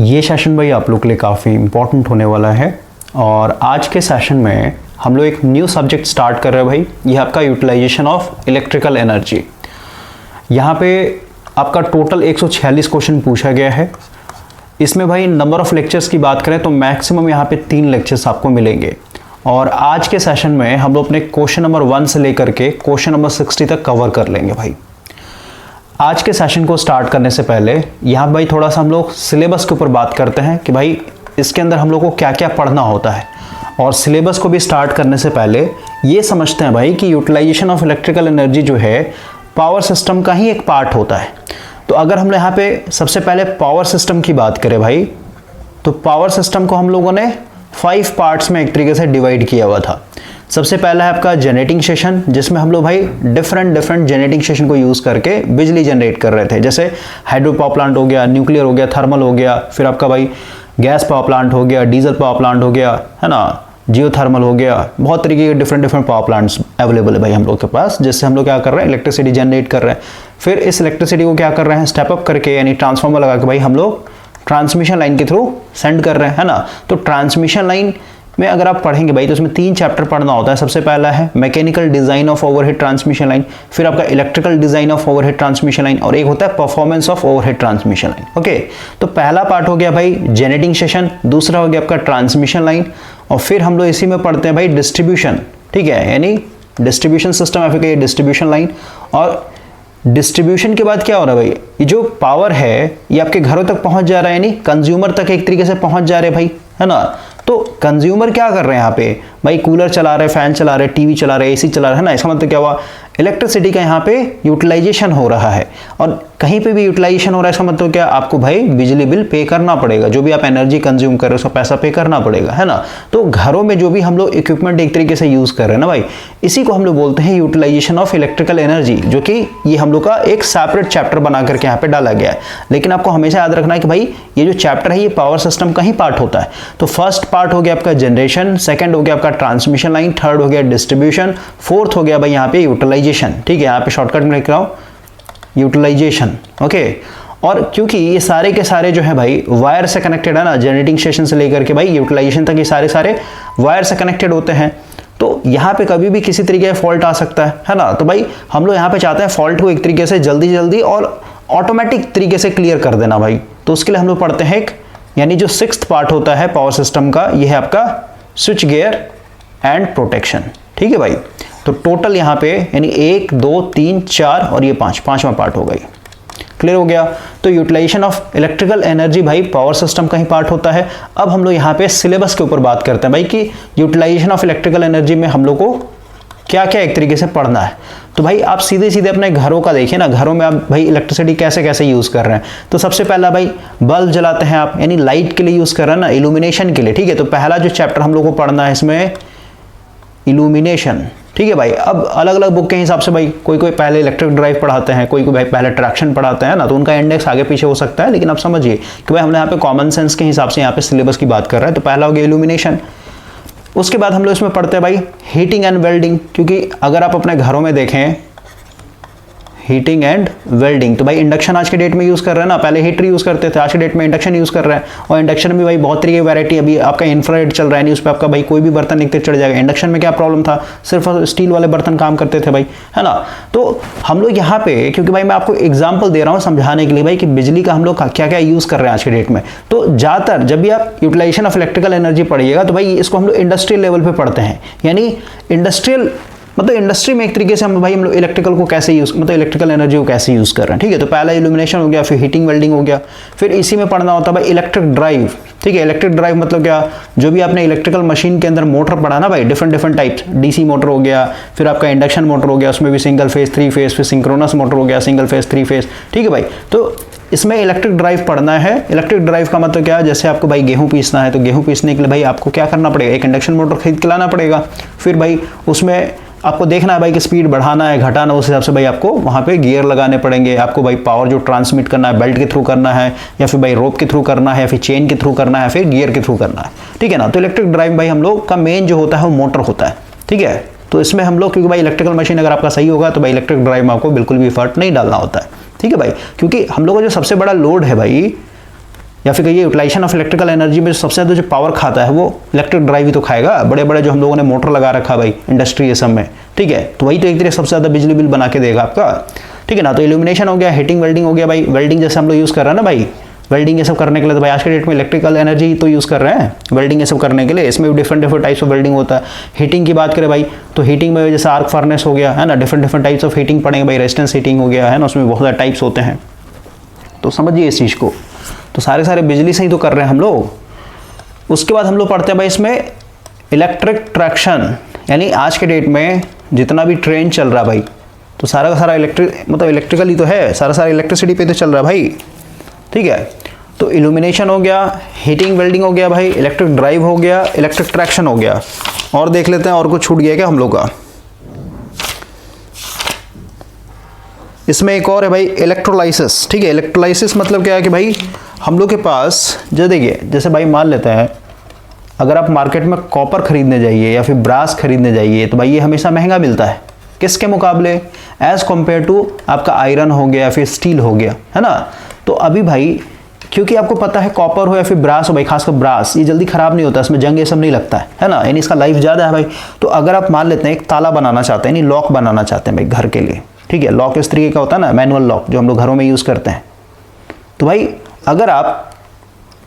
ये सेशन भाई आप लोग के लिए काफ़ी इम्पोर्टेंट होने वाला है और आज के सेशन में हम लोग एक न्यू सब्जेक्ट स्टार्ट कर रहे हैं भाई। ये आपका यूटिलाइजेशन ऑफ इलेक्ट्रिकल एनर्जी। यहाँ पे आपका टोटल 146 क्वेश्चन पूछा गया है। इसमें भाई नंबर ऑफ लेक्चर्स की बात करें तो मैक्सिमम यहाँ पे 3 लेक्चर्स आपको मिलेंगे और आज के सेशन में हम लोग अपने क्वेश्चन नंबर 1 से लेकर के क्वेश्चन नंबर 60 तक कवर कर लेंगे भाई। आज के सेशन को स्टार्ट करने से पहले यहाँ भाई थोड़ा सा हम लोग सिलेबस के ऊपर बात करते हैं कि भाई इसके अंदर हम लोग को क्या क्या पढ़ना होता है। और सिलेबस को भी स्टार्ट करने से पहले ये समझते हैं भाई कि यूटिलाइजेशन ऑफ इलेक्ट्रिकल एनर्जी जो है पावर सिस्टम का ही एक पार्ट होता है। तो अगर हम यहाँ पे सबसे पहले पावर सिस्टम की बात करें भाई, तो पावर सिस्टम को हम लोगों ने 5 पार्ट्स में एक तरीके से डिवाइड किया हुआ था। सबसे पहला है आपका जनरेटिंग स्टेशन, जिसमें हम लोग भाई डिफरेंट जनरेटिंग स्टेशन को यूज़ करके बिजली जनरेट कर रहे थे। जैसे हाइड्रो पावर प्लांट हो गया, न्यूक्लियर हो गया, थर्मल हो गया, फिर आपका भाई गैस पावर प्लांट हो गया, डीजल पावर प्लांट हो गया, है ना, जियोथर्मल हो गया। बहुत तरीके के डिफरेंट पावर प्लांट्स अवेलेबल है भाई हम लोग के पास, जिससे हम लोग क्या कर रहे हैं, इलेक्ट्रिसिटी जनरेट कर रहे हैं। फिर इस इलेक्ट्रिसिटी को क्या कर रहे हैं, स्टेप अप करके यानी ट्रांसफार्मर लगा के भाई हम लोग ट्रांसमिशन लाइन के थ्रू सेंड कर रहे हैं, है ना। तो ट्रांसमिशन लाइन में अगर आप पढ़ेंगे भाई तो उसमें 3 चैप्टर पढ़ना होता है। सबसे पहला है mechanical design of overhead transmission line, फिर आपका electrical design of overhead transmission line और एक होता है performance of overhead transmission line. Okay, तो पहला पार्ट हो गया भाई जनरेटिंग स्टेशन, दूसरा हो गया आपका ट्रांसमिशन लाइन और फिर हम लोग इसी में पढ़ते हैं भाई डिस्ट्रीब्यूशन। ठीक है, यानी डिस्ट्रीब्यूशन सिस्टम या फिर डिस्ट्रीब्यूशन लाइन। और डिस्ट्रीब्यूशन के बाद क्या हो रहा है भाई, ये जो पावर है ये आपके घरों तक पहुंच जा रहा है, यानी कंज्यूमर तक एक तरीके से पहुंच जा रहे हैं भाई, है ना। तो कंज्यूमर क्या कर रहे हैं यहाँ पे भाई, कूलर चला रहे, फैन चला रहे, टीवी चला रहे, एसी चला रहे, है ना। इसका मतलब क्या हुआ, इलेक्ट्रिसिटी का यहाँ पे यूटिलाइजेशन हो रहा है। और कहीं पे भी यूटिलाइजेशन हो रहा है इसका मतलब क्या, आपको भाई बिजली बिल पे करना पड़ेगा। जो भी आप एनर्जी कंज्यूम कर रहे हो उसका पैसा पे करना पड़ेगा, है ना। तो घरों में जो भी हम लोग इक्विपमेंट एक तरीके से यूज कर रहे हैं ना भाई, इसी को हम लोग बोलते हैं यूटिलाइजेशन ऑफ इलेक्ट्रिकल एनर्जी, जो कि ये हम लोग का एक सेपरेट चैप्टर बना करके यहाँ पे डाला गया है। लेकिन आपको हमेशा याद रखना है कि भाई ये जो चैप्टर है ये पावर सिस्टम का ही पार्ट होता है। तो फर्स्ट पार्ट हो गया आपका जनरेशन, सेकंड हो गया आपका ट्रांसमिशन लाइन, थर्ड हो गया डिस्ट्रीब्यूशन, फोर्थ हो गया भाई यहाँ पे यूटिलाइजेशन। ठीक है, यहाँ पे शॉर्टकट में लिख रहा हूँ यूटिलाइजेशन। ओके, और क्योंकि ये सारे के सारे जो है भाई वायर से कनेक्टेड है ना, जनरेटिंग स्टेशन से लेकर के भाई यूटिलाइजेशन तक ये सारे वायर से कनेक्टेड होते हैं। तो यहाँ पे कभी भी किसी तरीके का फॉल्ट आ सकता है ना। तो भाई हम लोग यहाँ पे चाहते हैं फॉल्ट को एक तरीके से जल्दी और ऑटोमेटिक तरीके से क्लियर कर देना भाई। तो उसके लिए हम लोग पढ़ते हैं एक, यानी जो 6th पार्ट होता है पावर सिस्टम का, ये है आपका स्विच गियर एंड प्रोटेक्शन। ठीक है भाई, तो टोटल यहाँ पे यानी 1 2 3 4 और ये 5वां पार्ट हो गई। क्लियर हो गया। तो यूटिलाइजेशन ऑफ इलेक्ट्रिकल एनर्जी भाई पावर सिस्टम का ही पार्ट होता है। अब हम लोग यहाँ पे सिलेबस के ऊपर बात करते हैं भाई कि यूटिलाइजेशन ऑफ इलेक्ट्रिकल एनर्जी में हम लोग को क्या क्या एक तरीके से पढ़ना है। तो भाई आप सीधे अपने घरों का देखिए ना, घरों में आप भाई इलेक्ट्रिसिटी कैसे यूज कर रहे हैं। तो सबसे पहला भाई बल्ब जलाते हैं आप, यानी लाइट के लिए यूज कर रहे हैं ना, इल्यूमिनेशन के लिए। ठीक है, तो पहला जो चैप्टर हम लोग को पढ़ना है इसमें इल्यूमिनेशन। ठीक है भाई, अब अलग अलग बुक के हिसाब से भाई कोई पहले इलेक्ट्रिक ड्राइव पढ़ाते हैं, कोई भाई पहले ट्रैक्शन पढ़ाते हैं ना, तो उनका इंडेक्स आगे पीछे हो सकता है। लेकिन आप समझिए कि भाई हमने यहाँ पे कॉमन सेंस के हिसाब से यहाँ पे सिलेबस की बात कर रहे हैं। तो पहला हो गया इल्यूमिनेशन। उसके बाद हम लोग इसमें पढ़ते हैं भाई हीटिंग एंड वेल्डिंग, क्योंकि अगर आप अपने घरों में देखें हीटिंग एंड वेल्डिंग, तो भाई इंडक्शन आज के डेट में यूज कर रहे हैं ना, पहले हीटर यूज करते थे, आज के डेट में इंडक्शन यूज कर रहे हैं। और इंडक्शन में भाई बहुत तरीके की वैरायटी, अभी आपका इंफ्रारेड चल रहा है, नहीं उस पर आपका भाई कोई भी बर्तन लिखते चढ़ जाएगा। इंडक्शन में क्या प्रॉब्लम था, सिर्फ स्टील वाले बर्तन काम करते थे भाई, है ना। तो हम लोग यहाँ पे, क्योंकि भाई मैं आपको एग्जाम्पल दे रहा हूँ समझाने के लिए भाई कि बिजली का हम लोग क्या क्या यूज कर रहे हैं आज के डेट में। तो ज्यादातर जब भी आप यूटिलाइजेशन ऑफ इलेक्ट्रिकल एनर्जी पढ़िएगा तो भाई इसको हम लोग इंडस्ट्रियल लेवल पे पढ़ते हैं, यानी इंडस्ट्रियल मतलब इंडस्ट्री में एक तरीके से हम लोग इलेक्ट्रिकल को कैसे यूज, मतलब इलेक्ट्रिकल एनर्जी को कैसे यूज कर रहे हैं। ठीक है, तो पहला इल्यूमिनेशन हो गया, फिर हीटिंग वेल्डिंग हो गया, फिर इसी में पढ़ना होता है भाई इलेक्ट्रिक ड्राइव। ठीक है, इलेक्ट्रिक ड्राइव मतलब क्या, जो भी आपने इलेक्ट्रिकल मशीन के अंदर मोटर पढ़ा ना भाई, डिफरेंट टाइप्स, डीसी मोटर हो गया, फिर आपका इंडक्शन मोटर हो गया, उसमें भी सिंगल फेज 3 फेज, फिर सिंक्रोनस मोटर हो गया, सिंगल फेज 3 फेज। ठीक है भाई, तो इसमें इलेक्ट्रिक ड्राइव पढ़ना है। इलेक्ट्रिक ड्राइव का मतलब क्या है, जैसे आपको भाई गेहूं पीसना है, तो गेहूं पीसने के लिए भाई आपको क्या करना पड़ेगा, एक इंडक्शन मोटर खरीद के लाना पड़ेगा। फिर भाई उसमें आपको देखना है भाई कि स्पीड बढ़ाना है घटाना, उस हिसाब से भाई आपको वहाँ पे गियर लगाने पड़ेंगे। आपको भाई पावर जो ट्रांसमिट करना है बेल्ट के थ्रू करना है, या फिर भाई रोप के थ्रू करना है, या फिर चेन के थ्रू करना है, फिर गियर के थ्रू करना है। ठीक है ना। तो इलेक्ट्रिक ड्राइव भाई हम लोग का मेन जो होता है वो मोटर होता है। ठीक है, तो इसमें हम लोग, क्योंकि भाई इलेक्ट्रिकल मशीन अगर आपका सही होगा तो भाई इलेक्ट्रिक ड्राइव में आपको बिल्कुल भी एफर्ट नहीं डालना होता है। ठीक है भाई, क्योंकि हम लोग का जो सबसे बड़ा लोड है भाई या फिर कहिए यूटिलाइजेशन ऑफ इलेक्ट्रिकल एनर्जी में सबसे ज़्यादा जो पावर खाता है वो इलेक्ट्रिक ड्राइव ही तो खाएगा। बड़े बड़े जो हम लोगों ने मोटर लगा रखा भाई इंडस्ट्री ये सब में, ठीक है, तो वही तो एक तरीके सबसे ज़्यादा बिजली बिल बना के देगा आपका, ठीक है ना। तो इल्यूमिनेशन हो गया, हीटिंग वेल्डिंग हो गया भाई। वेल्डिंग जैसे हम लोग यूज़ कर रहे हैं ना भाई, वेल्डिंग ये सब करने के लिए तो भाई आज के डेट में इलेक्ट्रिकल एनर्जी तो यूज़ कर रहे हैं वेल्डिंग ये सब करने के लिए। इसमें भी डिफरेंट टाइप्स ऑफ वेल्डिंग होता है। हीटिंग की बात करें भाई तो हीटिंग में जैसे आर्क फर्नेस हो गया है ना, डिफरेंट टाइप्स ऑफ हीटिंग पड़ेंगे भाई, रेजिस्टेंस हीटिंग हो गया है ना, उसमें बहुत सारे टाइप्स होते हैं। तो समझिए इस चीज़ को, तो सारे बिजली से ही तो कर रहे हैं हम लोग। उसके बाद हम लोग पढ़ते हैं भाई इसमें इलेक्ट्रिक ट्रैक्शन, यानी आज के डेट में जितना भी ट्रेन चल रहा भाई तो सारा का सारा इलेक्ट्रिक मतलब इलेक्ट्रिकल ही तो है, सारा इलेक्ट्रिसिटी पे तो चल रहा है भाई, ठीक है। तो इल्यूमिनेशन हो गया, हीटिंग वेल्डिंग हो गया भाई, इलेक्ट्रिक ड्राइव हो गया, इलेक्ट्रिक ट्रैक्शन हो गया। और देख लेते हैं और कुछ छूट गया क्या हम लोग का। इसमें एक और है भाई इलेक्ट्रोलाइसिस, ठीक है। इलेक्ट्रोलाइसिस मतलब क्या है कि भाई हम लोग के पास जो देखिए जैसे भाई मान लेते हैं अगर आप मार्केट में कॉपर खरीदने जाइए या फिर ब्रास खरीदने जाइए तो भाई ये हमेशा महंगा मिलता है किसके मुकाबले, एज कम्पेयर टू आपका आयरन हो गया या फिर स्टील हो गया, है ना। तो अभी भाई क्योंकि आपको पता है कॉपर हो या फिर ब्रास हो भाई, खासकर ब्रास ये जल्दी खराब नहीं होता, इसमें जंग ये सब नहीं लगता है ना, यानी इसका लाइफ ज़्यादा है भाई। तो अगर आप मान लेते हैं एक ताला बनाना चाहते हैं, यानी लॉक बनाना चाहते हैं भाई घर के लिए, ठीक है, लॉक इस तरीके का होता है ना, मैनुअल लॉक जो हम लोग घरों में यूज़ करते हैं। तो भाई अगर आप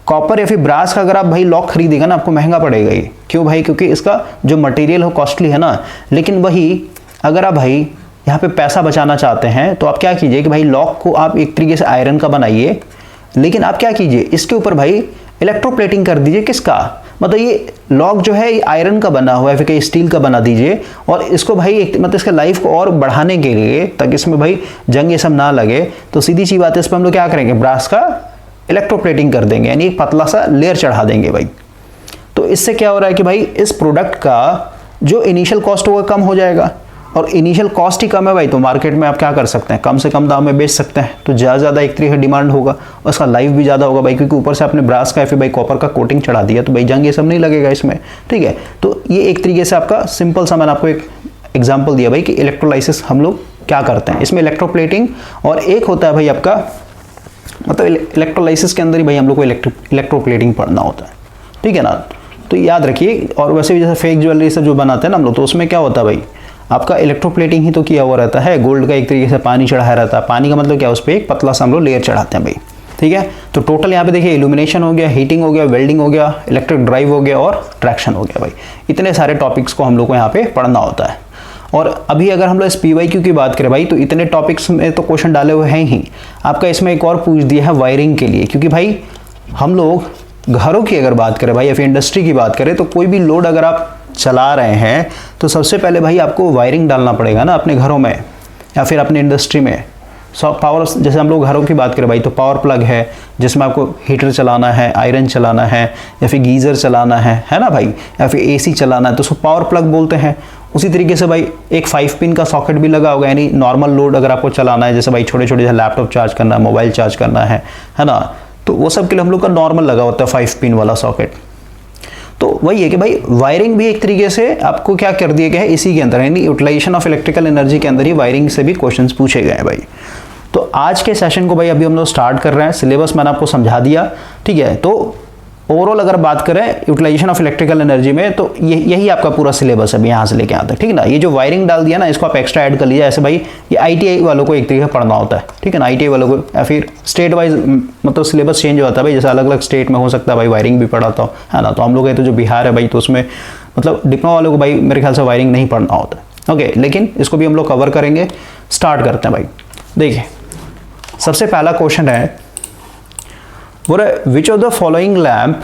कॉपर या फिर ब्रास का अगर आप भाई लॉक खरीदेगा ना आपको महंगा पड़ेगा ये, क्यों भाई, क्योंकि इसका जो मटेरियल हो कॉस्टली है ना। लेकिन वही अगर आप भाई यहाँ पे पैसा बचाना चाहते हैं तो आप क्या कीजिए कि भाई लॉक को आप एक तरीके से आयरन का बनाइए, लेकिन आप क्या कीजिए इसके ऊपर भाई इलेक्ट्रोप्लेटिंग कर दीजिए। किसका, मतलब ये लॉक जो है ये आयरन का बना हुआ है फिर कहीं स्टील का बना दीजिए, और इसको भाई एक मतलब इसके लाइफ को और बढ़ाने के लिए ताकि इसमें भाई जंग ये सब ना लगे, तो सीधी सी बात है इस पर हम लोग क्या करेंगे, ब्रास का इलेक्ट्रोप्लेटिंग कर देंगे, यानी एक पतला सा लेयर चढ़ा देंगे भाई। तो इससे क्या हो रहा है कि भाई इस प्रोडक्ट का जो इनिशियल कॉस्ट होगा कम हो जाएगा, और इनिशियल कॉस्ट ही कम है भाई तो मार्केट में आप क्या कर सकते हैं, कम से कम दाम में बेच सकते हैं, तो ज़्यादा एक तरीके का डिमांड होगा और उसका लाइफ भी ज़्यादा होगा भाई, क्योंकि ऊपर से आपने ब्रास का या फिर भाई कॉपर का कोटिंग चढ़ा दिया तो भाई जंग ये सब नहीं लगेगा इसमें, ठीक है। तो ये एक तरीके से आपका सिंपल सा मैंने आपको एक एग्जाम्पल दिया भाई कि इलेक्ट्रोलाइसिस हम लोग क्या करते हैं, इसमें इलेक्ट्रोप्लेटिंग और एक होता है भाई आपका मतलब इलेक्ट्रोलाइसिस के अंदर ही भाई हम लोग को इलेक्ट्रोप्लेटिंग पढ़ना होता है, ठीक है ना। तो याद रखिए, और वैसे भी जैसे फेक ज्वेलरी से जो बनाते हैं ना हम लोग, तो उसमें क्या होता है भाई आपका इलेक्ट्रोप्लेटिंग ही तो किया हुआ रहता है, गोल्ड का एक तरीके से पानी चढ़ाया रहता है, पानी का मतलब क्या उस पर एक पतला सा हम लोग लेयर चढ़ाते हैं भाई, ठीक है। तो टोटल यहाँ पे देखिए इल्यूमिनेशन हो गया, हीटिंग हो गया, वेल्डिंग हो गया, इलेक्ट्रिक ड्राइव हो गया और ट्रैक्शन हो गया भाई। इतने सारे टॉपिक्स को हम लोग को यहाँ पे पढ़ना होता है। और अभी अगर हम लोग इस PYQ की बात करें भाई तो इतने टॉपिक्स में तो क्वेश्चन डाले हुए हैं ही। आपका इसमें एक और पूछ दिया है वायरिंग के लिए, क्योंकि भाई हम लोग घरों की अगर बात करें भाई या फिर इंडस्ट्री की बात करें तो कोई भी लोड अगर आप चला रहे हैं तो सबसे पहले भाई आपको वायरिंग डालना पड़ेगा ना अपने घरों में या फिर अपने इंडस्ट्री में। पावर, जैसे हम लोग घरों की बात करें भाई तो पावर प्लग है जिसमें आपको हीटर चलाना है, आयरन चलाना है या फिर गीज़र चलाना है ना भाई, या फिर AC चलाना है तो उसको पावर प्लग बोलते हैं। उसी तरीके से भाई एक 5 पिन का सॉकेट भी लगा होगा, यानी नॉर्मल लोड अगर आपको चलाना है, जैसे भाई छोटे छोटे लैपटॉप चार्ज करना है, मोबाइल चार्ज करना है ना, तो वो सब के लिए हम लोग का नॉर्मल लगा होता है 5 पिन वाला सॉकेट। तो वही है कि भाई वायरिंग भी एक तरीके से आपको क्या कर दिया गया है इसी के अंदर, यानी यूटिलाइजेशन ऑफ इलेक्ट्रिकल एनर्जी के अंदर ही वायरिंग से भी क्वेश्चंस पूछे गए हैं भाई। तो आज के सेशन को भाई अभी हम लोग स्टार्ट कर रहे हैं, सिलेबस मैंने आपको समझा दिया, ठीक है। तो ओवरऑल अगर बात करें यूटिलाइजेशन ऑफ इलेक्ट्रिकल एनर्जी में तो यही आपका पूरा सिलेबस है यहाँ से लेके यहाँ तक, ठीक है ना। ये जो वायरिंग डाल दिया ना इसको आप एक्स्ट्रा ऐड कर लीजिए, ऐसे भाई ये ITI वालों को एक तरीके से पढ़ना होता है, ठीक है ना। ITI वालों को या फिर स्टेट वाइज मतलब सिलेबस चेंज होता है भाई, जैसे अलग अलग स्टेट में हो सकता है भाई वायरिंग भी पढ़ाता हो, है ना। तो हम लोग है तो जो बिहार है भाई तो उसमें मतलब डिप्लोमा वालों को भाई मेरे ख्याल से वायरिंग नहीं पढ़ना होता है, ओके। लेकिन इसको भी हम लोग कवर करेंगे। स्टार्ट करते हैं भाई। देखिए सबसे पहला क्वेश्चन है, बोले विच of the following lamp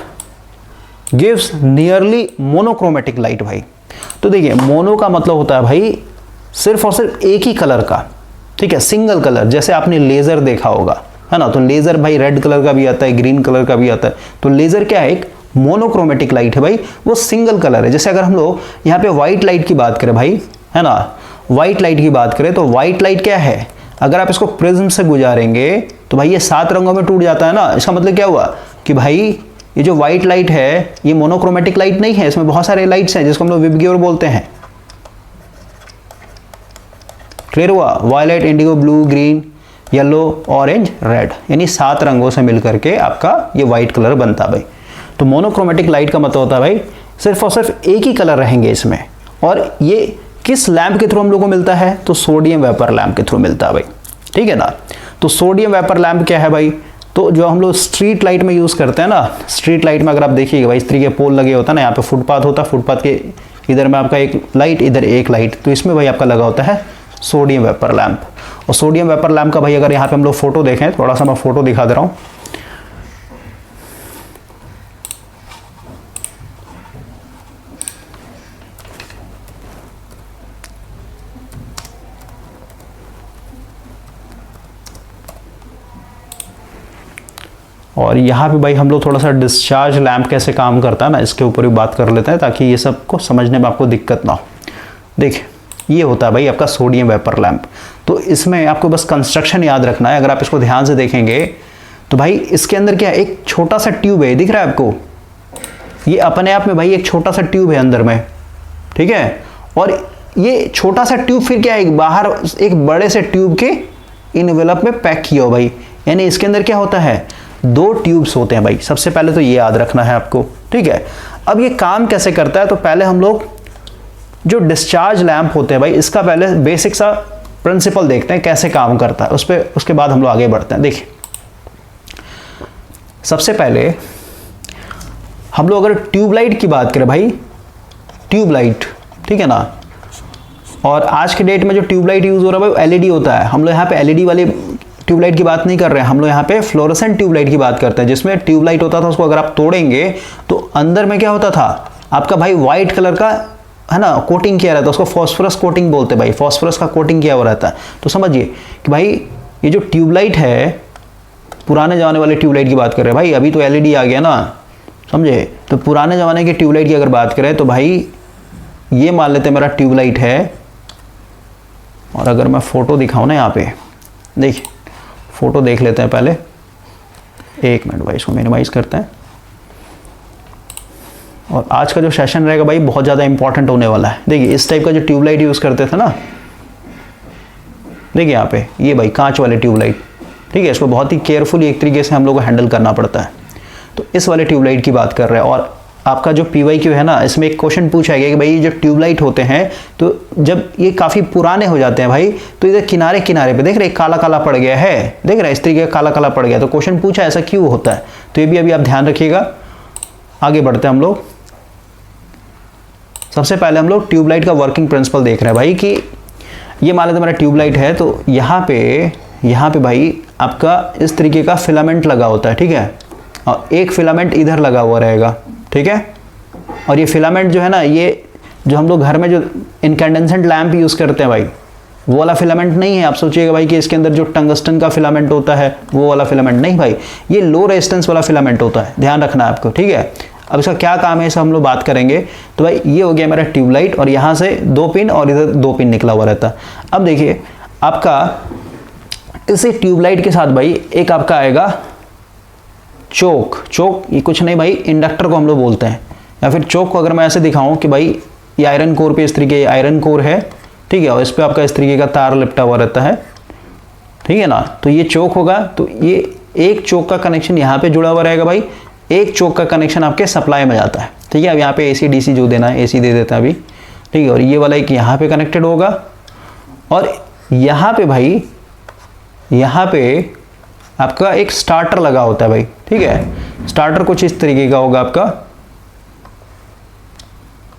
gives nearly monochromatic light भाई। तो देखिए मोनो का मतलब होता है भाई सिर्फ और सिर्फ एक ही कलर का, ठीक है, सिंगल कलर। जैसे आपने लेजर देखा होगा, है ना, तो लेजर भाई रेड कलर का भी आता है, ग्रीन कलर का भी आता है। तो लेजर क्या है, एक मोनोक्रोमेटिक लाइट है भाई, वो सिंगल कलर है। जैसे अगर हम लोग यहाँ पे व्हाइट लाइट की बात करें भाई, है ना, व्हाइट लाइट की बात करें तो व्हाइट लाइट क्या है, अगर आप इसको प्रिज्म से गुजारेंगे तो भाई ये 7 रंगों में टूट जाता है ना। इसका मतलब क्या हुआ कि भाई ये जो व्हाइट लाइट है ये मोनोक्रोमेटिक लाइट नहीं है, इसमें बहुत सारे लाइट्स हैं जिसको हम लोग विबग्योर बोलते हैं। क्लियर हुआ, violet, indigo, blue, green, yellow, orange, red, यानी 7 रंगों से मिलकर के आपका ये वाइट कलर बनता है भाई। तो मोनोक्रोमेटिक लाइट का मतलब होता है भाई सिर्फ और सिर्फ एक ही कलर रहेंगे इसमें। और ये किस लैंप के थ्रू हम लोग को मिलता है? तो सोडियम वेपर लैंप के थ्रू मिलता है भाई, ठीक है ना। तो सोडियम वेपर लैंप क्या है भाई? तो जो हम लोग स्ट्रीट लाइट में यूज़ करते हैं ना, स्ट्रीट लाइट में अगर आप देखिएगा भाई इस तरीके पोल लगे होता है ना, यहाँ पे फुटपाथ होता है, फुटपाथ के इधर में आपका एक लाइट, इधर एक लाइट, तो इसमें भाई आपका लगा होता है सोडियम वेपर लैंप। और सोडियम वेपर लैंप का भाई अगर यहाँ पे हम लोग फोटो देखें, थोड़ा सा मैं फोटो दिखा दे रहा हूँ। और यहाँ पे भाई हम लोग थोड़ा सा डिस्चार्ज लैंप कैसे काम करता है ना, इसके ऊपर भी बात कर लेते हैं ताकि ये सब को समझने में आपको दिक्कत ना हो। देखिए ये होता है भाई आपका सोडियम वेपर लैंप। तो इसमें आपको बस कंस्ट्रक्शन याद रखना है। अगर आप इसको ध्यान से देखेंगे तो भाई इसके अंदर क्या है, एक छोटा सा ट्यूब है, दिख रहा है आपको? ये अपने आप में भाई एक छोटा सा ट्यूब है अंदर में, ठीक है। और ये छोटा सा ट्यूब फिर क्या है, बाहर एक बड़े से ट्यूब के इनवेलप में पैक किया हो भाई। यानी इसके अंदर क्या होता है, 2 ट्यूब्स होते हैं भाई। सबसे पहले तो ये याद रखना है आपको, ठीक है। अब ये काम कैसे करता है, तो पहले हम लोग जो डिस्चार्ज लैंप होते हैं भाई, इसका पहले बेसिक सा प्रिंसिपल देखते हैं कैसे काम करता है, उसके बाद हम लोग आगे बढ़ते हैं। देखिए सबसे पहले हम लोग अगर ट्यूबलाइट की बात करें भाई, ट्यूबलाइट, ठीक है ना। और आज के डेट में जो ट्यूबलाइट यूज हो रहा है भाई एलईडी होता है। हम लोग यहाँ पे एलईडी वाली ट्यूबलाइट की बात नहीं कर रहे हैं, हम लोग यहाँ पे फ्लोरोसेंट ट्यूबलाइट की बात करते हैं, जिसमें ट्यूबलाइट होता था, उसको अगर आप तोड़ेंगे तो अंदर में क्या होता था आपका भाई व्हाइट कलर का, है ना, कोटिंग किया रहता है, उसको फॉस्फोरस कोटिंग बोलते हैं भाई, फॉस्फोरस का कोटिंग किया हुआ रहता है। तो समझिए कि भाई ये जो ट्यूबलाइट है, पुराने जमाने वाले ट्यूबलाइट की बात कर रहे हैं भाई, अभी तो एलईडी आ गया ना, समझे। तो पुराने जमाने की ट्यूबलाइट की अगर बात करें तो भाई ये मान लेते हैं मेरा ट्यूबलाइट है। और अगर मैं फोटो दिखाऊं ना, यहाँ पे देखिए फोटो देख लेते हैं पहले, 1 मिनट भाई, इसको मिनिमाइज करते हैं। और आज का जो सेशन रहेगा भाई बहुत ज़्यादा इंपॉर्टेंट होने वाला है। देखिए इस टाइप का जो ट्यूबलाइट यूज़ करते थे ना, देखिए यहाँ पे ये भाई कांच वाले ट्यूबलाइट, ठीक है, इसको बहुत ही केयरफुली एक तरीके से हम लोग को हैंडल करना पड़ता है। तो इस वाले ट्यूबलाइट की बात कर रहे हैं। और आपका जो PYQ है ना, इसमें एक क्वेश्चन पूछा गया कि भाई जो ट्यूबलाइट होते हैं तो जब ये काफ़ी पुराने हो जाते हैं भाई, तो इधर किनारे किनारे पे देख रहे काला काला पड़ गया है, देख रहे इस तरीके का काला काला पड़ गया। तो क्वेश्चन पूछा ऐसा क्यों होता है, तो ये भी अभी आप ध्यान रखिएगा। आगे बढ़ते हैं हम लोग। सबसे पहले हम लोग ट्यूबलाइट का वर्किंग प्रिंसिपल देख रहे हैं भाई कि ये मान लेते मेरा ट्यूबलाइट है, तो यहाँ पे भाई आपका इस तरीके का फिलामेंट लगा होता है, ठीक है। और एक फिलामेंट इधर लगा हुआ रहेगा, ठीक है। और ये फिलामेंट जो है ना, ये जो हम लोग घर में जो इनकैंडेसेंट लैंप यूज़ करते हैं भाई, वो वाला फिलामेंट नहीं है। आप सोचिएगा भाई कि इसके अंदर जो टंगस्टन का फिलामेंट होता है वो वाला फिलामेंट नहीं भाई, ये लो रेजिस्टेंस वाला फिलामेंट होता है, ध्यान रखना है आपको, ठीक है। अब इसका क्या काम है इसे हम लोग बात करेंगे। तो भाई ये हो गया मेरा ट्यूबलाइट, और यहाँ से 2 पिन और इधर 2 पिन निकला हुआ रहता है। अब देखिए आपका इसी ट्यूबलाइट के साथ भाई एक आपका आएगा चोक, ये कुछ नहीं भाई, इंडक्टर को हम लोग बोलते हैं। या फिर चोक को अगर मैं ऐसे दिखाऊं कि भाई ये आयरन कोर पे इस तरीके आयरन कोर है, ठीक है, और इस पे आपका इस तरीके का तार लिपटा हुआ रहता है, ठीक है ना। तो ये चोक होगा, तो ये एक चोक का कनेक्शन यहाँ पे जुड़ा हुआ रहेगा भाई, एक चोक का कनेक्शन आपके सप्लाई में जाता है, ठीक है। अब यहाँ पे AC DC जो देना है AC दे देता है अभी, ठीक है। और ये वाला एक यहाँ पे कनेक्टेड होगा, और यहाँ पे भाई यहाँ पे आपका एक स्टार्टर लगा होता है भाई, ठीक है। स्टार्टर कुछ इस तरीके का होगा आपका,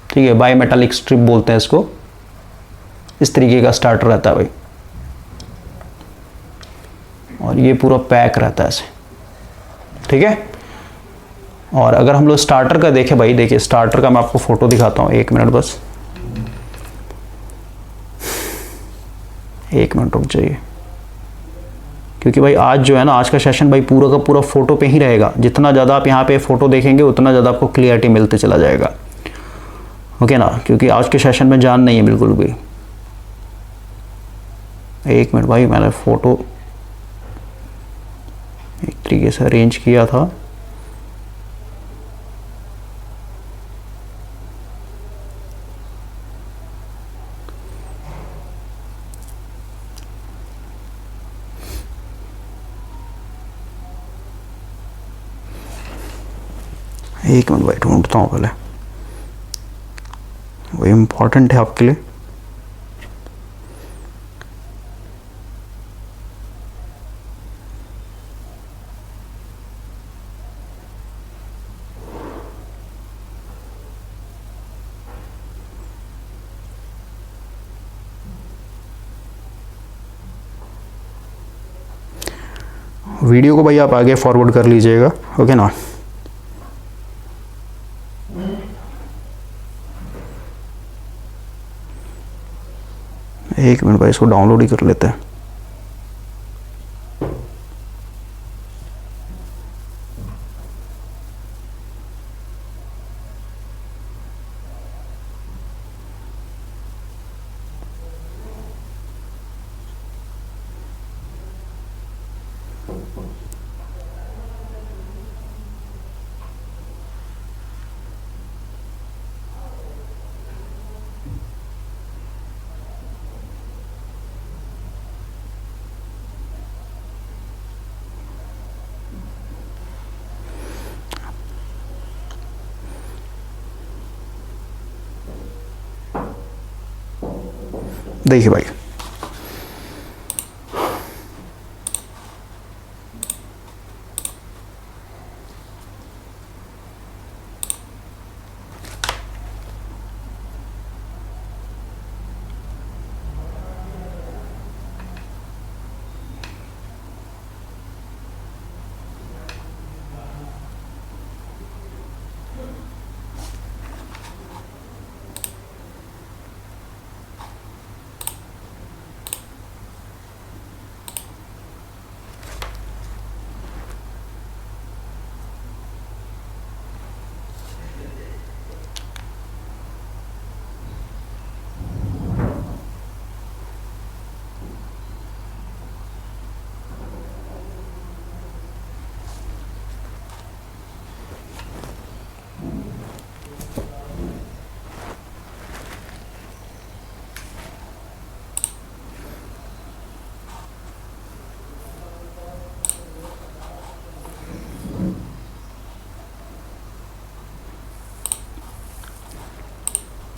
ठीक है, बाई मेटालिक स्ट्रिप बोलते हैं इसको, इस तरीके का स्टार्टर रहता है भाई। और ये पूरा पैक रहता है ऐसे, ठीक है। और अगर हम लोग स्टार्टर का देखें भाई, देखिए स्टार्टर का मैं आपको फोटो दिखाता हूँ, 1 मिनट बस, 1 मिनट रुक जाइए, क्योंकि भाई आज जो है ना, आज का सेशन भाई पूरा का पूरा फोटो पे ही रहेगा। जितना ज़्यादा आप यहाँ पे फोटो देखेंगे उतना ज़्यादा आपको क्लियरिटी मिलते चला जाएगा, ओके ना, क्योंकि आज के सेशन में जान नहीं है बिल्कुल भी। 1 मिनट भाई, मैंने फोटो एक तरीके से अरेंज किया था। एक मिनट भाई ढूंढता हूँ पहले, वो इम्पोर्टेंट है आपके लिए। वीडियो को भाई आप आगे फॉरवर्ड कर लीजिएगा, ओके ना। एक मिनट भाई, इसको डाउनलोड ही कर लेते हैं। देखिए भाई,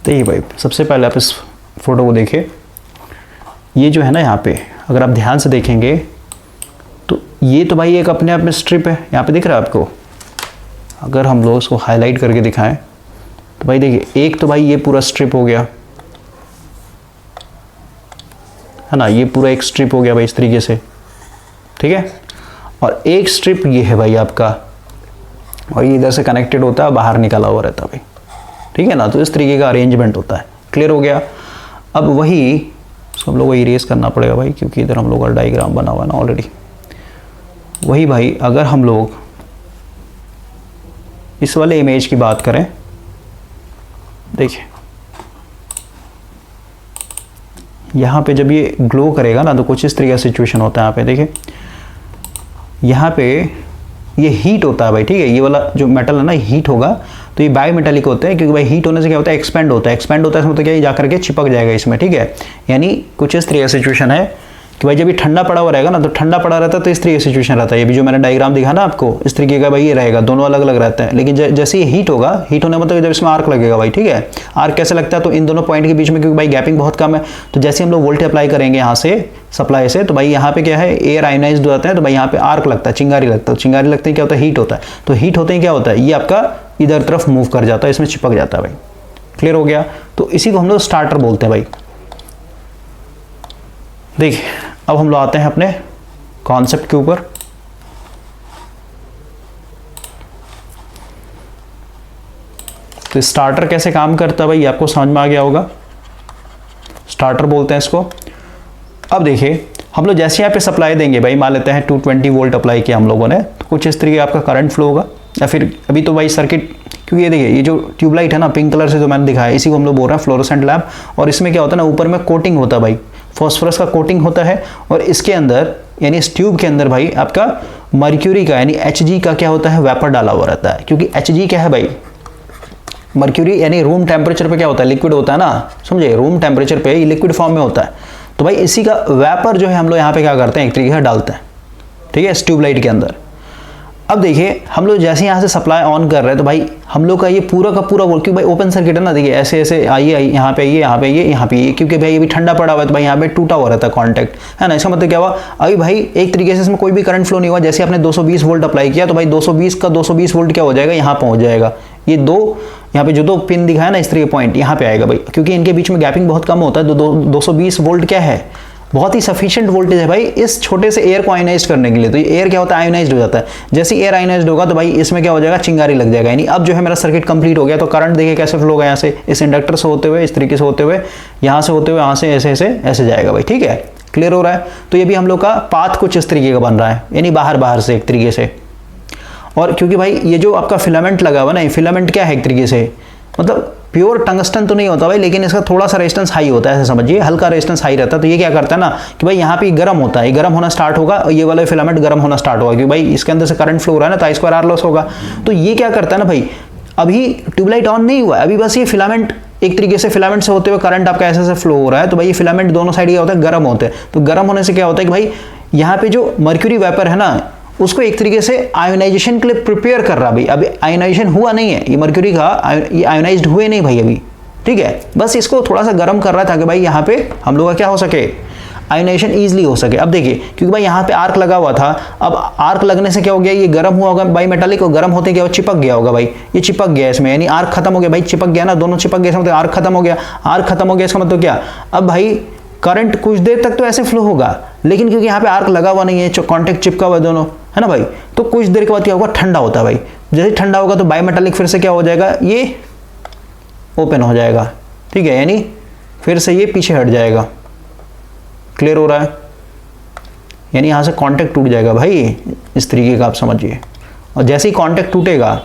देखिए भाई, सबसे पहले आप इस फोटो को देखिए। ये जो है ना, यहाँ पे अगर आप ध्यान से देखेंगे तो ये तो भाई एक अपने आप में स्ट्रिप है, यहाँ पे दिख रहा है आपको। अगर हम लोग इसको हाईलाइट करके दिखाएं तो भाई देखिए, एक तो भाई ये पूरा स्ट्रिप हो गया है ना, ये पूरा एक स्ट्रिप हो गया भाई इस तरीके से, ठीक है। और एक स्ट्रिप ये है भाई आपका, और ये इधर से कनेक्टेड होता है, बाहर निकाला हुआ रहता है भाई, ठीक है ना। तो इस तरीके का अरेंजमेंट होता है। क्लियर हो गया। अब वही इसको हम लोग को इरेज करना पड़ेगा भाई, क्योंकि इधर हम लोग का डायग्राम बना हुआ है ना ऑलरेडी। वही भाई, अगर हम लोग इस वाले इमेज की बात करें, देखिए यहाँ पे जब ये ग्लो करेगा ना तो कुछ इस तरीके का सिचुएशन होता है। यहाँ पे देखिए, यहाँ पे ये हीट होता है भाई, ठीक है। ये वाला जो मेटल है ना, हीट होगा तो ये बायोमेटालिक होता है, क्योंकि भाई हीट होने से क्या होता है, एक्सपेंड होता है। एक्सपेंड होता है मतलब क्या, ये जाकर के चिपक जाएगा इसमें, ठीक है। यानी कुछ इस तरह का सिचुएशन है कि भाई जब ये ठंडा पड़ा हुआ रहेगा ना, तो ठंडा पड़ा रहता है तो इस तरीके का सिचुएशन रहता है। ये भी जो मैंने डायग्राम दिखा ना आपको, इस तरीके का भाई ये रहेगा, दोनों अलग अलग रहते हैं। लेकिन जैसे ये हीट होगा, हीट होने मतलब जब इसमें आर्क लगेगा भाई, ठीक है। आर्क कैसे लगता है, तो इन दोनों पॉइंट के बीच में, क्योंकि भाई गैपिंग बहुत कम है, तो जैसे हम लोग वोल्टेज अप्लाई करेंगे यहाँ से सप्लाई से, तो भाई यहाँ पे क्या है, एयर आयोनाइज्ड होता है, तो भाई यहाँ पे आर्क लगता है, चिंगारी लगता है। चिंगारी लगते ही क्या होता है, हीट होता है। तो हीट होते ही क्या होता है, ये आपका इधर तरफ मूव कर जाता है, इसमें चिपक जाता है भाई। क्लियर हो गया। तो इसी को हम लोग स्टार्टर बोलते हैं भाई। देखिए, अब हम लोग आते हैं अपने कॉन्सेप्ट के ऊपर। तो स्टार्टर कैसे काम करता है भाई, आपको समझ में आ गया होगा। स्टार्टर बोलते हैं इसको। अब देखिए, हम लोग जैसे यहाँ पे सप्लाई देंगे भाई, मान लेते हैं 220 वोल्ट अप्लाई किया हम लोगों ने, तो कुछ इस तरीके आपका करंट फ्लो होगा। या फिर अभी तो भाई सर्किट, क्योंकि ये देखिए, ये जो ट्यूबलाइट है ना पिंक कलर से जो मैंने दिखाया, इसी को हम लोग बोल रहे हैं फ्लोरोसेंट लैम्प। और इसमें क्या होता है ना, ऊपर में कोटिंग होता है भाई, फॉस्फोरस का कोटिंग होता है। और इसके अंदर यानी इस ट्यूब के अंदर भाई आपका मर्क्यूरी का यानी Hg का क्या होता है, वेपर डाला हुआ रहता है। क्योंकि Hg क्या है भाई, मर्क्यूरी यानी रूम टेम्परेचर पे क्या होता है, लिक्विड होता है ना, समझे। रूम टेम्परेचर पे ये लिक्विड फॉर्म में होता है। तो भाई इसी का वेपर जो है हम लोग यहाँ पे क्या करते हैं, एक तरीके से डालते हैं, ठीक है, इस ट्यूबलाइट के अंदर। अब देखिए हम लोग जैसे यहाँ से सप्लाई ऑन कर रहे हैं तो भाई हम लोग का ये पूरा का पूरा वोल्ट, क्योंकि भाई ओपन सर्किट है ना, देखिए ऐसे ऐसे आइए यहाँ पे आइए, यहाँ पे आइए, यहाँ पे आइए, क्योंकि भाई अभी ठंडा पड़ा हुआ है तो भाई यहाँ पे टूटा हुआ रहता है कॉन्टैक्ट, है ना। इसका मतलब क्या हुआ, अभी भाई एक तरीके से इसमें कोई भी करंट फ्लो नहीं हुआ। जैसे आपने 220 वोल्ट अप्लाई किया तो भाई 220 का 220 वोल्ट क्या हो जाएगा, यहाँ पहुंच जाएगा। ये दो यहाँ पे जो दो पिन दिखाया ना इस तरीके पॉइंट, यहाँ पे आएगा भाई, क्योंकि इनके बीच में गैपिंग बहुत कम होता है। तो 220 वोल्ट क्या है, बहुत ही सफिशिएंट वोल्टेज है भाई इस छोटे से एयर को आयोनाइज करने के लिए। तो ये एयर क्या होता है, आयोनाइज्ड हो जाता है। जैसे एयर आयोनाइज्ड होगा तो भाई इसमें क्या हो जाएगा, चिंगारी लग जाएगा। यानी अब जो है मेरा सर्किट कंप्लीट हो गया। तो करंट देखिए कैसे फ्लो होगा, यहाँ से इस इंडक्टर से होते हुए, इस तरीके से होते हुए, यहाँ से होते हुए, यहाँ से ऐसे ऐसे ऐसे जाएगा भाई, ठीक है, क्लियर हो रहा है। तो ये भी हम लोग का पाथ कुछ इस तरीके का बन रहा है, यानी बाहर बाहर से एक तरीके से। और क्योंकि भाई ये जो आपका फिलामेंट लगा हुआ ना, ये फिलामेंट क्या है एक तरीके से, मतलब प्योर टंगस्टन तो नहीं होता भाई, लेकिन इसका थोड़ा सा रेजिस्टेंस हाई होता है, ऐसे समझिए, हल्का रेजिस्टेंस हाई रहता है। तो ये क्या करता है ना कि भाई यहाँ पे गर्म होता है, गर्म होना स्टार्ट होगा, ये वाला फिलामेंट गर्म होना स्टार्ट होगा, क्योंकि भाई इसके अंदर से करंट फ्लो हो रहा है ना, तो I2R लॉस होगा। तो ये क्या करता है ना भाई, अभी ट्यूबलाइट ऑन नहीं हुआ है, अभी बस ये फिलामेंट एक तरीके से फिलामेंट से होते हुए करंट आपका ऐसे ऐसे फ्लो हो रहा है। तो भाई ये फिलामेंट दोनों साइड क्या होता है, गर्म होते हैं। तो गर्म होने से क्या होता है कि भाई यहाँ पे जो मर्क्यूरी वेपर है ना, उसको एक तरीके से आयोनाइजेशन के लिए प्रिपेयर कर रहा। भाई अभी आयोनाइजेशन हुआ नहीं है, ये मर्क्यूरी का ये आयोनाइज्ड हुए नहीं भाई अभी, ठीक है, बस इसको थोड़ा सा गर्म कर रहा था कि भाई यहाँ पे हम लोग का क्या हो सके, आयोनाइजेशन ईजिली हो सके। अब देखिए क्योंकि भाई यहाँ पे आर्क लगा हुआ था, अब आर्क लगने से क्या हो गया, ये गर्म हुआ होगा बाई मेटालिक, और गर्म होते क्या चिपक गया होगा भाई, ये चिपक गया इसमें, यानी आर्क खत्म हो गया भाई, चिपक गया ना, दोनों चिपक गए, इसका मतलब आर्क खत्म हो गया। आर्क खत्म हो गया इसका मतलब क्या, अब भाई करंट कुछ देर तक तो ऐसे फ्लो होगा, लेकिन क्योंकि यहाँ पे आर्क लगा हुआ नहीं है, कॉन्टेक्ट चिपका हुआ है दोनों, है ना भाई, तो कुछ देर के बाद क्या होगा, ठंडा होता है भाई। जैसे ठंडा होगा तो बाई मेटालिक फिर से क्या हो जाएगा, ये ओपन हो जाएगा, ठीक है, यानी फिर से ये पीछे हट जाएगा, क्लियर हो रहा है, यानी यहां से कांटेक्ट टूट जाएगा भाई, इस तरीके का आप समझिए। और जैसे ही कांटेक्ट टूटेगा,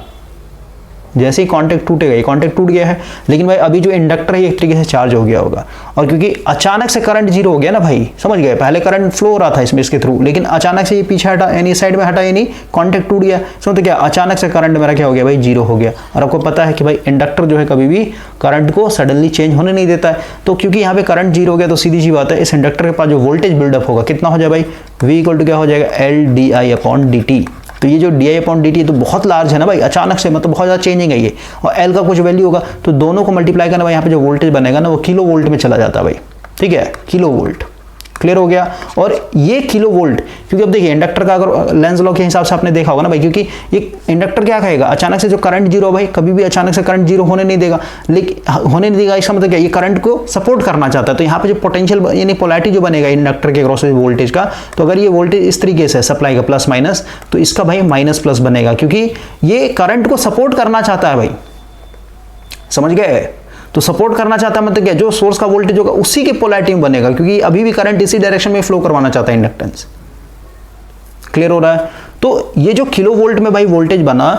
जैसे ही कांटेक्ट टूटेगा, ये कांटेक्ट टूट गया है, लेकिन भाई अभी जो इंडक्टर है एक तरीके से चार्ज हो गया होगा। और क्योंकि अचानक से करंट जीरो हो गया ना भाई, समझ गए, पहले करंट फ्लो हो रहा था इसमें इसके थ्रू, लेकिन अचानक से ये पीछे हटा, यानी साइड में हटा, यानी कांटेक्ट टूट गया। समझते क्या, अचानक से करंट मेरा क्या हो गया भाई, जीरो हो गया। और आपको पता है कि भाई इंडक्टर जो है कभी भी करंट को सडनली चेंज होने नहीं देता है। तो क्योंकि यहाँ पे करंट जीरो हो गया, तो सीधी सी बात है इस इंडक्टर के पास जो वोल्टेज बिल्डअप होगा कितना हो जाए भाई, V = क्या हो जाएगा, LdI/dt। तो ये जो di/dt तो बहुत लार्ज है ना भाई, अचानक से मतलब बहुत ज़्यादा चेंजिंग है ये, और L का कुछ वैल्यू होगा, तो दोनों को मल्टीप्लाई करना भाई, यहाँ पे जो वोल्टेज बनेगा ना वो किलो वोल्ट में चला जाता है भाई, ठीक है, किलो वोल्ट, क्लियर हो गया। और ये किलो वोल्ट, क्योंकि अब देखिए इंडक्टर का अगर लेंज लॉ के हिसाब से आपने देखा होगा ना भाई, क्योंकि ये इंडक्टर क्या कहेगा, अचानक से जो करंट जीरो भाई, कभी भी अचानक से करंट जीरो होने नहीं देगा, लेकिन होने नहीं देगा, इसका मतलब क्या, ये करंट को सपोर्ट करना चाहता है। तो यहाँ पे जो पोटेंशियल यानी पोलैरिटी जो बनेगा इंडक्टर के क्रॉस वोल्टेज का, तो अगर ये वोल्टेज इस तरीके से सप्लाई का प्लस माइनस, तो इसका भाई माइनस प्लस बनेगा, क्योंकि ये करंट को सपोर्ट करना चाहता है भाई, समझ गए। तो सपोर्ट करना चाहता है मतलब क्या, जो सोर्स का वोल्टेज होगा उसी के पोलैरिटी में बनेगा, क्योंकि अभी भी करंट इसी डायरेक्शन में फ्लो करवाना चाहता है इंडक्टेंस, क्लियर हो रहा है। तो ये जो किलो वोल्ट में भाई वोल्टेज बना,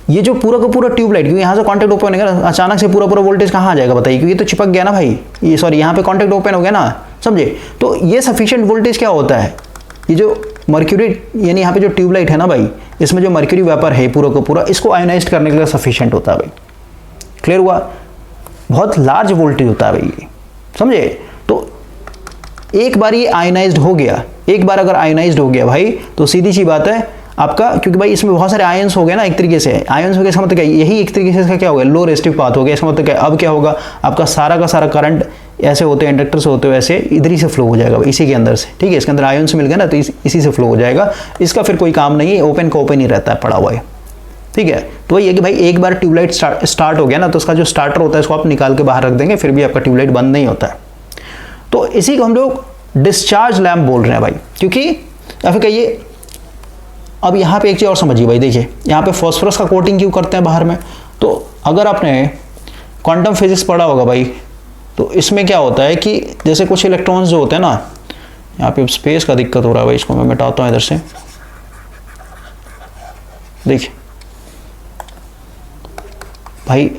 ये जो पूरा का पूरा ट्यूबलाइट, क्योंकि यहाँ से कॉन्टेक्ट ओपन होगा, अचानक से पूरा पूरा वोल्टेज कहाँ आ जाएगा बताइए, क्योंकि तो चिपक गया ना भाई, ये सॉरी यहाँ पे कॉन्टेक्ट ओपन हो गया ना, समझे। तो ये सफिशिएंट वोल्टेज क्या होता है, ये जो मर्क्यूरी यानी यहाँ पे जो ट्यूबलाइट है ना भाई, इसमें जो मर्क्यूरी वेपर है पूरा का पूरा, इसको आयोनाइज करने के लिए सफिशिएंट होता है भाई, क्लियर हुआ। बहुत लार्ज वोल्टेज होता है भाई ये, समझे। तो एक बार ये आयोनाइज्ड हो गया, एक बार अगर आयोनाइज्ड हो गया भाई, तो सीधी सी बात है आपका, क्योंकि भाई इसमें बहुत सारे आयंस हो गए ना, एक तरीके से आयंस हो गए, इसका मतलब क्या, यही एक तरीके से इसका क्या हो गया, लो रेजिस्टिव पाथ हो गया। इसका मतलब क्या, अब क्या होगा, आपका सारा का सारा करंट ऐसे होते हैं इंडक्टर से होते हुए ऐसे इधर ही से फ्लो हो जाएगा इसी के अंदर से, ठीक है, इसके अंदर आयंस मिल गए ना, तो इसी से फ्लो हो जाएगा, इसका फिर कोई काम नहीं है, ओपन का ओपन ही रहता है, पड़ा हुआ है, ठीक है। तो ये कि भाई एक बार ट्यूबलाइट स्टार्ट हो गया ना, तो उसका जो स्टार्टर होता है इसको आप निकाल के बाहर रख देंगे, फिर भी आपका ट्यूबलाइट बंद नहीं होता है। तो इसी को हम लोग डिस्चार्ज लैम्प बोल रहे हैं भाई, क्योंकि या फिर कहिए, अब यहाँ पे एक चीज़ और समझिए भाई, देखिए यहाँ पे फास्फोरस का कोटिंग क्यों करते हैं बाहर में। तो अगर आपने क्वांटम फिजिक्स पढ़ा होगा भाई, तो इसमें क्या होता है कि जैसे कुछ इलेक्ट्रॉन्स जो होते हैं ना, यहाँ पे स्पेस का दिक्कत हो रहा है भाई, इसको मैं मिटाता हूँ इधर से, देखिए भाई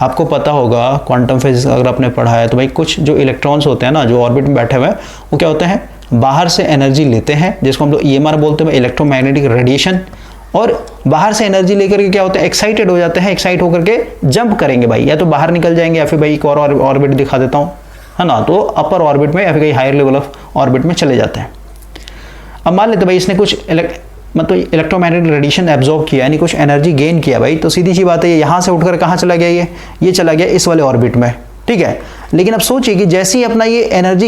आपको पता होगा क्वांटम फिजिक्स अगर आपने पढ़ा है, तो भाई कुछ जो इलेक्ट्रॉन्स होते हैं ना, जो ऑर्बिट में बैठे हुए हैं, वो क्या होते हैं, बाहर से एनर्जी लेते हैं, जिसको हम लोग EMR बोलते हैं, इलेक्ट्रोमैग्नेटिक रेडिएशन, और बाहर से एनर्जी लेकर के क्या होता है, एक्साइटेड हो जाते हैं, एक्साइट होकर के जंप करेंगे भाई, या तो बाहर निकल जाएंगे, या फिर भाई एक और ऑर्बिट दिखा देता हूँ, है ना, तो अपर ऑर्बिट में या फिर कहीं हायर लेवल ऑफ ऑर्बिट में चले जाते हैं। अब मान लेते भाई इसने कुछ मतलब इलेक्ट्रोमैग्नेटिक रेडिएशन एब्जॉर्ब किया, यानी कुछ एनर्जी गेन किया भाई, तो सीधी सी बात है यहाँ से उठकर कहाँ चला गया, ये चला गया इस वाले ऑर्बिट में, ठीक है। लेकिन अब सोचिए कि जैसे ही अपना ये एनर्जी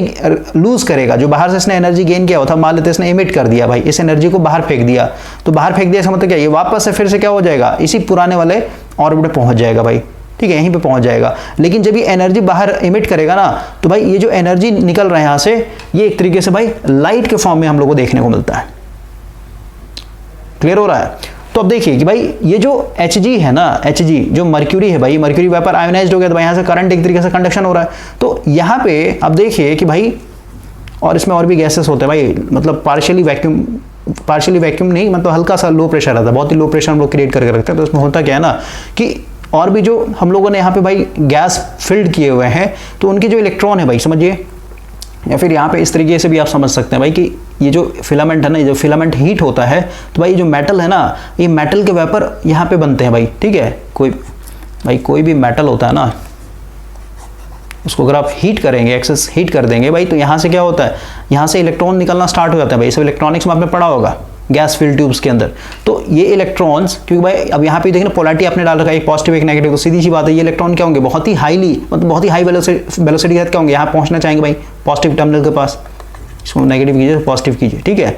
लूज करेगा, जो बाहर से इसने एनर्जी गेन किया हुआ था, मान लेते इसने इमिट कर दिया भाई, इस एनर्जी को बाहर फेंक दिया, तो बाहर फेंक दिया इसका मतलब क्या, ये वापस से फिर से क्या हो जाएगा, इसी पुराने वाले ऑर्बिट में पहुंच जाएगा भाई, ठीक है, यहीं पे पहुंच जाएगा। लेकिन जब ये एनर्जी बाहर इमिट करेगा ना, तो भाई ये जो एनर्जी निकल रहा है यहाँ से, ये एक तरीके से भाई लाइट के फॉर्म में हम लोग को देखने को मिलता है। क्लियर हो रहा है? तो अब देखिए कि भाई ये जो Hg है ना, Hg जो मर्क्यूरी है भाई, मर्क्यूरी वेपर आयोनाइज्ड हो गया, तो भाई यहाँ से करंट एक तरीके से कंडक्शन हो रहा है। तो यहाँ पे अब देखिए कि भाई, और इसमें और भी गैसेस होते हैं भाई, मतलब पार्शियली वैक्यूम नहीं, मतलब हल्का सा लो प्रेशर आता है, बहुत ही लो प्रेशर हम लोग क्रिएट करके रखते हैं। तो इसमें होता क्या है ना कि और भी जो हम लोगों ने यहाँ पे भाई गैस फिल्ड किए हुए हैं, तो उनके जो इलेक्ट्रॉन है भाई, समझिए, या फिर यहाँ पे इस तरीके से भी आप समझ सकते हैं भाई कि ये जो फिलामेंट है ना, ये जो फिलामेंट हीट होता है, तो भाई जो मेटल है ना, ये मेटल के वेपर यहाँ पे बनते हैं भाई, ठीक है। कोई भी मेटल होता है ना, उसको अगर आप हीट करेंगे, एक्सेस हीट कर देंगे भाई, तो यहाँ से क्या होता है, यहाँ से इलेक्ट्रॉन निकलना स्टार्ट हो जाता है भाई। सब इलेक्ट्रॉनिक्स में आपने पढ़ा होगा, गैस फिल्ड ट्यूब्स के अंदर। तो ये इलेक्ट्रॉन्स, क्योंकि भाई अब यहाँ पे देखना पोलैरिटी आपने डाल रखा है, एक पॉजिटिव एक नेगेटिव, तो सीधी सी बात है ये इलेक्ट्रॉन क्या होंगे, बहुत ही हाईली, मतलब बहुत ही हाई वेलोसिटी के साथ क्या होंगे, यहाँ पहुँचना चाहेंगे भाई पॉजिटिव टर्मिनल के पास। इसको नेगेटिव कीजिए, पॉजिटिव कीजिए, ठीक है।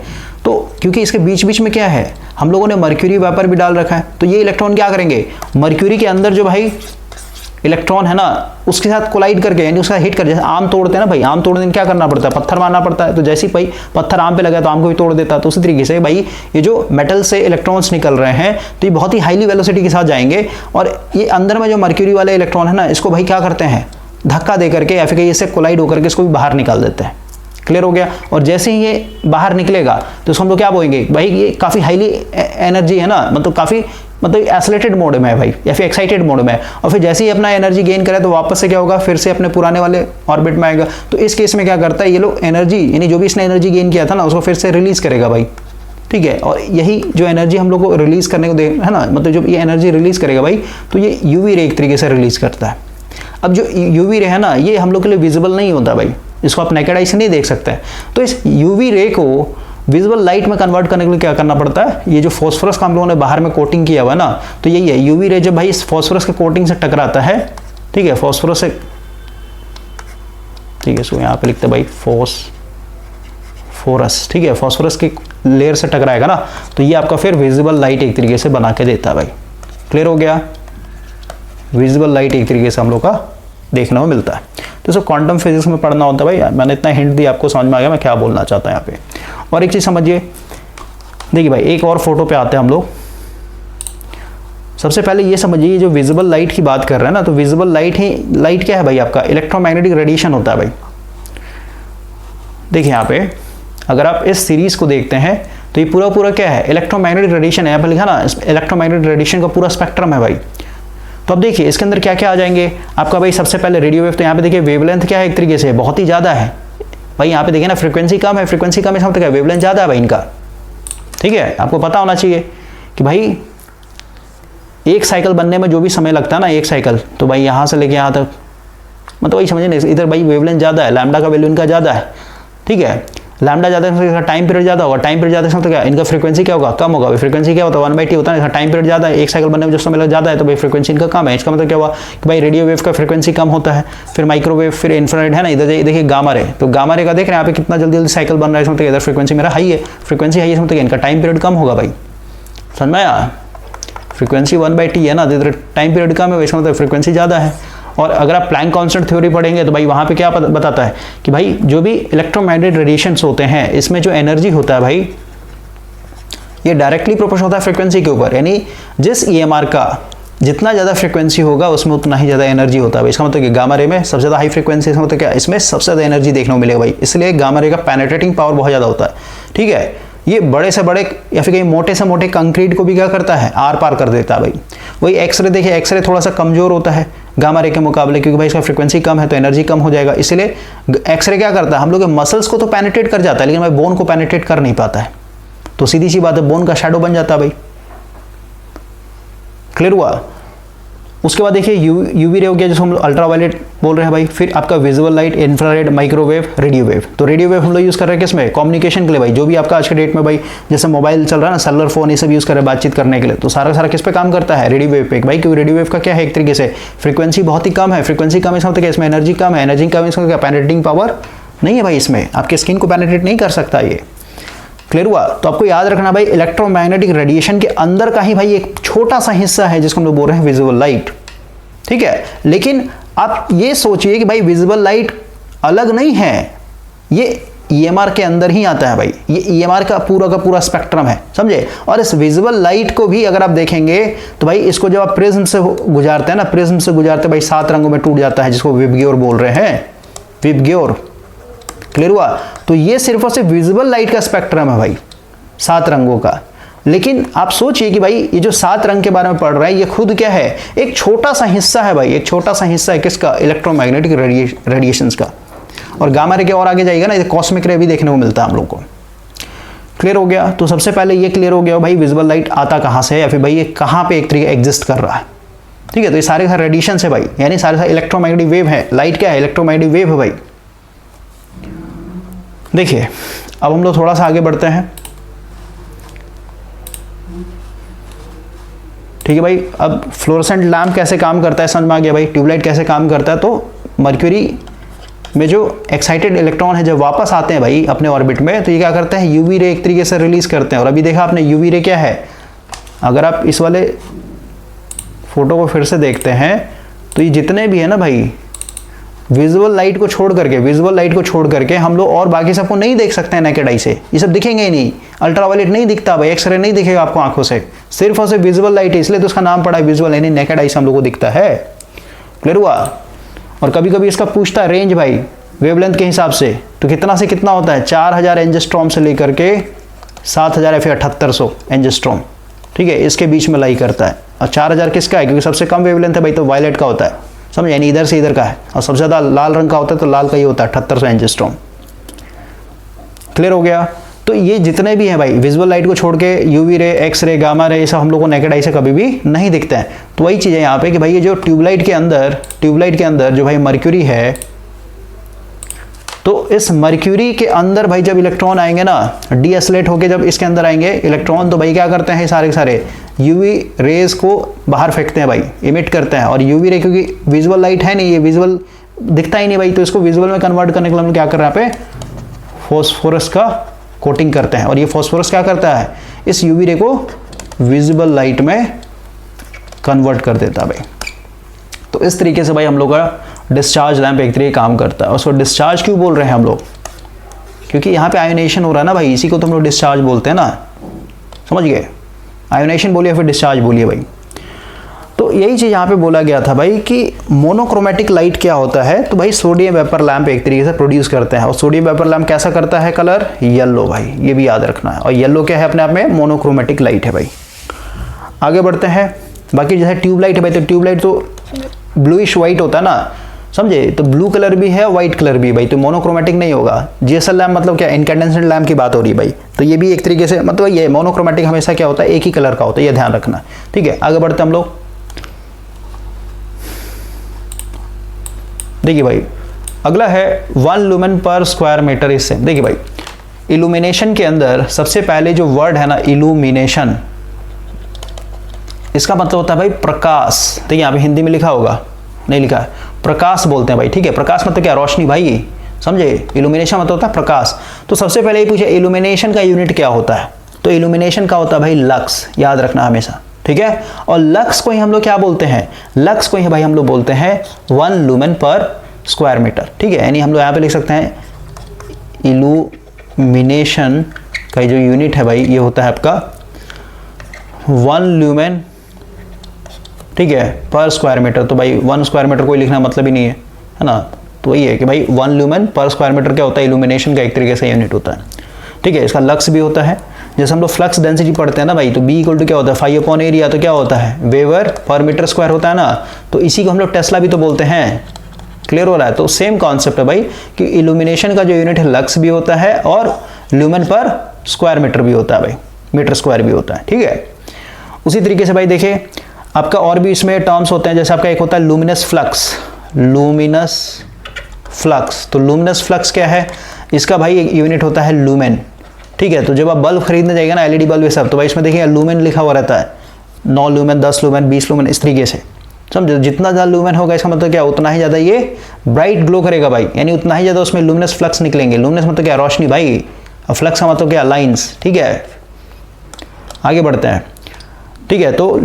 तो क्योंकि इसके बीच बीच में क्या है, हम लोगों ने मर्क्यूरी वेपर भी डाल रखा है, तो ये इलेक्ट्रॉन क्या करेंगे, मर्क्यूरी के अंदर जो भाई इलेक्ट्रॉन है ना, उसके साथ कोलाइड करके, यानी उसका हिट कर, जैसे आम तोड़ते हैं ना भाई, आम तोड़ने में क्या करना पड़ता है, पत्थर मारना पड़ता है। तो जैसे ही भाई पत्थर आम पे लगा तो आम को भी तोड़ देता है। तो उसी तरीके से भाई ये जो मेटल से इलेक्ट्रॉन्स निकल रहे हैं, तो ये बहुत ही हाईली वेलोसिटी के साथ जाएंगे, और ये अंदर में जो मर्क्यूरी वाले इलेक्ट्रॉन है ना, इसको भाई क्या करते हैं, धक्का दे करके या फिर इससे कोलाइड होकर के इसको भी बाहर निकाल देते हैं। क्लियर हो गया? और जैसे ही ये बाहर निकलेगा तो इसको हम लोग क्या बोलेंगे भाई, ये काफ़ी हाईली एनर्जी है ना, मतलब एसिलेटेड मोड में है भाई, या फिर एक्साइटेड मोड में है। और फिर जैसे ही अपना एनर्जी गेन करे तो वापस से क्या होगा, फिर से अपने पुराने वाले ऑर्बिट में आएगा। तो इस केस में क्या करता है, ये लोग एनर्जी, यानी जो भी इसने एनर्जी गेन किया था ना, उसको फिर से रिलीज करेगा भाई, ठीक है। और यही जो एनर्जी हम लोग को रिलीज करने को दे है ना, मतलब जब ये एनर्जी रिलीज करेगा भाई, तो ये यूवी रे एक तरीके से रिलीज करता है। अब जो यूवी रे है ना, ये हम लोग के लिए विजिबल नहीं होता भाई, इसको आप नेकेड आई से नहीं देख सकते हैं। तो इस यूवी रे को विजुअल लाइट में कन्वर्ट करने के लिए क्या करना पड़ता है, ये जो फॉस्फोरस का हम लोगों ने बाहर में कोटिंग किया हुआ है ना, तो यही है यूवी रे, जब भाई इस फॉस्फोरस के कोटिंग से टकराता है, ठीक है, फॉस्फोरस से, ठीक है, इसको यहाँ पे लिखते हैं भाई फॉस्फोरस, ठीक है, फॉस्फोरस की लेयर से टकराएगा ना, तो ये आपका फिर विजिबल लाइट एक तरीके से बना के देता है भाई। क्लियर हो गया? विजिबल लाइट एक तरीके से हम लोग का देखने को मिलता है। तो इसको क्वांटम फिजिक्स में पढ़ना होता है भाई। मैंने इतना हिंट दिया, आपको समझ में आ गया मैं क्या बोलना चाहता हूँ यहाँ पे। और एक चीज़ समझिए, देखिए भाई एक और फोटो पे आते हैं हम लोग। सबसे पहले ये समझिए, जो विजिबल लाइट की बात कर रहे हैं ना, तो विजिबल लाइट क्या है भाई, आपका इलेक्ट्रोमैग्नेटिक रेडिएशन होता है भाई। देखिए यहाँ पे अगर आप इस सीरीज को देखते हैं तो ये पूरा क्या है, इलेक्ट्रोमैग्नेटिक रेडिएशन है। यहाँ पे लिखा ना, इलेक्ट्रोमैग्नेटिक रेडिएशन का पूरा स्पेक्ट्रम है भाई। तो अब देखिए इसके अंदर क्या क्या आ जाएंगे आपका भाई। सबसे पहले रेडियो वेव, तो यहाँ पे देखिए वेवलेंथ क्या है, एक तरीके से बहुत ही ज़्यादा है भाई। यहाँ पे देखिए ना फ्रीक्वेंसी कम है, फ्रीक्वेंसी कम है, इसका मतलब क्या, वेवलेंथ ज़्यादा है भाई इनका, ठीक है। आपको पता होना चाहिए कि भाई एक साइकिल बनने में जो भी समय लगता है ना, एक साइकिल, तो भाई यहाँ से लेके यहाँ तक, मतलब वही समझिए ना, इधर भाई वेवलेंथ ज़्यादा है, लैम्डा का वैल्यू इनका ज़्यादा है, ठीक है। लैम्डा ज़्यादा है, टाइम पीरियड ज़्यादा होगा, टाइम पीरियड ज़्यादा है, क्या इनका फ्रीक्वेंसी क्या होगा, कम होगा। फ्रीक्वेंसी क्या होता है, 1/t होता है, टाइम पीरियड ज़्यादा है, एक साइकिल बनने में जो समय ज़्यादा है, तो भाई फ्रीक्वेंसी इनका कम है। इसका मतलब क्या हुआ कि भाई रेडियो वेव का फ्रीक्वेंसी कम होता है, फिर माइक्रोवेव, फिर इंफ्रारेड है ना, इधर देखिए गामा रे, तो गामा रे का देख रहे हैं यहाँ पे कितना जल्दी साइकिल बन रहा है, इसमें मतलब इधर फ्रीक्वेंसी मेरा हाई है, फ्रीक्वेंसी हाई है, इसमें इनका टाइम पीरियड कम होगा भाई। समझ में आया? फ्रीक्वेंसी 1/t है ना, तो इधर टाइम पीरियड कम है, इसका मतलब फ्रीक्वेंसी ज़्यादा है। और अगर आप प्लैंक कांस्टेंट थ्योरी पढ़ेंगे तो भाई वहाँ पे क्या बताता है कि भाई जो भी इलेक्ट्रोमैग्नेटिक रेडिएशंस होते हैं, इसमें जो एनर्जी होता है भाई, ये डायरेक्टली प्रोपोर्शनल होता है फ्रीक्वेंसी के ऊपर। यानी जिस EMR का जितना ज़्यादा फ्रीक्वेंसी होगा उसमें उतना ही ज़्यादा एनर्जी होता है भाई। इसका मतलब कि गामा रे में सबसे ज़्यादा हाई फ्रीक्वेंसी, इसका मतलब क्या, इसमें सबसे ज़्यादा एनर्जी देखने को मिलेगा भाई। इसलिए गामा रे का पेनिट्रेटिंग पावर बहुत ज़्यादा होता है, ठीक है। ये बड़े से बड़े या फिर कहीं मोटे से मोटे कंक्रीट को भी क्या करता है, आर पार कर देता है भाई। वही एक्सरे देखिए, एक्सरे थोड़ा सा कमजोर होता है गामा रे के मुकाबले, क्योंकि भाई इसका फ्रीक्वेंसी कम है तो एनर्जी कम हो जाएगा। इसलिए एक्सरे क्या करता है, हम लोग के मसल्स को तो पेनिट्रेट कर जाता है, लेकिन भाई बोन को पेनिट्रेट कर नहीं पाता है। तो सीधी सी बात है, बोन का शैडो बन जाता है भाई। क्लियर हुआ? उसके बाद देखिए यूवी रे हो गया, जिसको हम लोग अल्ट्रावायलेट बोल रहे हैं भाई। फिर आपका visual light, infrared, microwave, radio wave. तो रेडियो वेव हम लोग यूज़ कर रहे हैं किसमें? कम्युनिकेशन के लिए भाई। जो भी आपका आज के डेट में भाई जैसे मोबाइल चल रहा है ना, सेलुलर फोन, ये सब यूज़ कर रहे हैं बातचीत करने के लिए, तो सारा सारा किस पे काम करता है? रेडियो वेव पे भाई। क्योंकि रेडियो वेव का क्या है, एक तरीके से फ्रीक्वेंसी बहुत ही कम है। फ्रीक्वेंसी कम इसका मतलब क्या, इसमें एनर्जी कम है। एनर्जी कम इसका क्या, पेनिट्रेटिंग पावर नहीं है भाई, इसमें आपके स्किन को पेनिट्रेट नहीं कर सकता ये। क्लियर हुआ? तो आपको याद रखना भाई, इलेक्ट्रोमैग्नेटिक रेडिएशन के अंदर का ही भाई एक छोटा सा हिस्सा है जिसको हम लोग बोल रहे हैं विजुअल लाइट। ठीक है, लेकिन आप ये सोचिए कि भाई विजिबल लाइट अलग नहीं है, ये EMR के अंदर ही आता है भाई। ये EMR का पूरा स्पेक्ट्रम है, समझे। और इस विजिबल लाइट को भी अगर आप देखेंगे तो भाई इसको जब आप प्रिज्म से गुजारते हैं ना, प्रिज्म से गुजारते भाई 7 रंगों में टूट जाता है, जिसको विबग्योर बोल रहे हैं, विबग्योर। क्लियर हुआ? तो ये सिर्फ और सिर्फ विजिबल लाइट का स्पेक्ट्रम है भाई, 7 रंगों का। लेकिन आप सोचिए कि भाई ये जो 7 रंग के बारे में पढ़ रहा है, ये खुद क्या है, एक छोटा सा हिस्सा है भाई, एक छोटा सा हिस्सा है किसका? इलेक्ट्रोमैग्नेटिक रेडिएशंस का। और गामा रे के और आगे जाएगा ना, ये कॉस्मिक रे भी देखने को मिलता है हम लोग को। क्लियर हो गया? तो सबसे पहले ये क्लियर हो गया भाई विजिबल लाइट आता कहाँ से है, या फिर भाई ये कहाँ पे एक तरीके एग्जिस्ट कर रहा है। ठीक है, तो ये सारे रेडिएशन है भाई, यानी सारे इलेक्ट्रोमैग्नेटिक वेव है। लाइट क्या है? इलेक्ट्रोमैग्नेटिक वेव है भाई। देखिए अब हम लोग थोड़ा सा आगे बढ़ते हैं। ठीक है भाई, अब फ्लोरोसेंट लैम्प कैसे काम करता है समझ में आ गया भाई। ट्यूबलाइट कैसे काम करता है, तो मर्क्यूरी में जो एक्साइटेड इलेक्ट्रॉन है जब वापस आते हैं भाई अपने ऑर्बिट में, तो ये क्या करते हैं, यूवी रे एक तरीके से रिलीज करते हैं। और अभी देखा आपने यूवी रे क्या है, अगर आप इस वाले फोटो को फिर से देखते हैं तो ये जितने भी है ना भाई, विजुअल लाइट को छोड़ करके हम लोग और बाकी सबको नहीं देख सकते हैं नेकेड आई से। ये सब दिखेंगे ही नहीं, अल्ट्रावायलेट नहीं दिखता भाई, एक्सरे नहीं दिखेगा आपको आंखों से, सिर्फ और सिर्फ विजुअल लाइट है, इसलिए तो उसका नाम पड़ा है विजुअल, यानी नेकेड आई से हम लोग को दिखता है। क्लियर हुआ? और कभी कभी इसका पूछता है रेंज भाई वेवलेंथ के हिसाब से, तो कितना से कितना होता है, 4000 एंजिस्ट्रॉम से लेकर के 7000 या फिर 7800 एंजिस्ट्रॉम। ठीक है, इसके बीच में लाई करता है। और 4000 किसका है, क्योंकि सबसे कम वेवलेंथ है भाई, तो वायलेट का होता है, समझ, यानी इधर से इधर का है। और सबसे ज़्यादा लाल रंग का होता है, तो लाल का ही होता है 7800 एंजिस्ट्रॉम। क्लियर हो गया? तो ये जितने भी हैं भाई विजुअल लाइट को छोड़ के UV ray, X ray, gamma ray, ये सब हम लोग को नेकेड आई से कभी भी नहीं दिखते हैं। तो वही चीज़ है यहाँ पे कि भाई ये जो ट्यूबलाइट के अंदर जो भाई मर्क्यूरी है, तो इस मर्क्यूरी के अंदर भाई जब इलेक्ट्रॉन आएंगे ना, डीएसलेट होके जब इसके अंदर आएंगे इलेक्ट्रॉन, तो भाई क्या करते हैं सारे के सारे यूवी रेज को बाहर फेंकते हैं भाई, इमिट करते हैं। और यूवी रे क्योंकि विजुअल लाइट है नहीं, ये विजुअल दिखता ही नहीं भाई, तो इसको विजुअल में कन्वर्ट करने के लिए हम क्या कर रहे हैं, यहाँ पे फॉस्फोरस का कोटिंग करते हैं। और ये फॉस्फोरस क्या करता है, इस यूवी रे को विजिबल लाइट में कन्वर्ट कर देता है भाई। तो इस तरीके से भाई हम लोग का डिस्चार्ज लैंप एक तरीके काम करता है। उसको डिस्चार्ज क्यों बोल रहे हैं हम लोग, क्योंकि यहाँ पे आयोनेशन हो रहा है ना भाई, इसी को तो हम लोग डिस्चार्ज बोलते हैं ना, समझ गए। आयोनेशन बोलिए फिर डिस्चार्ज बोलिए भाई। तो यही चीज़ यहाँ पे बोला गया था भाई कि मोनोक्रोमेटिक लाइट क्या होता है, तो भाई सोडियम वेपर लैंप एक तरीके से प्रोड्यूस करते हैं। और सोडियम वेपर लैंप कैसा करता है, कलर येलो भाई, ये भी याद रखना है। और येलो क्या है अपने आप में, मोनोक्रोमेटिक लाइट है भाई। आगे बढ़ते हैं। बाकी जैसे ट्यूबलाइट है भाई, तो ट्यूबलाइट तो ब्लूइश वाइट होता है ना, समझे, तो ब्लू कलर भी है, व्हाइट कलर भी भाई, तो मोनोक्रोमेटिक नहीं होगा। जीएसएल लैंप मतलब क्या, इनकैंडेसेंट लैंप की बात हो रही है भाई, तो ये भी एक तरीके से मतलब ये मोनोक्रोमेटिक हमेशा क्या होता है, एक ही कलर का होता है, ये ध्यान रखना। ठीक है, आगे बढ़ते हम लोग। देखिए भाई अगला है 1 लुमेन पर स्क्वायर मीटर। इससे देखिए भाई इल्यूमिनेशन के अंदर सबसे पहले जो वर्ड है ना, इल्यूमिनेशन, इसका मतलब होता है भाई प्रकाश। देखिए यहाँ पे हिंदी में लिखा होगा, नहीं लिखा है, प्रकाश बोलते हैं भाई। ठीक है, प्रकाश मतलब क्या, रोशनी भाई, समझे। इल्यूमिनेशन मतलब होता है प्रकाश। तो सबसे पहले ये पूछे इल्यूमिनेशन का यूनिट क्या होता है, तो इल्यूमिनेशन का होता है भाई लक्स, याद रखना हमेशा। ठीक है, और लक्स को ही हम लोग क्या बोलते हैं, लक्स को ही भाई हम लोग बोलते हैं 1 लुमेन पर स्क्वायर मीटर। ठीक है, यानी हम लोग यहाँ पे लिख सकते हैं इल्यूमिनेशन का जो यूनिट है भाई, ये होता है आपका 1 लुमेन, ठीक है, पर स्क्वायर मीटर। तो भाई 1 स्क्वायर मीटर कोई लिखना मतलब ही नहीं है ना, तो वही है कि भाई 1 लुमेन पर स्क्वायर मीटर क्या होता है, इल्यूमिनेशन का एक तरीके से यूनिट होता है। ठीक है, इसका लक्स भी होता है। जैसे हम लोग फ्लक्स डेंसिटी पढ़ते हैं ना भाई, तो B इक्वल टू क्या होता है, फाई अपॉन एरिया, तो क्या होता है, वेवर पर मीटर स्क्वायर होता है ना, तो इसी को हम लोग टेस्ला भी तो बोलते हैं। क्लियर हो रहा है? तो सेम कॉन्सेप्ट है भाई कि इल्यूमिनेशन का जो यूनिट है लक्स भी होता है और ल्यूमेन पर स्क्वायर मीटर भी होता है भाई, मीटर स्क्वायर भी होता है। ठीक है, उसी तरीके से भाई देखिए आपका और भी इसमें टर्म्स होते हैं, जैसे आपका एक होता है लुमिनस फ्लक्स, लुमिनस फ्लक्स। तो लुमिनस फ्लक्स क्या है, इसका भाई एक यूनिट होता है लूमेन, ठीक है। तो जब आप बल्ब खरीदने जाएगा ना, एलईडी बल्ब ये सब, तो भाई इसमें देखिए लूमेन लिखा हुआ रहता है, 9 लूमेन, 10 लूमेन, 20 लूमेन, इस तरीके से, समझो। जितना ज़्यादा लूमेन होगा इसका मतलब क्या, उतना ही ज़्यादा ये ब्राइट ग्लो करेगा भाई, यानी उतना ही ज़्यादा उसमें लुमिनस फ्लक्स निकलेंगे। लुमिनस मतलब क्या, रोशनी भाई, और फ्लक्स का मतलब क्या, लाइन्स, ठीक है। आगे बढ़ते हैं, ठीक है। तो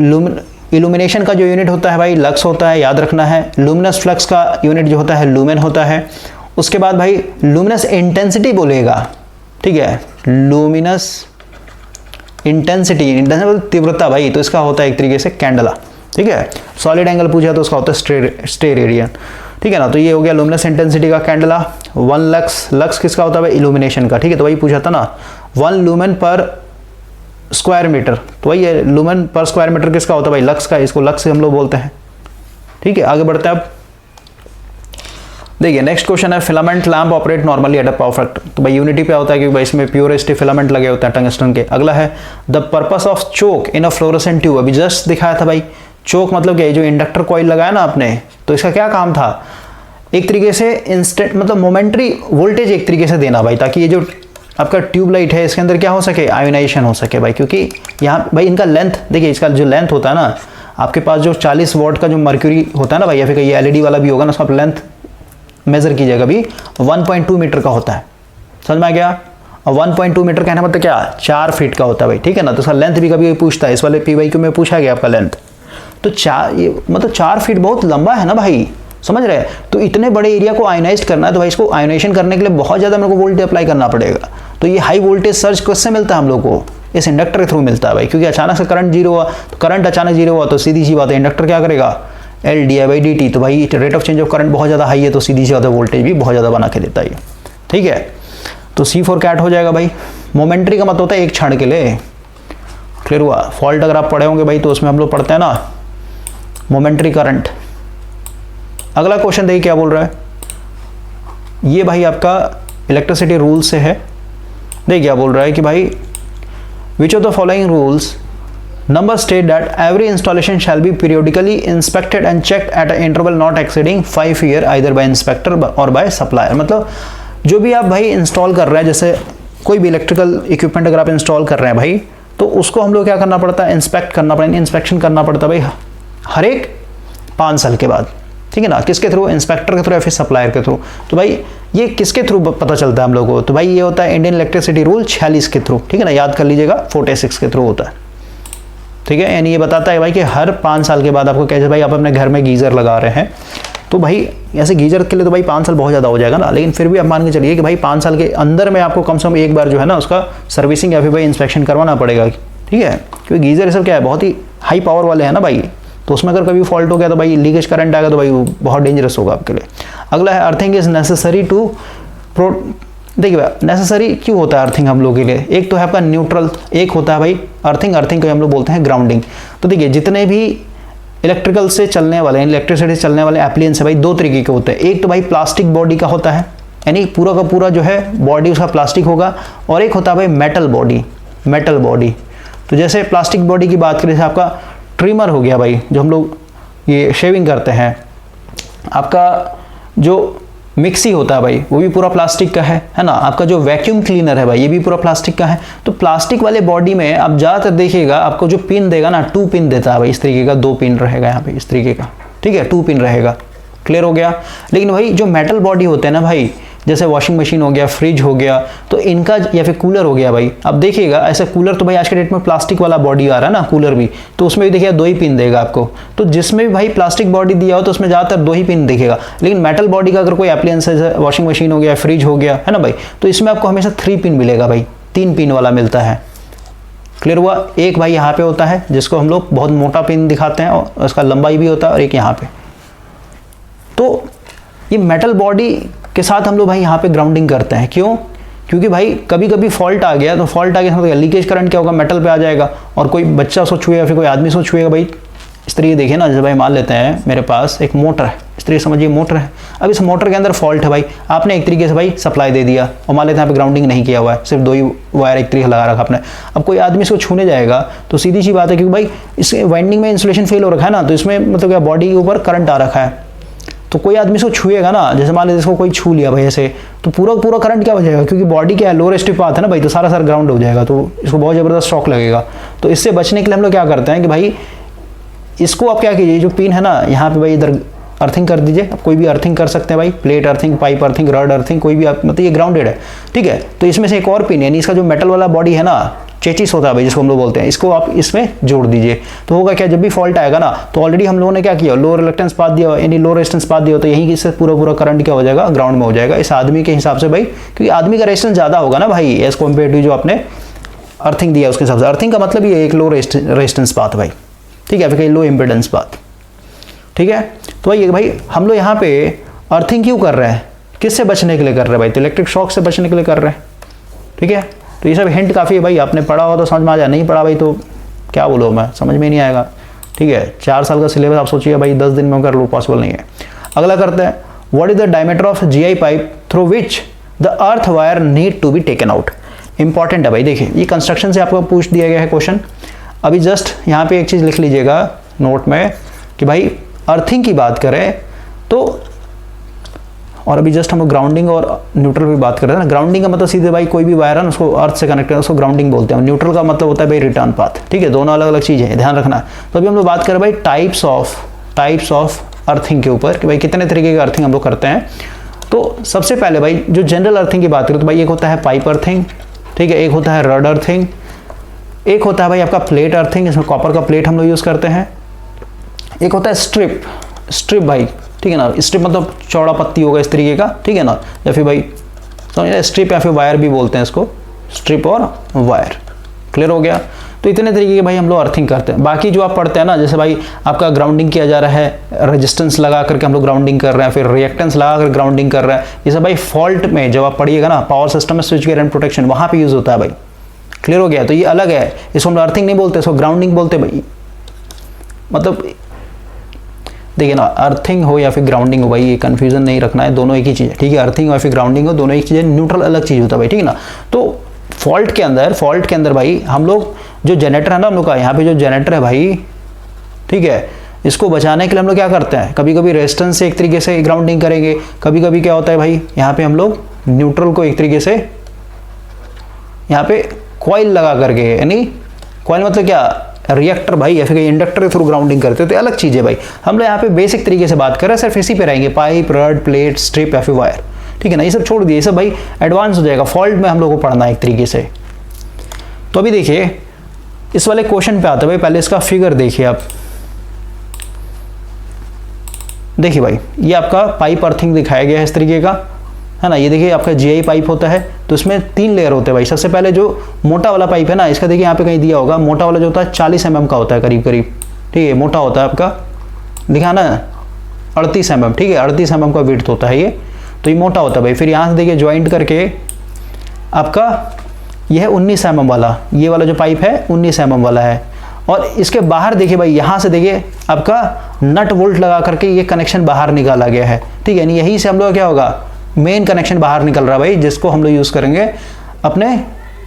इल्यूमिनेशन का जो यूनिट होता है भाई लक्स होता है, याद रखना है। लुमिनस फ्लक्स का यूनिट जो होता है लूमेन होता है। उसके बाद भाई लुमिनस इंटेंसिटी बोलेगा, ठीक है, लुमिनस इंटेंसिटी तीव्रता भाई, तो इसका होता है एक तरीके से कैंडला, ठीक है। सॉलिड एंगल पूछा तो उसका होता है स्टेरेडियन, ठीक है ना। तो ये हो गया लुमिनस इंटेंसिटी का कैंडला। 1 लक्स, लक्स किसका होता है भाई, इल्यूमिनेशन का, ठीक है। तो वही पूछा था ना, 1 लूमेन पर स्क्वायर मीटर, तो वही है लूमेन पर स्क्वायर मीटर किसका होता है भाई, लक्स का, इसको लक्स हम लोग बोलते हैं, ठीक है। आगे बढ़ते हैं अब, देखिए नेक्स्ट क्वेश्चन है, filament lamp operate normally at a power factor. तो भाई यूनिटी पे होता है क्योंकि भाई इसमें प्योरेस्ट फिलामेंट लगे होते हैं टंगस्टन के। अगला है the purpose of choke in a fluorescent tube, अभी जस्ट दिखाया था भाई। चोक मतलब क्या, जो इंडक्टर कॉइल लगाया ना आपने, तो इसका क्या काम था, एक तरीके से इंस्टेंट मतलब मोमेंट्री वोल्टेज एक तरीके से देना भाई, ताकि ये जो आपका ट्यूबलाइट है इसके अंदर क्या हो सके, आयोनाइजेशन हो सके भाई। क्योंकि यहाँ भाई इनका लेंथ देखिए, इसका जो लेंथ होता है ना, आपके पास जो 40 वॉट का जो मर्क्यूरी होता है ना भाई, या फिर ये एलईडी वाला भी होगा ना, उसका लेंथ मेजर कीजिएगा भी 1.2 मीटर का होता है, समझ में आ गया। और 1.2 मीटर कहने मतलब क्या, 4 फीट का होता है भाई, ठीक है ना। तो उसका लेंथ भी कभी पूछता है, इस वाले PYQ में पूछा गया आपका लेंथ। तो 4 फीट बहुत लंबा है ना भाई, समझ रहे हैं। तो इतने बड़े एरिया को आयोनाइज करना है, तो भाई इसको आयोनाइजेशन करने के लिए बहुत ज़्यादा मेरे को वोल्टेज अप्लाई करना पड़ेगा। तो ये हाई वोल्टेज सर्ज किससे मिलता है हम लोग को, इस इंडक्टर के थ्रू मिलता है भाई। क्योंकि अचानक से करंट जीरो हुआ, तो करंट अचानक जीरो हुआ तो सीधी सी बात है, इंडक्टर क्या करेगा, L/dt। तो भाई rate of change of current बहुत ज़्यादा हाई है, तो सीधी सी बात है वोल्टेज भी बहुत ज़्यादा बना के देता है, ठीक है। तो C4 कैट हो जाएगा भाई। मोमेंट्री का मतलब होता है एक क्षण के लिए, क्लियर हुआ। फॉल्ट अगर आप पढ़े होंगे भाई, तो उसमें हम लोग पढ़ते हैं ना मोमेंट्री करंट। अगला क्वेश्चन देखिए क्या बोल रहा है, ये भाई आपका इलेक्ट्रिसिटी रूल से है। देखिए क्या बोल रहा है कि भाई विच of the following rules number state that every installation shall be periodically inspected and checked at a interval not exceeding 5 year either by inspector और बाय सप्लायर। मतलब जो भी आप भाई इंस्टॉल कर रहे हैं, जैसे कोई भी इलेक्ट्रिकल इक्विपमेंट अगर आप इंस्टॉल कर रहे हैं भाई, तो उसको हम लोग क्या करना पड़ता है, इंस्पेक्ट करना पड़ेगा, इंस्पेक्शन करना पड़ता है भाई हर एक 5 साल के बाद, ठीक है ना। किसके थ्रू, इंस्पेक्टर के थ्रू या फिर सप्लायर के थ्रू। तो भाई ये किसके थ्रू पता चलता है हम लोगों को, तो भाई ये होता है इंडियन इलेक्ट्रिसिटी रूल 46 के थ्रू, ठीक है ना, याद कर लीजिएगा, 46 के थ्रू होता है, ठीक है। यानी ये बताता है भाई कि हर 5 साल के बाद आपको कैसे, भाई आप अपने घर में गीज़र लगा रहे हैं, तो भाई ऐसे गीज़र के लिए तो भाई 5 साल बहुत ज़्यादा हो जाएगा ना, लेकिन फिर भी आप मान के चलिए कि भाई 5 साल के अंदर में आपको कम से कम एक बार जो है ना उसका सर्विसिंग या फिर भाई इंस्पेक्शन करवाना पड़ेगा, ठीक है। क्योंकि गीज़र ये सब क्या है, बहुत ही हाई पावर वाले हैं ना भाई, तो उसमें अगर कभी फॉल्ट हो गया तो भाई लीकेज करंट आएगा तो भाई वो बहुत डेंजरस होगा आपके लिए। अगला है अर्थिंग इज नेसेसरी टू देखिए भाई नेसेसरी क्यों होता है अर्थिंग हम लोग के लिए, एक तो है आपका न्यूट्रल, एक होता है भाई अर्थिंग को हम लोग बोलते हैं ग्राउंडिंग। तो देखिए जितने भी इलेक्ट्रिकल से चलने वाले, इलेक्ट्रिसिटी से चलने वाले एप्लियंस है भाई, 2 तरीके के होते हैं। एक तो भाई प्लास्टिक बॉडी का होता है, यानी पूरा का पूरा जो है बॉडी उसका प्लास्टिक होगा, और एक होता है भाई मेटल बॉडी। तो जैसे प्लास्टिक बॉडी की बात करें, जैसे आपका ट्रिमर हो गया भाई, जो हम लोग ये शेविंग करते हैं, आपका जो मिक्सी होता है भाई वो भी पूरा प्लास्टिक का है ना। आपका जो वैक्यूम क्लीनर है भाई ये भी पूरा प्लास्टिक का है। तो प्लास्टिक वाले बॉडी में आप ज़्यादातर देखिएगा आपको जो पिन देगा ना, 2 पिन देता है भाई, इस तरीके का 2 पिन रहेगा यहाँ पे, इस तरीके का, ठीक है, 2 पिन रहेगा, क्लियर हो गया। लेकिन भाई जो मेटल बॉडी होते हैं ना भाई, जैसे वॉशिंग मशीन हो गया, फ्रिज हो गया, तो इनका, या फिर कूलर हो गया भाई, अब देखिएगा ऐसा कूलर तो भाई आज के डेट में प्लास्टिक वाला बॉडी आ रहा है ना कूलर भी, तो उसमें भी देखिए 2 ही पिन देगा आपको। तो जिसमें भी भाई प्लास्टिक बॉडी दिया हो तो उसमें ज़्यादातर 2 ही पिन दिखेगा। लेकिन मेटल बॉडी का अगर कोई एप्लियंस है, वॉशिंग मशीन हो गया, फ्रिज हो गया, है ना भाई, तो इसमें आपको हमेशा 3 पिन मिलेगा भाई, 3 पिन वाला मिलता है, क्लियर हुआ। एक भाई यहाँ पे होता है जिसको हम लोग बहुत मोटा पिन दिखाते हैं और उसका लंबाई भी होता है, और एक यहाँ पे। तो ये मेटल बॉडी के साथ हम लोग भाई यहाँ पे ग्राउंडिंग करते हैं, क्यों? क्योंकि भाई कभी कभी फॉल्ट आ गया, तो फॉल्ट आ गया तो लीकेज करंट क्या होगा, मेटल पे आ जाएगा, और कोई बच्चा उसको छुएगा, फिर कोई आदमी उसको छुएगा भाई। इस तरीके देखिए ना, जैसे भाई मान लेते हैं मेरे पास एक मोटर है, इस तरीके समझिए मोटर है। अब इस मोटर के अंदर फॉल्ट है भाई, आपने एक तरीके से भाई सप्लाई दे दिया और मान लेते हैं यहाँ पे ग्राउंडिंग नहीं किया हुआ है, सिर्फ 2 ही वायर एक तरीके लगा रखा आपने। अब कोई आदमी इसको छूने जाएगा तो सीधी सी बात है, क्योंकि भाई इस वाइंडिंग में इंसुलेशन फेल हो रखा है ना, तो इसमें मतलब क्या बॉडी के ऊपर करंट आ रखा है, तो कोई आदमी इसको छुएगा ना, जैसे मान लीजिए इसको कोई छू लिया भाई ऐसे, तो पूरा करंट क्या हो जाएगा, क्योंकि बॉडी क्या है लोअर स्ट्रिप पाथ है ना भाई, तो सारा ग्राउंड हो जाएगा, तो इसको बहुत ज़बरदस्त शॉक लगेगा। तो इससे बचने के लिए हम लोग क्या करते हैं कि भाई इसको आप क्या कीजिए, जो पिन है ना यहाँ पे भाई इधर अर्थिंग कर दीजिए। अब कोई भी अर्थिंग कर सकते हैं भाई, plate earthing, pipe earthing, rod earthing, कोई भी मतलब ये ग्राउंडेड है, ठीक है। तो इसमें से एक और पिन यानी इसका जो मेटल वाला बॉडी है ना, चेचिस होता है भाई जिसको हम लोग बोलते हैं, इसको आप इसमें जोड़ दीजिए। तो होगा क्या, जब भी फॉल्ट आएगा ना, तो ऑलरेडी हम लोगों ने क्या किया, लो रिलक्टेंस पाथ दिया यानी लो रेजिस्टेंस पाथ दिया, तो यहीं से पूरा करंट क्या हो जाएगा, ग्राउंड में हो जाएगा इस आदमी के हिसाब से भाई, क्योंकि आदमी का रेजिस्टेंस ज़्यादा होगा ना भाई एज कम्पेयर टू जो आपने अर्थिंग दिया उसके हिसाब से। अर्थिंग का मतलब ये एक लो रेजिस्टेंस पाथ भाई, ठीक है, फिर लो इम्पिडेंस पाथ, ठीक है। तो भाई हम लोग यहाँ पे अर्थिंग क्यों कर रहे हैं, किससे बचने के लिए कर रहे हैं भाई, तो इलेक्ट्रिक शॉक से बचने के लिए कर रहे हैं, ठीक है। तो ये सब हिंट काफ़ी है भाई, आपने पढ़ा हो तो समझ में आ जाए, नहीं पढ़ा भाई तो क्या बोलो, मैं समझ में नहीं आएगा, ठीक है। 4 साल का सिलेबस आप सोचिए भाई 10 दिन में कर लो, पॉसिबल नहीं है। अगला करते हैं, what is the diameter of GI pipe through which the earth wire need to be taken out. Important है भाई, देखिए ये कंस्ट्रक्शन से आपको पूछ दिया गया है क्वेश्चन। अभी जस्ट यहाँ पे एक चीज़ लिख लीजिएगा नोट में कि भाई अर्थिंग की बात करें तो, और अभी जस्ट हम लोग ग्राउंडिंग और न्यूट्रल की बात कर रहे हैं ना। ग्राउंडिंग का मतलब सीधे भाई कोई भी वायर है ना उसको अर्थ से कनेक्ट करना, उसको ग्राउंडिंग बोलते हैं। न्यूट्रल का मतलब होता है भाई रिटर्न पाथ, ठीक है, दोनों अलग अलग चीज़ें हैं, ध्यान रखना है। तो अभी हम लोग बात कर रहे हैं भाई टाइप्स ऑफ अर्थिंग के ऊपर कि भाई कितने तरीके का अर्थिंग हम लोग करते हैं। तो सबसे पहले भाई जो जनरल अर्थिंग की बात करें तो भाई एक होता है पाइप अर्थिंग, ठीक है, एक होता है रड अर्थिंग, एक होता है भाई आपका प्लेट अर्थिंग, इसमें कॉपर का प्लेट हम लोग यूज़ करते हैं, एक होता है स्ट्रिप भाई, ठीक है ना। स्ट्रिप मतलब चौड़ा पत्ती होगा इस तरीके का, ठीक है ना, या फिर भाई समझिए स्ट्रिप या फिर वायर भी बोलते हैं इसको, स्ट्रिप और वायर, क्लियर हो गया। तो इतने तरीके के भाई हम लोग अर्थिंग करते हैं। बाकी जो आप पढ़ते हैं ना, जैसे भाई आपका ग्राउंडिंग किया जा रहा है, रेजिस्टेंस लगा करके हम लोग ग्राउंडिंग कर रहे हैं, फिर रिएक्टेंस लगा कर ग्राउंडिंग कर रहे हैं, ये सब भाई फॉल्ट में जब आप पढ़िएगा ना, पावर सिस्टम में स्विच गियर एंड प्रोटेक्शन, वहाँ पे यूज़ होता है भाई, क्लियर हो गया। तो ये अलग है, इसको हम लोग अर्थिंग नहीं बोलते, इसको ग्राउंडिंग बोलते भाई। मतलब देखिए ना, अर्थिंग हो या फिर ग्राउंडिंग हो भाई, ये कंफ्यूजन नहीं रखना है, दोनों एक ही चीज़ है, ठीक है। अर्थिंग हो या फिर ग्राउंडिंग हो, दोनों एक चीज़ है, न्यूट्रल अलग चीज़ होता है भाई, ठीक है ना। तो फॉल्ट के अंदर भाई हम लोग जो जनरेटर है ना हम लोग का, यहाँ पे जो जनरेटर है भाई, ठीक है, इसको बचाने के लिए हम लोग क्या करते हैं, कभी कभी रेजिस्टेंस से एक तरीके से ग्राउंडिंग करेंगे, कभी कभी क्या होता है भाई यहाँ पे हम लोग न्यूट्रल को एक तरीके से यहाँ पे कॉइल लगा करके, यानी कॉइल मतलब क्या, रिएक्टर भाई या फिर इंडक्टर के थ्रू ग्राउंडिंग करते हो, तो अलग चीज़ है भाई। हम लोग यहाँ पे बेसिक तरीके से बात कर रहे हैं, सिर्फ इसी पे रहेंगे, पाइप, रड, प्लेट, स्ट्रिप या फिर वायर, ठीक है ना। ये सब छोड़ दिए, ये सब भाई एडवांस हो जाएगा, फॉल्ट में हम लोग को पढ़ना है एक तरीके से। तो अभी देखिए इस वाले क्वेश्चन पे आते हैं भाई, पहले इसका फिगर देखिए आप, देखिए भाई ये आपका पाइप अर्थिंग दिखाया गया है इस तरीके का, है ना। ये देखिए आपका GI पाइप होता है, तो इसमें 3 लेयर होते हैं भाई। सबसे पहले जो मोटा वाला पाइप है ना, इसका देखिए यहाँ पे कहीं दिया होगा, मोटा वाला जो होता है 40 mm का होता है करीब, ठीक है, मोटा होता है आपका, दिखा ना 38 mm, ठीक है, 38 mm का विड्थ होता है ये, तो ये मोटा होता है भाई। फिर यहाँ से देखिए ज्वाइंट करके आपका ये है 19 mm वाला, ये वाला जो पाइप है 19 mm वाला है। और इसके बाहर देखिए भाई, यहाँ से देखिए आपका नट बोल्ट लगा करके ये कनेक्शन बाहर निकाला गया है, ठीक है, यानी यहीं से हम लोग क्या होगा, मेन कनेक्शन बाहर निकल रहा है भाई, जिसको हम लोग यूज़ करेंगे अपने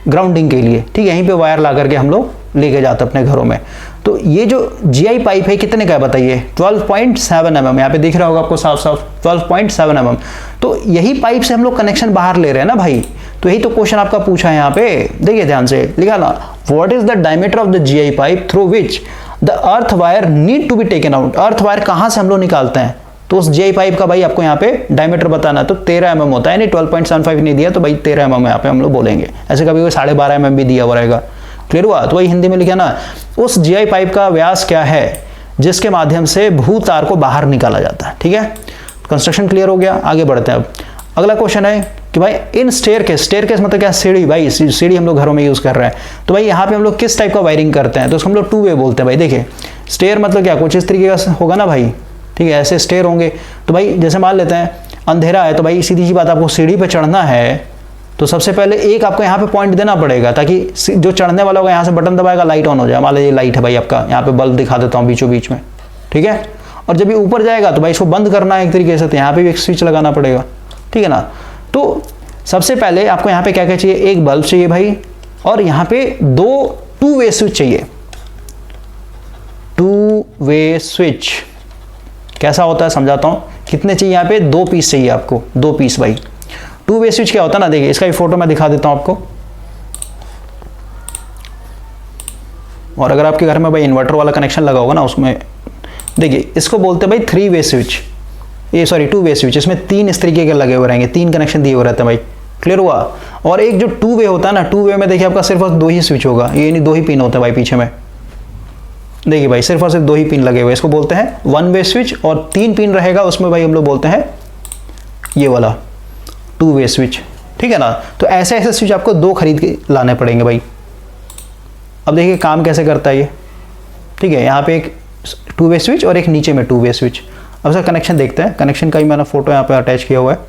ग्राउंडिंग के लिए, ठीक है। यहीं पे वायर ला करके हम लोग लेके जाते हैं अपने घरों में। तो ये जो GI पाइप है कितने का है बताइए, 12.7 mm, यहाँ पे दिख रहा होगा आपको साफ साफ 12.7 mm। तो यही पाइप से हम लोग कनेक्शन बाहर ले रहे हैं ना भाई, तो यही तो क्वेश्चन आपका पूछा है यहाँ पे, देखिए ध्यान से लिखा ना, what is the diameter of the GI pipe through which the earth wire need to be taken out. Earth wire कहाँ से हम लोग निकालते हैं, तो उस GI पाइप का भाई आपको यहाँ पे डायमीटर बताना है, तो 13 mm होता है, नहीं 12.75 नहीं दिया तो भाई 13 mm यहाँ पे हम लोग बोलेंगे, ऐसे कभी 12.5 mm भी दिया हुआ रहेगा, क्लियर हुआ। तो वही हिंदी में लिखा ना, उस GI पाइप का व्यास क्या है जिसके माध्यम से भू तार को बाहर निकाला जाता है, ठीक है। कंस्ट्रक्शन क्लियर हो गया, आगे बढ़ते हैं। अब अगला क्वेश्चन है कि भाई इन स्टेयरकेस मतलब क्या, सीढ़ी भाई, सीढ़ी हम लोग घरों में यूज कर रहे हैं, तो भाई यहाँ पे हम लोग किस टाइप का वायरिंग करते हैं, तो उसको हम लोग 2 वे बोलते हैं भाई। देखिए स्टेयर मतलब क्या, कुछ इस तरीके का होगा ना भाई, ठीक है, ऐसे स्टेयर होंगे। तो भाई जैसे मान लेते हैं अंधेरा है, तो भाई सीधी सी बात, आपको सीढ़ी पे चढ़ना है तो सबसे पहले एक आपको यहाँ पे पॉइंट देना पड़ेगा, ताकि जो चढ़ने वाला होगा यहाँ से बटन दबाएगा, लाइट ऑन हो जाए। मान लीजिए लाइट है भाई आपका, यहाँ पे बल्ब दिखा देता हूँ बीचों बीच में, ठीक है। और जब ये ऊपर जाएगा तो भाई इसको बंद करना है एक तरीके से, तो यहाँ पे भी एक स्विच लगाना पड़ेगा, ठीक है ना। तो सबसे पहले आपको यहाँ पे क्या क्या चाहिए, एक बल्ब चाहिए भाई, और यहाँ पे दो टू वे स्विच चाहिए। टू वे स्विच कैसा होता है समझाता हूँ। कितने चाहिए यहाँ पे, 2 पीस चाहिए आपको, 2 पीस भाई। टू वे स्विच क्या होता है ना, देखिए इसका भी फोटो मैं दिखा देता हूँ आपको। और अगर आपके घर में भाई इन्वर्टर वाला कनेक्शन लगा होगा ना, उसमें देखिए इसको बोलते हैं भाई 3 वे स्विच, ये सॉरी 2 वे स्विच। इसमें 3 इस तरीके के लगे हुए रहेंगे, 3 कनेक्शन दिए हुए रहते हैं भाई, क्लियर हुआ। और एक जो 2 वे होता है ना, 2 वे में देखिए आपका सिर्फ और 2 ही स्विच होगा, ये नहीं 2 ही पिन होते हैं भाई पीछे में, देखिए भाई सिर्फ और सिर्फ 2 ही पिन लगे हुए, इसको बोलते हैं 1 वे स्विच। और 3 पिन रहेगा उसमें भाई हम लोग बोलते हैं ये वाला 2 वे स्विच, ठीक है ना। तो ऐसे ऐसे स्विच आपको 2 खरीद के लाने पड़ेंगे भाई। अब देखिए काम कैसे करता है ये, ठीक है। यहाँ पे एक 2 वे स्विच और एक नीचे में 2 वे स्विच। अब सर कनेक्शन देखते हैं, कनेक्शन का ही मैंने फोटो यहाँ पे अटैच किया हुआ है,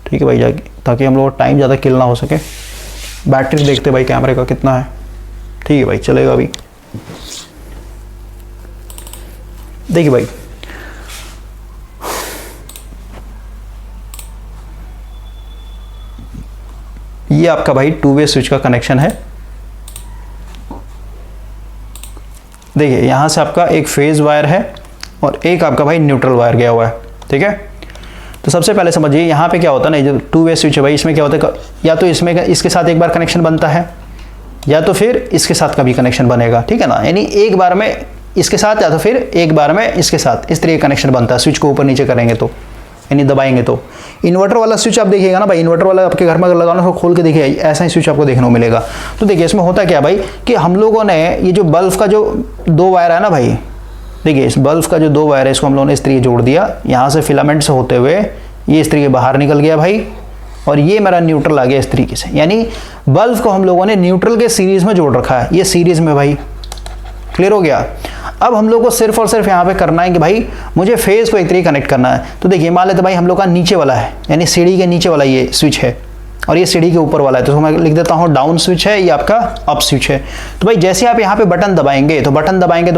ठीक है भाई, जाके ताकि हम लोग टाइम ज़्यादा किल ना हो सके। बैटरी देखते भाई कैमरे का कितना है, ठीक है भाई, चलेगा अभी। देखिए भाई ये आपका भाई 2 वे स्विच का कनेक्शन है। देखिए यहां से आपका एक फेज वायर है और एक आपका भाई न्यूट्रल वायर गया हुआ है, ठीक है। तो सबसे पहले समझिए यहाँ पे क्या होता है ना, जो 2 वे स्विच है भाई, इसमें क्या होता है, या तो इसमें इसके साथ एक बार कनेक्शन बनता है, या तो फिर इसके साथ कभी कनेक्शन बनेगा, ठीक है ना। यानी एक बार में इसके साथ या तो फिर एक बार में इसके साथ, इस तरीके का कनेक्शन बनता है। स्विच को ऊपर नीचे करेंगे तो, यानी दबाएंगे तो। इन्वर्टर वाला स्विच आप देखिएगा ना भाई, इन्वर्टर वाला आपके घर में अगर लगाना हो, खोल के देखिए ऐसा ही स्विच आपको देखने को मिलेगा। तो देखिए इसमें होता क्या भाई कि हम लोगों ने ये जो बल्ब का जो 2 वायर है ना भाई, देखिए इस बल्ब का जो 2 वायर है इसको हम लोगों ने इस तरीके जोड़ दिया, यहाँ से फिलामेंट से होते हुए ये इस तरीके बाहर निकल गया भाई, और ये मेरा न्यूट्रल आ गया इस तरीके से। यानी बल्ब को हम लोगों ने न्यूट्रल के सीरीज में जोड़ रखा है, ये सीरीज में भाई, क्लियर हो गया। अब हम लोग को सिर्फ और सिर्फ यहाँ पे करना है कि भाई मुझे फेज को एक तरीके कनेक्ट करना है। तो देखिए मान लेते भाई हम लोग का नीचे वाला है, यानी सीढ़ी के नीचे वाला ये स्विच है, और ये सीढ़ी के ऊपर वाला है, तो मैं लिख देता हूँ डाउन स्विच है, ये आपका अप स्विच है। तो भाई जैसे आप यहाँ पे बटन दबाएंगे तो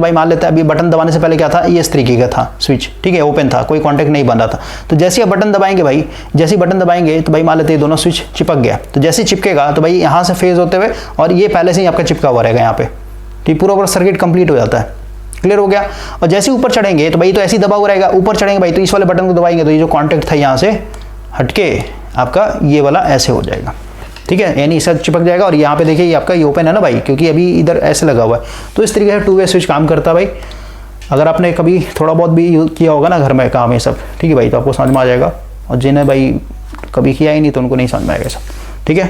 भाई मान लेते हैं अभी बटन दबाने से पहले क्या था, ये इस तरीके का था स्विच, ठीक है, ओपन था, कोई कॉन्टेक्ट नहीं बन रहा था। तो जैसे आप बटन दबाएंगे भाई, जैसे ही बटन दबाएंगे तो भाई मान लेते हैं दोनों स्विच चिपक गया। तो जैसे चिपकेगा तो भाई यहाँ से फेज होते हुए, और ये पहले से ही आपका चिपका हुआ रहेगा यहाँ पे, ठीक, पूरा सर्किट कंप्लीट हो जाता है, क्लियर हो गया। और जैसे ऊपर चढ़ेंगे तो भाई तो ऐसे ही दबा हुआ रहेगा, ऊपर चढ़ेंगे भाई तो इस वाले बटन को दबाएंगे तो ये जो कॉन्टेक्ट था यहाँ से हटके आपका ये वाला ऐसे हो जाएगा, ठीक है, यानी इससे चिपक जाएगा। और यहाँ पे देखिए ये आपका ये ओपन है ना भाई, क्योंकि अभी इधर ऐसे लगा हुआ है। तो इस तरीके से 2 वे स्विच काम करता है भाई। अगर आपने कभी थोड़ा बहुत भी यूज किया होगा ना घर में काम ये सब, ठीक है भाई, तो आपको समझ में आ जाएगा। और जिन्हें भाई कभी किया ही नहीं तो उनको नहीं समझ में आएगा सब, ठीक है।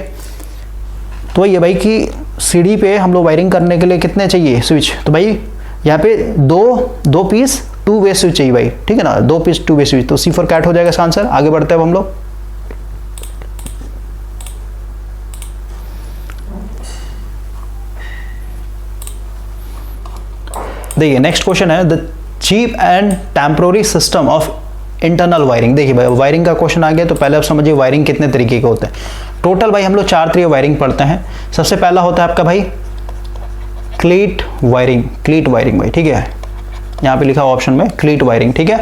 तो ये भाई कि सीढ़ी पे हम लोग वायरिंग करने के लिए कितने चाहिए स्विच, तो भाई यहाँ पे दो पीस 2 वे स्विच चाहिए भाई, ठीक है ना, 2 पीस 2 वे स्विच। तो C4 कैट हो जाएगा इसका आंसर। आगे बढ़ते हैं हम लोग। देखिए नेक्स्ट क्वेश्चन है, the cheap and temporary system of internal wiring. देखिए भाई वायरिंग का क्वेश्चन आ गया, तो पहले आप समझिए वायरिंग कितने तरीके के होते हैं। टोटल भाई हम लोग 4 तरीके वायरिंग पढ़ते हैं। सबसे पहला होता है आपका भाई क्लीट वायरिंग भाई, ठीक है, यहाँ पे लिखा हुआ ऑप्शन में क्लीट वायरिंग, ठीक है।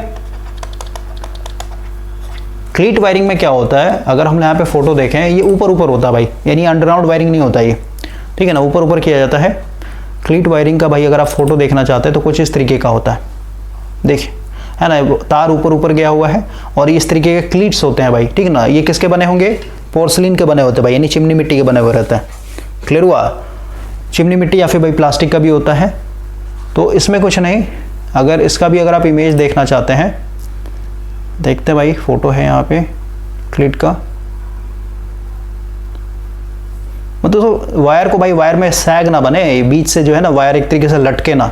क्लीट वायरिंग में क्या होता है, अगर हम यहाँ पे फोटो देखें ये ऊपर होता है भाई, यानी अंडरग्राउंड वायरिंग नहीं होता ये, ठीक है ना, ऊपर किया जाता है। क्लीट वायरिंग का भाई अगर आप फोटो देखना चाहते हैं तो कुछ इस तरीके का होता है, देखिए है ना, तार ऊपर गया हुआ है और इस तरीके के क्लीट्स होते हैं भाई, ठीक है ना। ये किसके बने होंगे, पोर्सलिन के बने होते हैं भाई, यानी चिमनी मिट्टी के बने हुए रहते हैं, क्लियर हुआ। चिमनी मिट्टी या फिर भाई प्लास्टिक का भी होता है। तो इसमें कुछ नहीं, अगर इसका भी अगर आप इमेज देखना चाहते हैं, देखते हैं भाई, फोटो है यहाँ पे क्लीट का। मतलब तो वायर को भाई, वायर में सैग ना बने, बीच से जो है ना वायर एक तरीके से लटके ना,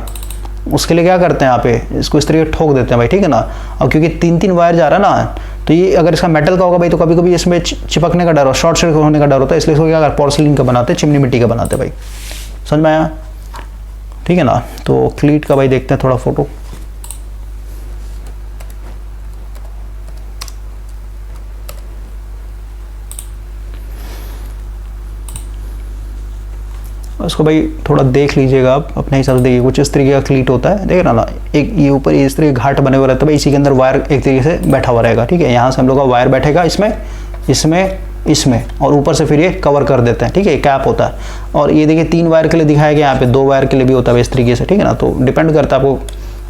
उसके लिए क्या करते हैं यहाँ पे, इसको इस तरीके ठोक देते हैं भाई, ठीक है ना। और क्योंकि 3 वायर जा रहा है ना, तो ये अगर इसका मेटल का होगा भाई तो कभी कभी इसमें चिपकने का डर हो, शॉर्ट सर्किट होने का डर होता है, इसलिए इसको क्या करते, पोर्सिलिन का बनाते हैं, चिमनी मिट्टी का बनाते हैं भाई, समझ में आया, ठीक है ना। तो क्लीट का भाई देखते हैं थोड़ा फोटो। उसको भाई थोड़ा देख लीजिएगा, आप अपने हिसाब से देखिए। कुछ इस तरीके का क्लीट होता है, देख रहा ना, एक ये ऊपर इस तरह घाट बने हुए रहता है भाई, इसी के अंदर वायर एक तरीके से बैठा हुआ रहेगा, ठीक है। यहाँ से हम लोग का वायर बैठेगा इसमें इसमें इसमें, और ऊपर से फिर ये कवर कर देते हैं, ठीक है। कैप होता है, और ये देखिए 3 वायर के लिए दिखाया गया, यहाँ पे 2 वायर के लिए भी होता है इस तरीके से, ठीक है ना। तो डिपेंड करता है आपको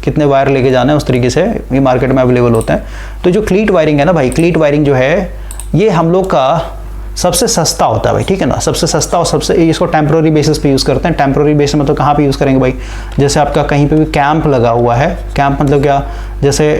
कितने वायर लेके जाना है, उस तरीके से ये मार्केट में अवेलेबल होते हैं। तो जो क्लीट वायरिंग है ना भाई, क्लीट वायरिंग जो है ये हम लोग का सबसे सस्ता होता है भाई, ठीक है ना। सबसे सस्ता और सबसे, इसको टेम्प्रोरी बेसिस पे यूज़ करते हैं। टेम्प्रोरी बेसिस मतलब कहाँ पे यूज़ करेंगे भाई, जैसे आपका कहीं पे भी कैंप लगा हुआ है। कैंप मतलब क्या, जैसे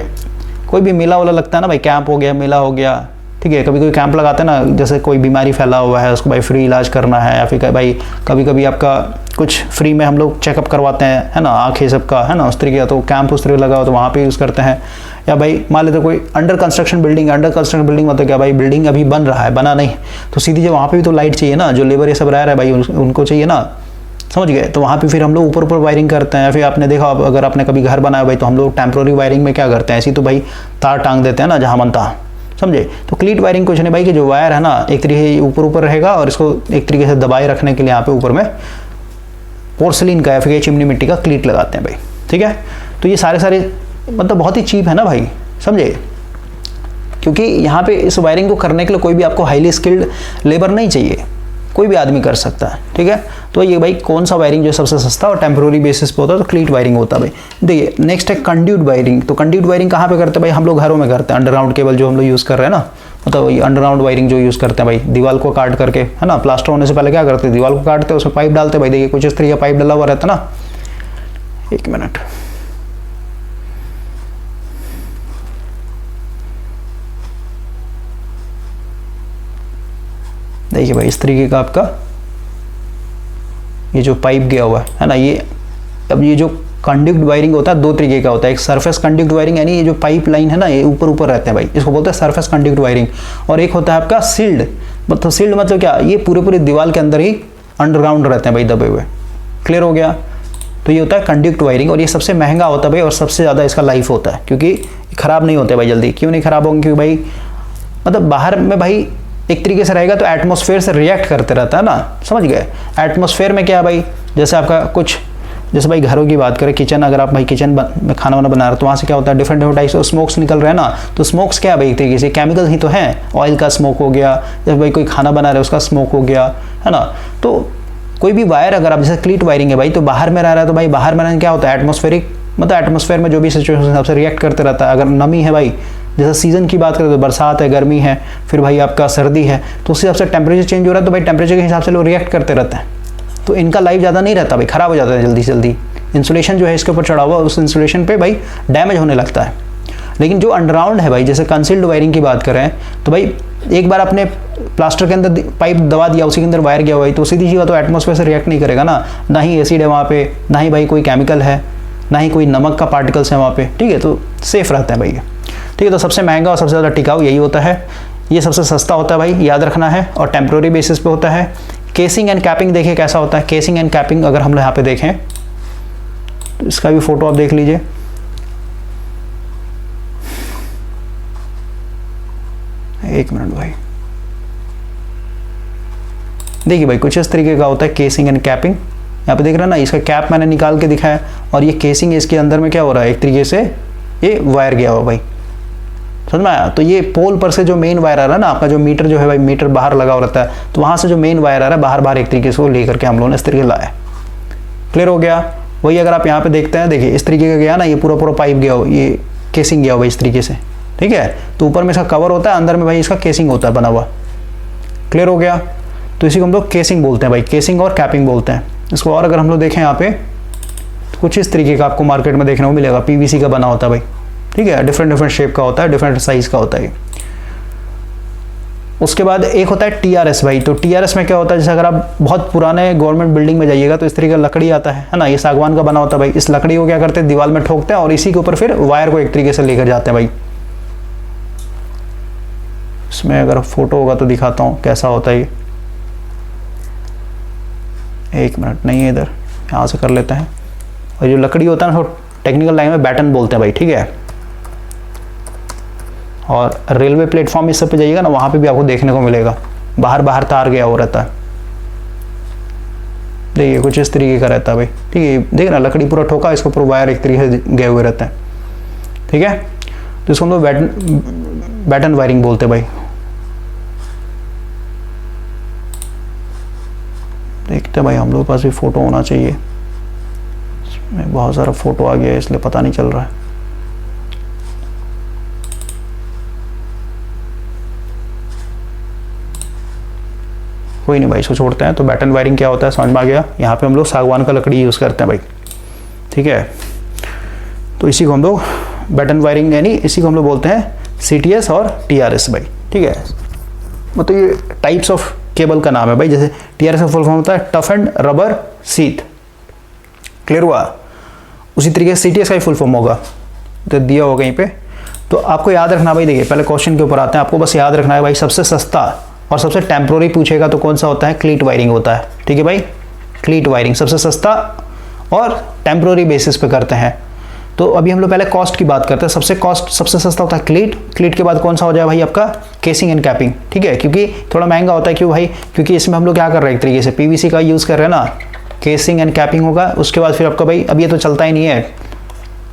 कोई भी मेला वाला लगता है ना भाई, कैंप हो गया, मेला हो गया, ठीक है। कभी कोई कैंप लगाते हैं ना, जैसे कोई बीमारी फैला हुआ है उसको भाई फ्री इलाज करना है, या फिर भाई कभी कभी आपका कुछ फ्री में हम लोग चेकअप करवाते हैं, है ना, आँखें सबका, है ना, उस तरीके का। तो कैंप उस तरीके लगा हो तो वहाँ पे यूज़ करते हैं। या भाई मान लेते कोई under construction building, under construction building मतलब क्या भाई, बिल्डिंग अभी बन रहा है, बना नहीं, तो सीधी जो वहाँ पे भी तो लाइट चाहिए ना, जो लेबर ये सब रह रहा है भाई उनको चाहिए ना, समझ गए। तो वहाँ पे फिर हम लोग ऊपर वायरिंग करते हैं। फिर आपने देखा, अगर आपने कभी घर बनाया भाई, तो हम लोग टेम्प्रोरी वायरिंग में क्या करते हैं, ऐसी तो भाई तार टांग देते हैं ना जहाँ मन तहाँ, समझे। तो क्लीट वायरिंग कुछ नहीं भाई, कि जो वायर है ना एक तरीके से ऊपर रहेगा, और इसको एक तरीके से दबाए रखने के लिए यहाँ पे ऊपर में पोर्सलिन का या फिर चिमनी मिट्टी का क्लीट लगाते हैं भाई, ठीक है। तो ये सारे मतलब बहुत ही चीप है ना भाई, समझे। क्योंकि यहाँ पे इस वायरिंग को करने के लिए कोई भी आपको हाईली स्किल्ड लेबर नहीं चाहिए, कोई भी आदमी कर सकता है, ठीक है। तो ये भाई कौन सा वायरिंग जो सबसे सस्ता और टेम्प्रोरी बेसिस पे होता है, तो क्लीट वायरिंग होता है भाई। देखिए नेक्स्ट है कंड्यूट वायरिंग। तो कंड्यूट वायरिंग कहाँ पे करते हैं भाई, हम लोग घरों में करते हैं। अंडरग्राउंड केबल जो हम लोग यूज़ कर रहे हैं ना, मतलब ये अंडरग्राउंड वायरिंग जो यूज़ करते हैं भाई, दीवार को काट करके, है ना, प्लास्टर होने से पहले क्या करते हैं, दीवार को काटते हैं, उसमें पाइप डालते हैं भाई। देखिए कुछ इस तरीके का पाइप डाला हुआ रहता है ना, 1 मिनट, देखिए भाई इस तरीके का आपका ये जो पाइप गया हुआ है ना, ये अब ये जो कंडक्ट वायरिंग होता है 2 तरीके का होता है। एक सरफेस कंडक्ट वायरिंग, यानी ये जो पाइप लाइन है ना ये ऊपर रहते हैं भाई, इसको बोलते हैं सरफेस कंडक्ट वायरिंग। और एक होता है आपका सील्ड, मतलब सील्ड मतलब क्या, ये पूरे दीवार के अंदर ही अंडरग्राउंड रहते हैं भाई, दबे हुए। क्लियर हो गया। तो ये होता है कंडक्ट वायरिंग, और ये सबसे महंगा होता है भाई, और सबसे ज़्यादा इसका लाइफ होता है, क्योंकि ख़राब नहीं होते भाई जल्दी। क्यों नहीं ख़राब होंगे, क्योंकि भाई मतलब बाहर में भाई एक तरीके से रहेगा तो एटमॉस्फेयर से रिएक्ट करते रहता है ना, समझ गए। एटमॉस्फेयर में क्या है भाई, जैसे आपका कुछ, जैसे भाई घरों की बात करें, किचन, अगर आप भाई किचन में खाना वाना बना रहे हो तो वहाँ से क्या होता है, डिफरेंट टाइप्स ऑफ स्मोक्स निकल रहे हैं ना। तो स्मोक्स क्या है भाई, एक तरीके से केमिकल ही तो हैं। ऑयल का स्मोक हो गया, जब भाई कोई खाना बना रहे हैं उसका स्मोक हो गया, है ना। तो कोई भी वायर अगर आप, जैसे क्लीट वायरिंग है भाई, तो बाहर में रह रहा है, तो भाई बाहर में क्या होता है, एटमॉस्फेरिक, मतलब एटमॉस्फेयर में जो भी सिचुएशन है सबसे रिएक्ट करते रहता है। अगर नमी है भाई, जैसे सीजन की बात करें तो बरसात है, गर्मी है, फिर भाई आपका सर्दी है, तो उस हिसाब से टेम्परेचर चेंज हो रहा है, तो भाई टेम्परेचर के हिसाब से लोग रिएक्ट करते रहते हैं। तो इनका लाइफ ज़्यादा नहीं रहता भाई, ख़राब हो जाता है जल्दी से जल्दी। इंसुलेशन जो है इसके ऊपर चढ़ा हुआ, उस इंसुलेशन पे भाई डैमेज होने लगता है। लेकिन जो अंडरग्राउंड है भाई, जैसे कंसील्ड वायरिंग की बात करें, तो भाई एक बार आपने प्लास्टर के अंदर पाइप दबा दिया, उसी के अंदर वायर गया भाई, तो सीधी चीज़ तो एटमॉस्फेयर से रिएक्ट नहीं करेगा ना ही एसिड है वहाँ पे, ना ही भाई कोई केमिकल है, ना ही कोई नमक का पार्टिकल्स है वहाँ पे, ठीक है। तो सेफ रहता है भाई, ठीक है। तो सबसे महंगा और सबसे ज़्यादा टिकाऊ यही होता है, ये सबसे सस्ता होता है भाई, याद रखना है, और टेम्प्रोरी बेसिस पे होता है। केसिंग एंड कैपिंग देखिए कैसा होता है। केसिंग एंड कैपिंग अगर हम लोग यहाँ पे देखें तो इसका भी फोटो आप देख लीजिए। एक मिनट भाई, देखिए भाई कुछ इस तरीके का होता है केसिंग एंड कैपिंग। यहाँ पे देख रहे हैं ना, इसका कैप मैंने निकाल के दिखाया, और ये केसिंग, इसके अंदर में क्या हो रहा है, एक तरीके से ये वायर गया हुआ भाई, समझ में आया। तो ये पोल पर से जो मेन वायर आ रहा है ना, आपका जो मीटर जो है भाई, मीटर बाहर लगा हुआ रहता है, तो वहाँ से जो मेन वायर आ रहा है बाहर एक तरीके से वो लेकर के हम लोगों ने इस तरीके लाया। क्लियर हो गया। वही अगर आप यहाँ पे देखते हैं, देखिए इस तरीके का गया ना, ये पूरा पाइप गया हो, ये केसिंग गया हो भाई इस तरीके से, ठीक है। तो ऊपर में इसका कवर होता है, अंदर में भाई इसका केसिंग होता है बना हुआ। क्लियर हो गया। तो इसी को हम लोग केसिंग बोलते हैं भाई, केसिंग और कैपिंग बोलते हैं इसको। और अगर हम लोग देखें यहाँ पे, तो कुछ इस तरीके का आपको मार्केट में देखने को मिलेगा, पीवीसी का बना होता है भाई, ठीक है। डिफरेंट शेप का होता है, डिफरेंट साइज का होता है। उसके बाद एक होता है टीआरएस भाई। तो टीआरएस में क्या होता है, जैसे अगर आप बहुत पुराने गवर्नमेंट बिल्डिंग में जाइएगा तो इस तरीके का लकड़ी आता है ना, ये सागवान का बना होता है भाई। इस लकड़ी को क्या करते हैं, दीवार में ठोकते हैं, और इसी के ऊपर फिर वायर को एक तरीके से लेकर जाते हैं भाई। इसमें अगर फोटो होगा तो दिखाता हूँ कैसा होता है ये। 1 मिनट, नहीं है इधर, यहाँ से कर लेते हैं। और जो लकड़ी होता है ना, टेक्निकल लाइन में बैटन बोलते हैं भाई, ठीक है। और रेलवे प्लेटफॉर्म इस सब पे जाइएगा ना, वहाँ पे भी आपको देखने को मिलेगा, बाहर तार गया हो रहता है। देखिए कुछ इस तरीके का रहता है भाई, ठीक है। देखिए ना लकड़ी पूरा ठोका, इसको पूरा वायर एक तरीके से गए हुए रहते हैं, ठीक है। तो इसको हम लोग बैटन वायरिंग बोलते हैं भाई। देखते हैं भाई, हम लोग के पास भी फोटो होना चाहिए, इसमें बहुत सारा फोटो आ गया है इसलिए पता नहीं चल रहा है। कोई नहीं भाई, इसको छोड़ते हैं। तो बैटन वायरिंग क्या होता है समझ में आ गया। यहाँ पे हम लोग सागवान का लकड़ी यूज़ करते हैं भाई, ठीक है। तो इसी को हम लोग बैटन वायरिंग यानी इसी को हम लोग बोलते हैं CTS और TRS भाई, ठीक है। मतलब ये टाइप्स ऑफ केबल का नाम है भाई। जैसे TRS का फुल फॉर्म होता है tough and rubber sheath, clear हुआ। उसी तरीके से CTS का ही फुल फॉर्म होगा, तो दिया होगा कहीं पे। तो आपको याद रखना भाई, देखिए पहले क्वेश्चन के ऊपर आते हैं। आपको बस याद रखना है भाई, सबसे सस्ता और सबसे टेम्प्रोरी पूछेगा तो कौन सा होता है, क्लीट वायरिंग होता है, ठीक है भाई। क्लीट वायरिंग सबसे सस्ता और टेम्प्रोरी बेसिस पे करते हैं। तो अभी हम लोग पहले कॉस्ट की बात करते हैं। सबसे सस्ता होता है क्लीट। क्लीट के बाद कौन सा हो जाए भाई आपका, केसिंग एंड कैपिंग, ठीक है। क्योंकि थोड़ा महंगा होता है, क्यों भाई, क्योंकि इसमें हम लोग क्या कर रहे हैं, एक तरीके से PVC का यूज़ कर रहे हैं ना। केसिंग एंड कैपिंग होगा, उसके बाद फिर आपका भाई, अब ये तो चलता ही नहीं है,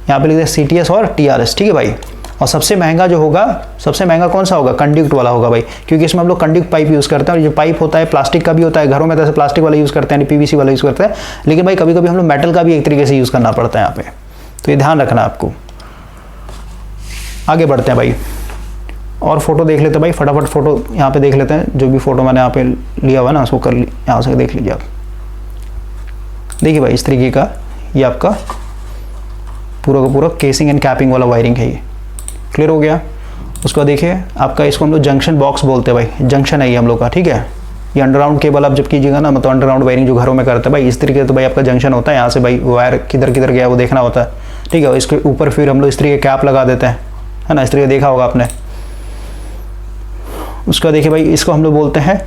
यहाँ पे लिखते हैं CTS और TRS, ठीक है भाई। और सबसे महंगा जो होगा, सबसे महंगा कौन सा होगा, कंडक्ट वाला होगा भाई, क्योंकि इसमें हम लोग कंडक्ट पाइप यूज़ करते हैं। और जो पाइप होता है प्लास्टिक का भी होता है, घरों में तो प्लास्टिक वाला यूज़ करते हैं, PVC वाला यूज़ करते हैं। लेकिन भाई कभी कभी हम लोग मेटल का भी एक तरीके से यूज़ करना पड़ता है यहाँ पे, तो ये ध्यान रखना आपको। आगे बढ़ते हैं भाई, और फोटो देख लेते हैं भाई, फटाफट फोटो यहाँ पे देख लेते हैं। जो भी फोटो मैंने यहाँ पे लिया हुआ है ना, उसको कर यहाँ से देख लीजिए आप। देखिए भाई, इस तरीके का ये आपका पूरा का पूरा केसिंग एंड कैपिंग वाला वायरिंग है, ये क्लियर हो गया। उसको देखिए आपका, इसको हम लोग जंक्शन बॉक्स बोलते हैं भाई, जंक्शन है ये हम लोग का, ठीक है। ये अंडरग्राउंड केबल आप जब कीजिएगा ना, मतलब अंडरग्राउंड वायरिंग जो घरों में करते हैं भाई, इस तरीके से तो भाई आपका जंक्शन होता है। यहाँ से भाई वायर किधर किधर गया वो देखना होता है, ठीक है। इसके ऊपर फिर हम लोग इस तरीके कैप लगा देते हैं, है ना, इस तरीके देखा होगा आपने। उसका देखिए भाई, इसको हम लोग बोलते हैं,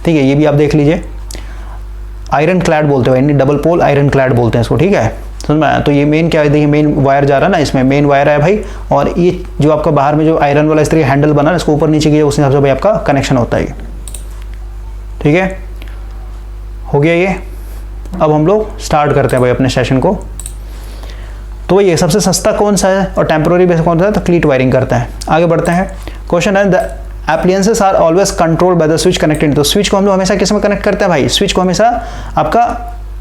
ठीक है, ये भी आप देख लीजिए, आयरन क्लैड बोलते हैं, डबल पोल आयरन क्लैड बोलते हैं इसको, ठीक है, समझ में आया। तो ये मेन क्या है, देखिए मेन वायर जा रहा है ना, इसमें मेन वायर है भाई। और ये जो आपका बाहर में जो आयरन वाला इस तरीके हैंडल बना है, इसको ऊपर नीचे किया, उस हिसाब से भाई आपका कनेक्शन होता है, ठीक है। हो गया ये। अब हम लोग स्टार्ट करते हैं भाई अपने सेशन को। तो ये सबसे सस्ता कौन सा है और टेम्प्रोरी बेस कौन सा है, तो क्लीट वायरिंग करते हैं। आगे बढ़ते हैं। क्वेश्चन है, the appliances are always controlled by the switch connected. तो स्विच को हम लोग हमेशा किस में कनेक्ट करते हैं भाई, स्विच को हमेशा आपका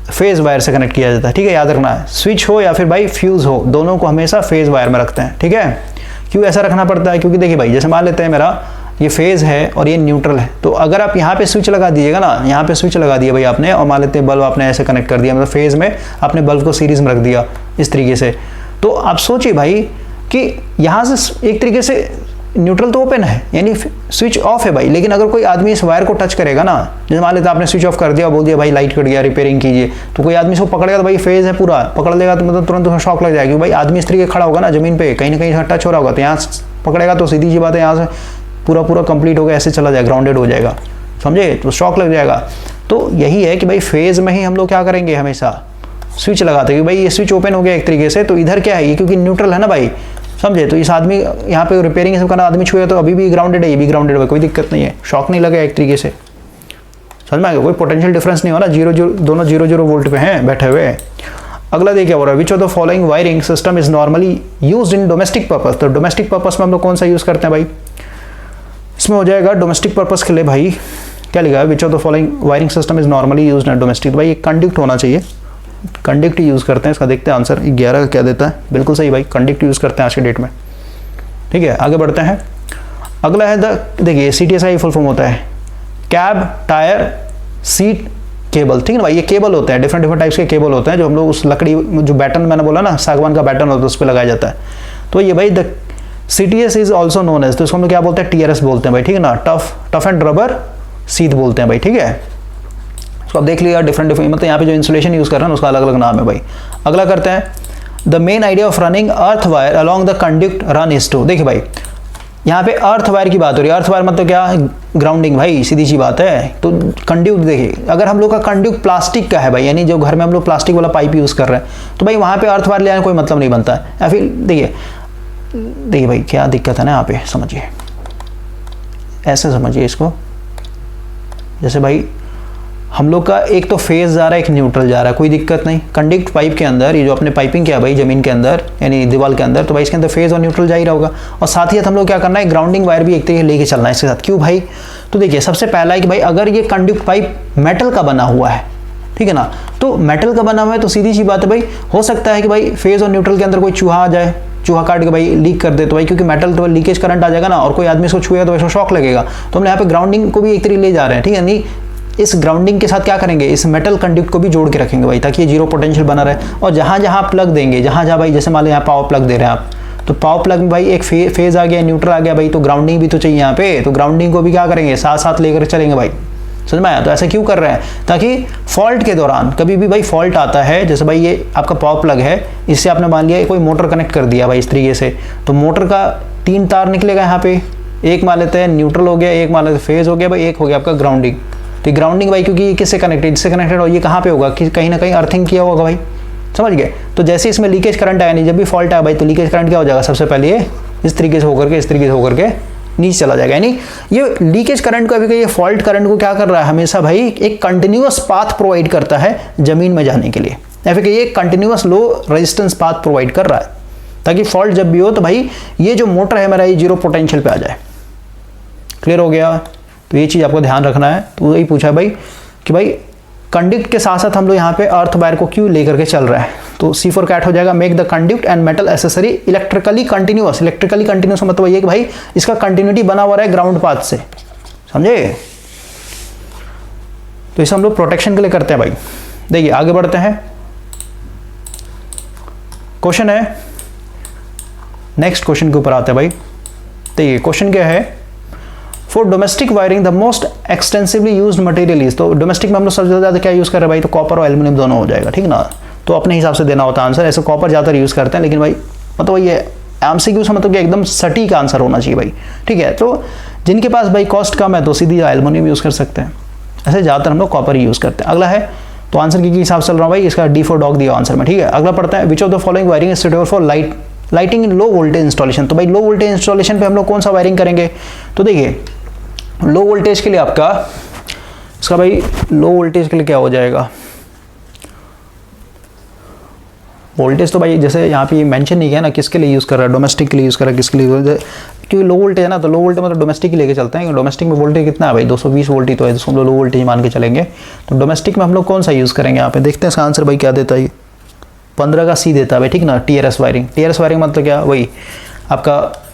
फेज वायर से कनेक्ट किया जाता है, ठीक है, याद रखना है। स्विच हो या फिर भाई फ्यूज हो, दोनों को हमेशा फेज वायर में रखते हैं, ठीक है। क्यों ऐसा रखना पड़ता है, क्योंकि देखिए भाई, जैसे मान लेते हैं मेरा ये फेज है और ये न्यूट्रल है, तो अगर आप यहाँ पे स्विच लगा दीजिएगा ना, यहाँ पे स्विच लगा दिया भाई आपने, और मान लेते हैं बल्ब आपने ऐसे कनेक्ट कर दिया, मतलब फेज में आपने बल्ब को सीरीज में रख दिया इस तरीके से। तो आप सोचिए भाई कि यहाँ से एक तरीके से न्यूट्रल तो ओपन है, यानी स्विच ऑफ है भाई। लेकिन अगर कोई आदमी इस वायर को टच करेगा ना, जैसे मान लेते आपने स्विच ऑफ कर दिया, बोल दिया भाई लाइट कट गया, रिपेयरिंग कीजिए, तो कोई आदमी इसको पकड़ेगा तो भाई फेज है पूरा, पकड़ लेगा तो मतलब तुरंत उसमें शॉक लग जाएगी। भाई आदमी इस तरीके खड़ा होगा ना जमीन पे, कहीं ना कहीं टच हो रहा होगा, तो यहाँ पकड़ेगा तो सीधी सी बात है, यहाँ से पूरा कंप्लीट हो गया, ऐसे चला जाएगा, ग्राउंडेड हो जाएगा, समझे, तो शॉक लग जाएगा। तो यही है कि भाई फेज में ही हम लोग क्या करेंगे, हमेशा स्विच लगाते हैं कि भाई ये स्विच ओपन हो गया एक तरीके से, तो इधर क्या है, ये क्योंकि न्यूट्रल है ना भाई, समझे। तो इस आदमी यहाँ पे रिपेयरिंग सब करना आदमी छुए तो अभी भी ग्राउंडेड है, ये भी ग्राउंडेड है, कोई दिक्कत नहीं है, शॉक नहीं लगेगा एक तरीके से, समझ में आ गया। कोई पोटेंशियल डिफरेंस नहीं हो ना, दोनों 0 वोल्ट पे हैं बैठे हुए। अगला देखिए हो रहा है, which of the following wiring system is normally used in domestic purpose. तो डोमेस्टिक पर्पस में हम लोग कौन सा यूज करते हैं भाई, इसमें हो जाएगा डोमेस्टिक पर्पस के लिए भाई क्या लिखा है, which of the following wiring system is normally used in domestic. भाई कंडक्ट होना चाहिए, कंडक्ट यूज करते हैं। इसका देखते हैं आंसर 11 का क्या देता है, बिल्कुल सही भाई, कंडक्ट यूज करते हैं आज के डेट में, ठीक है। आगे बढ़ते हैं। अगला है देखिए CTS का फुल फॉर्म होता है कैब टायर सीट केबल, ठीक है ना भाई। ये केबल होते हैं, डिफरेंट टाइप्स के केबल होते हैं, जो हम लोग उस लकड़ी जो बैटन मैंने बोला ना, सागवान का बैटन होता है, उस पर लगाया जाता है। तो ये भाई the CTS is also known as, तो इसको हम लोग क्या बोलते हैं, TRS बोलते हैं भाई, ठीक है ना, टफ एंड रबर सीध बोलते हैं भाई, ठीक है। तो आप देख लिया डिफरेंट मतलब यहाँ पे जो इंसुलेशन यूज कर रहे हैं उसका अलग अलग नाम है भाई। अगला करते हैं, the main idea of running earth wire along the conduct run is to. देखिए भाई यहाँ पे अर्थ वायर की बात हो रही है, अर्थ वायर मतलब क्या, ग्राउंडिंग भाई, सीधी सी बात है। तो कंडक्ट देखिए, अगर हम लोग का कंडक्ट प्लास्टिक का है भाई, यानी जो घर में हम लोग प्लास्टिक वाला पाइप यूज कर रहे हैं, तो भाई वहाँ पे अर्थ वायर ले आने कोई मतलब नहीं बनता है। या फिर देखिए भाई क्या दिक्कत है ना यहाँ पे, समझिए ऐसे समझिए इसको, जैसे भाई हम लोग का एक तो फेज जा रहा है, एक न्यूट्रल जा रहा है, कोई दिक्कत नहीं। कंडक्ट पाइप के अंदर ये जो अपने पाइपिंग किया भाई ज़मीन के अंदर यानी दीवार के अंदर, तो भाई इसके अंदर फेज और न्यूट्रल जा ही रहा होगा। और साथ ही साथ हम लोग क्या करना है, ग्राउंडिंग वायर भी एक तरीके लेके चलना है इसके साथ। क्यों भाई, तो देखिए सबसे पहला है कि भाई अगर ये कंडक्ट पाइप मेटल का बना हुआ है, ठीक है ना, तो मेटल का बना हुआ है तो सीधी सी बात है भाई, हो सकता है कि भाई फेज और न्यूट्रल के अंदर कोई चूहा आ जाए, चूहा काट के भाई लीक कर दे, तो भाई क्योंकि मेटल तो लीकेज करंट आ जाएगा ना, और कोई आदमी इसको छुएगा तो वैसे शॉक लगेगा। तो हम यहाँ पे ग्राउंडिंग को भी एक तरीके ले जा रहे हैं, ठीक है। नहीं, इस ग्राउंडिंग के साथ क्या करेंगे, इस मेटल कंडक्ट को भी जोड़ के रखेंगे भाई, ताकि ये जीरो पोटेंशियल बना रहे। और जहाँ जहाँ प्लग देंगे, जहाँ जहाँ भाई जैसे मान लो यहाँ पावर प्लग दे रहे हैं आप, तो पावर प्लग में भाई एक फेज आ गया, न्यूट्रल आ गया भाई, तो ग्राउंडिंग भी तो चाहिए यहाँ पे, तो ग्राउंडिंग को भी क्या करेंगे, साथ साथ लेकर चलेंगे भाई। समझ में आया? तो ऐसा क्यों कर रहे हैं, ताकि फॉल्ट के दौरान कभी भी भाई फॉल्ट आता है, जैसे भाई ये आपका पावर प्लग है, इससे आपने मान लिया कोई मोटर कनेक्ट कर दिया भाई इस तरीके से, तो मोटर का 3 तार निकलेगा यहाँ पे, एक मान लेते हैं न्यूट्रल हो गया, एक मान लेते हैं फेज हो गया भाई, एक हो गया आपका ग्राउंडिंग। तो ग्राउंडिंग भाई क्योंकि ये किससे कनेक्टेड, इससे कनेक्टेड, और ये कहाँ पे होगा कि कहीं ना कहीं अर्थिंग किया होगा भाई, समझ गए। तो जैसे इसमें लीकेज करंट आया नहीं, जब भी फॉल्ट आया भाई, तो लीकेज करंट क्या हो जाएगा, सबसे पहले ये इस तरीके से होकर के, इस तरीके से होकर के नीचे चला जाएगा। यानी ये लीकेज करंट को, अभी ये फॉल्ट करंट को क्या कर रहा है, हमेशा भाई एक कंटिन्यूअस पाथ प्रोवाइड करता है जमीन में जाने के लिए, या फिर ये continuous low resistance path provide कर रहा है, ताकि फॉल्ट जब भी हो तो भाई ये जो मोटर है मेरा, ये जीरो पोटेंशियल पे आ जाए। क्लियर हो गया? तो ये चीज़ आपको ध्यान रखना है। तो वही पूछा भाई कि भाई कंडक्ट के साथ साथ हम लोग यहाँ पे अर्थ वायर को क्यों लेकर के चल रहा है, तो C4 कैट हो जाएगा, make the conduct and metal accessory electrically continuous. Electrically continuous मतलब ये कि भाई इसका कंटिन्यूटी बना हुआ है ग्राउंड पाथ से, समझे। तो इसे हम लोग प्रोटेक्शन के लिए करते हैं भाई। देखिए आगे बढ़ते हैं, क्वेश्चन है, नेक्स्ट क्वेश्चन के ऊपर आते हैं भाई। देखिए क्वेश्चन क्या है, for domestic wiring the most extensively used material is, तो डोमेस्टिक में हम लोग सबसे ज़्यादा क्या यूज़ कर रहे हैं भाई, तो कॉपर और एल्यूमिनियम दोनों हो जाएगा, ठीक ना। तो अपने हिसाब से देना होता है आंसर, ऐसे कॉपर ज़्यादातर यूज़ करते हैं, लेकिन भाई मतलब ये MCQ से मतलब कि एकदम सटीक आंसर होना चाहिए भाई, ठीक है। तो जिनके पास भाई कॉस्ट कम है तो सीधी एल्यूमिनियम यूज़ कर सकते हैं, ऐसे ज़्यादातर हम लोग कॉपर ही यूज़ करते हैं। अगला है, तो आंसर के हिसाब से चल रहा हूँ भाई, इसका D फॉर डॉग दिया आंसर में, ठीक है। अगला पढ़ते हैं, विच of the following wiring is suitable for lighting in low voltage installation. तो भाई लो वोल्टेज इंस्टॉलेशन पे हम लोग कौन सा वायरिंग करेंगे, तो देखिए लो वोल्टेज के लिए आपका, इसका भाई लो वोल्टेज के लिए क्या हो जाएगा, वोल्टेज तो भाई जैसे यहाँ पे मेंशन नहीं किया ना किसके लिए यूज़ कर रहा है, डोमेस्टिक के लिए यूज़ कर रहा है, किसके लिए, क्योंकि लो वोल्टेज है ना, तो लो वोल्टेज मतलब डोमेस्टिक ही लेके चलते हैं। डोमेस्टिक में वोल्टेज कितना है भाई, 220 वोल्ट ही तो है, तो हम लोग लो वोल्टेज मान के चलेंगे। तो डोमेस्टिक में हम लोग कौन सा यूज़ करेंगे, यहाँ पे देखते हैं इसका आंसर भाई क्या देता है, 15 का C देता है भाई, ठीक ना। TRS वायरिंग, TRS वायरिंग मतलब क्या, वही आपका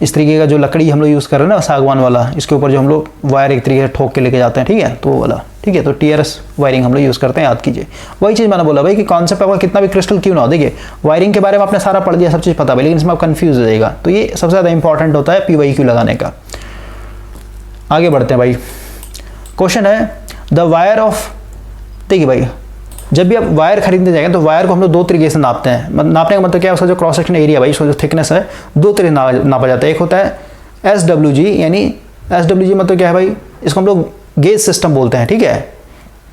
इस तरीके का जो लकड़ी हम लोग यूज़ कर रहे हैं ना, सागवान वाला, इसके ऊपर जो हम लोग वायर एक तरीके से ठोक के लेके जाते हैं, ठीक है, तो वो वाला, ठीक है। तो TRS वायरिंग हम लोग यूज़ करते हैं, याद कीजिए। वही चीज़ मैंने बोला भाई कि कॉन्सेप्ट आपका कितना भी क्रिस्टल क्यों ना हो, देखिए वायरिंग के बारे में आपने सारा पढ़ दिया, सब चीज़ पता है, लेकिन इसमें आप कन्फ्यूज हो जाएगा, तो ये सबसे ज़्यादा इंपॉर्टेंट होता है PYQ लगाने का। आगे बढ़ते हैं भाई, क्वेश्चन है द वायर ऑफ, देखिए भाई जब भी आप वायर खरीदने जाएंगे तो वायर को हम लोग 2 तरीके से नापते हैं। नापने का मतलब क्या है, उसका जो क्रॉस सेक्शन एरिया भाई, उसका जो थिकनेस है 2 तरीके नापा जाता है। एक होता है SWG, यानी SWG मतलब क्या है भाई, इसको हम लोग गेज सिस्टम बोलते हैं, ठीक है,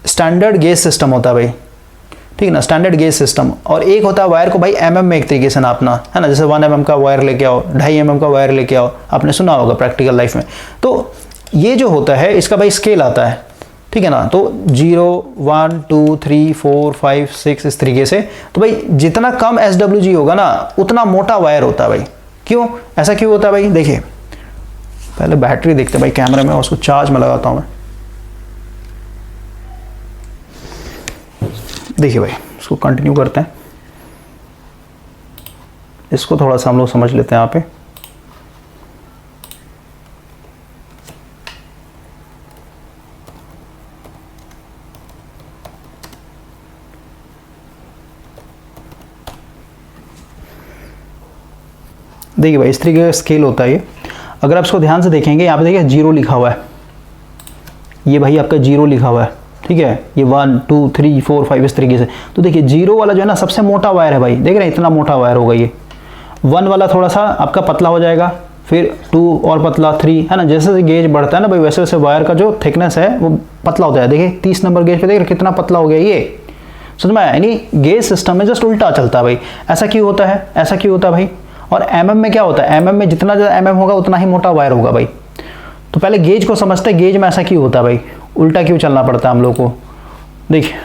स्टैंडर्ड गेज सिस्टम होता है भाई, ठीक है ना, स्टैंडर्ड गेज सिस्टम। और एक होता है वायर को भाई mm में एक तरीके से नापना, है ना, जैसे 1 mm का वायर लेके आओ, 2.5 mm का वायर लेके आओ, आपने सुना होगा प्रैक्टिकल लाइफ में। तो ये जो होता है इसका भाई स्केल आता है, ठीक है ना, तो 0 1 2 3 4 5 6 इस तरीके से। तो भाई जितना कम SWG होगा ना उतना मोटा वायर होता है भाई। क्यों, ऐसा क्यों होता है भाई, देखिए पहले बैटरी देखते हैं भाई कैमरे में, उसको चार्ज में लगाता हूं मैं। देखिए भाई इसको कंटिन्यू करते हैं, इसको थोड़ा सा हम लोग समझ लेते हैं यहाँ पे। देखिए भाई इस तरीके का स्केल होता है ये, अगर आप इसको ध्यान से देखेंगे यहाँ पे देखिए 0 लिखा हुआ है, ये भाई आपका 0 लिखा हुआ है, ठीक है, ये 1 2 3 4 5 इस तरीके से। तो देखिए 0 वाला जो है ना सबसे मोटा वायर है भाई, देख रहे हैं इतना मोटा वायर होगा ये। 1 वाला थोड़ा सा आपका पतला हो जाएगा, फिर 2 और पतला, 3, है ना, जैसे जैसे गेज बढ़ता है ना भाई वैसे वैसे वायर का जो थिकनेस है वो पतला होता है। देखिए 30 नंबर गेज पे देख रहे कितना पतला हो गया ये, समझ में आया। यानी गेज सिस्टम में जस्ट उल्टा चलता है भाई। ऐसा क्यों होता है, ऐसा क्यों होता है भाई। और mm में क्या होता है, mm में जितना ज़्यादा mm होगा उतना ही मोटा वायर होगा भाई। तो पहले गेज को समझते हैं, गेज में ऐसा क्यों होता है भाई। उल्टा क्यों चलना पड़ता है हम लोग को। देखिए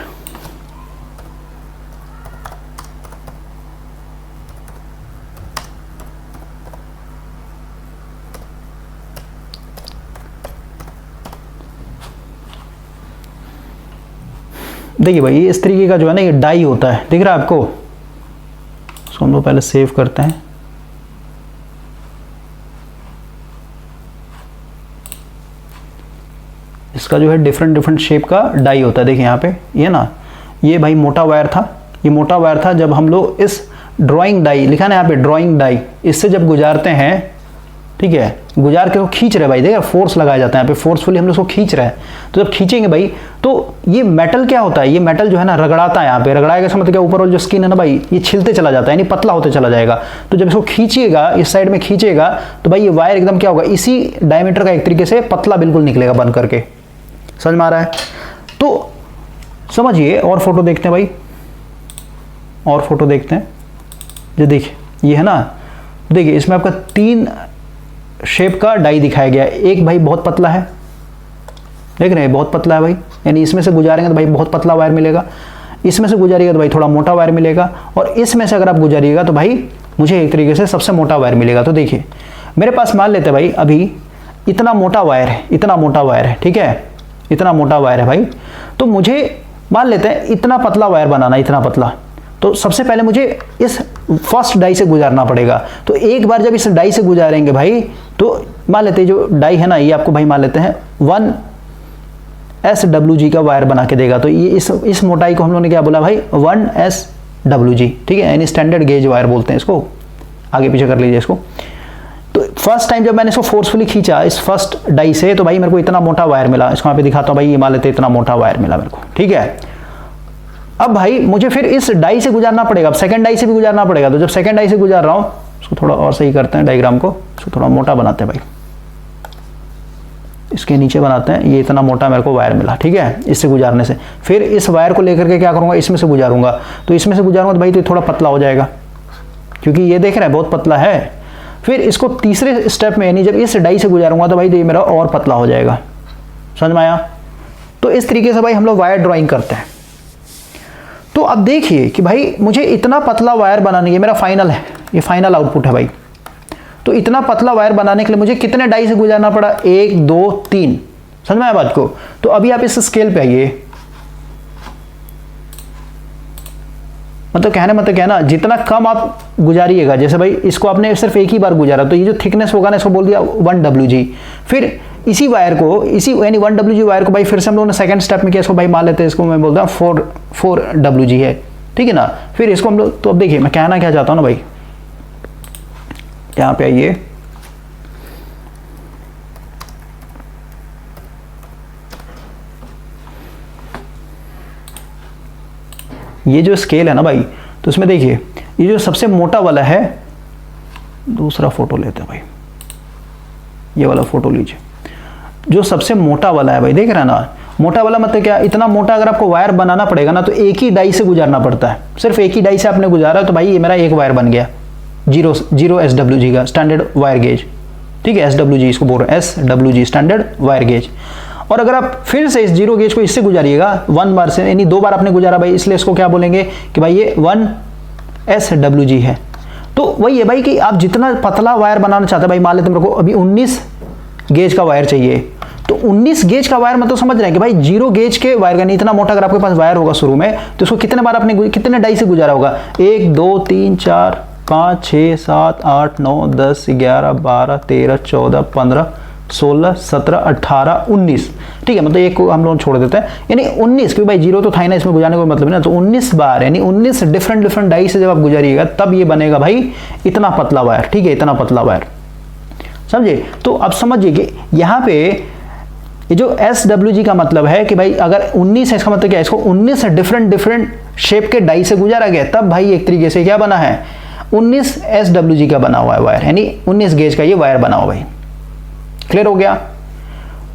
देखिए भाई, ये इस तरीके का जो है ना, ये डाई होता है, दिख रहा है आपको। इसको हम लोग पहले सेव करते हैं। इसका जो है डिफरेंट डिफरेंट शेप का डाई होता है। देखिए यहाँ पे ये ना, ये भाई मोटा वायर था, ये मोटा वायर था। जब हम लोग इस ड्राइंग डाई, लिखा ना यहाँ पे ड्राइंग डाई, इससे जब गुजारते हैं, ठीक है, गुजार के वो खींच रहे भाई, देखिए फोर्स लगाया जाता है यहाँ पे, फोर्सफुली हम लोग उसको खींच रहे हैं। तो जब खींचेंगे भाई, तो ये मेटल क्या होता है, ये मेटल जो है ना रगड़ाता है यहाँ पे। रगड़ाएगा इसका मतलब क्या, ऊपर वाला जो स्किन है ना भाई, ये छिलते चला जाता है, यानी पतला होते चला जाएगा। तो जब इसको खींचिएगा, इस साइड में खींचेगा, तो भाई ये वायर एकदम क्या होगा, इसी डायमीटर का एक तरीके से पतला बिल्कुल निकलेगा बन करके। समझ में आ रहा है? तो समझिए, और फोटो देखते हैं भाई, और फोटो देखते हैं। जो देखिए ये है ना, देखिए इसमें आपका 3 शेप का डाई दिखाया गया है। एक भाई बहुत पतला है, देख रहे हैं, बहुत पतला है भाई, यानी इसमें से गुजारेंगे तो भाई बहुत पतला वायर मिलेगा, इसमें से गुजारिएगा तो भाई थोड़ा मोटा वायर मिलेगा, और इसमें से अगर आप गुजारिएगा तो भाई मुझे एक तरीके से सबसे मोटा वायर मिलेगा। तो देखिए मेरे पास मान लेते हैं भाई, अभी इतना मोटा वायर है, इतना मोटा वायर है, ठीक है, इतना मोटा वायर है भाई। तो मुझे मान लेते हैं इतना पतला वायर बनाना, इतना पतला। तो सबसे पहले मुझे इस फर्स्ट डाई से गुजारना पड़ेगा। तो एक बार जब इस डाई से गुजारेंगे भाई, तो मान लेते हैं जो डाई है ना, ये आपको भाई मान लेते हैं 1SWG का वायर बना के देगा। तो ये इस मोटाई को हम लोगों ने क्या बोला भाई, 1SWG, ठीक है, यानी स्टैंडर्ड गेज वायर बोलते हैं इसको। आगे पीछे कर लीजिए इसको। तो फर्स्ट टाइम जब मैंने इसको फोर्सफुली खींचा इस फर्स्ट डाई से, तो भाई मेरे को इतना मोटा वायर मिला। इसको यहाँ पे दिखाता हूँ भाई, ये मान लेते हैं इतना मोटा वायर मिला मेरे को, ठीक है। अब भाई मुझे फिर इस डाई से गुजारना पड़ेगा, अब सेकंड डाई से भी गुजारना पड़ेगा। तो जब सेकंड डाई से गुजार रहा हूँ, इसको थोड़ा और सही करते हैं डायग्राम को, इसको थोड़ा मोटा बनाते हैं भाई, इसके नीचे बनाते हैं। ये इतना मोटा मेरे को वायर मिला, ठीक है, इससे गुजारने से। फिर इस वायर को लेकर के क्या करूँगा, इसमें से गुजारूंगा। तो इसमें से गुजारूंगा तो भाई तो थोड़ा पतला हो जाएगा, क्योंकि ये देख रहे हैं बहुत पतला है। फिर इसको तीसरे स्टेप में, यानी जब इस डाई से गुजारूंगा तो भाई तो ये मेरा और पतला हो जाएगा। समझ में आया? तो इस तरीके से भाई हम लोग वायर ड्राइंग करते हैं। तो अब देखिए कि भाई मुझे इतना पतला वायर बनाने, ये मेरा फाइनल है, ये फाइनल आउटपुट है भाई। तो इतना पतला वायर बनाने के लिए मुझे कितने डाई से गुजारना पड़ा, 1 2 3। समझ में आया बात को? तो अभी आप इस स्केल पे आइए, मतलब कहने मतलब क्या है ना, जितना कम आप गुजारिएगा, जैसे भाई इसको आपने सिर्फ एक ही बार गुजारा, तो ये जो थिकनेस होगा ना, इसको बोल दिया 1WG। फिर इसी वायर को, इसी यानी 1WG वायर को भाई फिर से हम लोगों ने सेकंड स्टेप में किया, इसको भाई मान लेते हैं, इसको मैं बोलता हूँ 4WG है, ठीक है ना। फिर इसको हम लोग, तो अब देखिए मैं कहना क्या चाहता हूँ ना भाई, यहाँ पे आइए, ये जो स्केल है ना भाई, तो उसमें देखिए ये जो सबसे मोटा वाला है, दूसरा फोटो लेते हैं भाई, ये वाला फोटो लीजिए, जो सबसे मोटा वाला है भाई, देख रहे हैं ना, मोटा वाला मतलब क्या, इतना मोटा अगर आपको वायर बनाना पड़ेगा ना, तो एक ही डाई से गुजारना पड़ता है। सिर्फ एक ही डाई से आपने गुजारा, तो भाई ये मेरा एक वायर बन गया, 0 SWG का स्टैंडर्ड वायर गेज, ठीक है, SWG इसको बोल रहे हैं, SWG स्टैंडर्ड वायर गेज। और अगर आप फिर से इस 0 गेज को इससे गुजारिएगा 1 बार से, यानी 2 बार आपने गुजारा भाई, इसलिए इसको क्या बोलेंगे कि भाई ये 1SWG है। तो वही है भाई कि आप जितना पतला वायर बनाना चाहते हैं भाई, मान लेते मेरे को अभी 19 गेज का वायर चाहिए, तो 19 गेज का वायर मतलब समझ रहे हैं कि भाई 0 गेज के वायर का नहीं, इतना मोटा अगर आपके पास वायर होगा शुरू में, तो उसको कितने बार आपने कितने डाई से गुजारा होगा, 1 2 3 4 5 6 7 8 9 10 11 12 13 14 15 16 17 18 19, ठीक है, मतलब एक को हम लोग छोड़ देते हैं, यानी 19, क्योंकि भाई 0 तो था ही ना, इसमें गुजारने का मतलब है ना। तो 19 बार, यानी 19 डिफरेंट डाई से जब आप गुजारिएगा, तब ये बनेगा भाई इतना पतला वायर, ठीक है, इतना पतला वायर, समझे? तो अब समझिए कि यहाँ पे ये जो SWG का मतलब है कि भाई अगर 19 है, इसका मतलब क्या है, इसको 19 डिफरेंट शेप के डाई से गुजारा गया, तब भाई एक तरीके से क्या बना है, 19 SWG का बना हुआ है वायर, यानी 19 गेज का ये वायर बना हुआ भाई। क्लियर हो गया?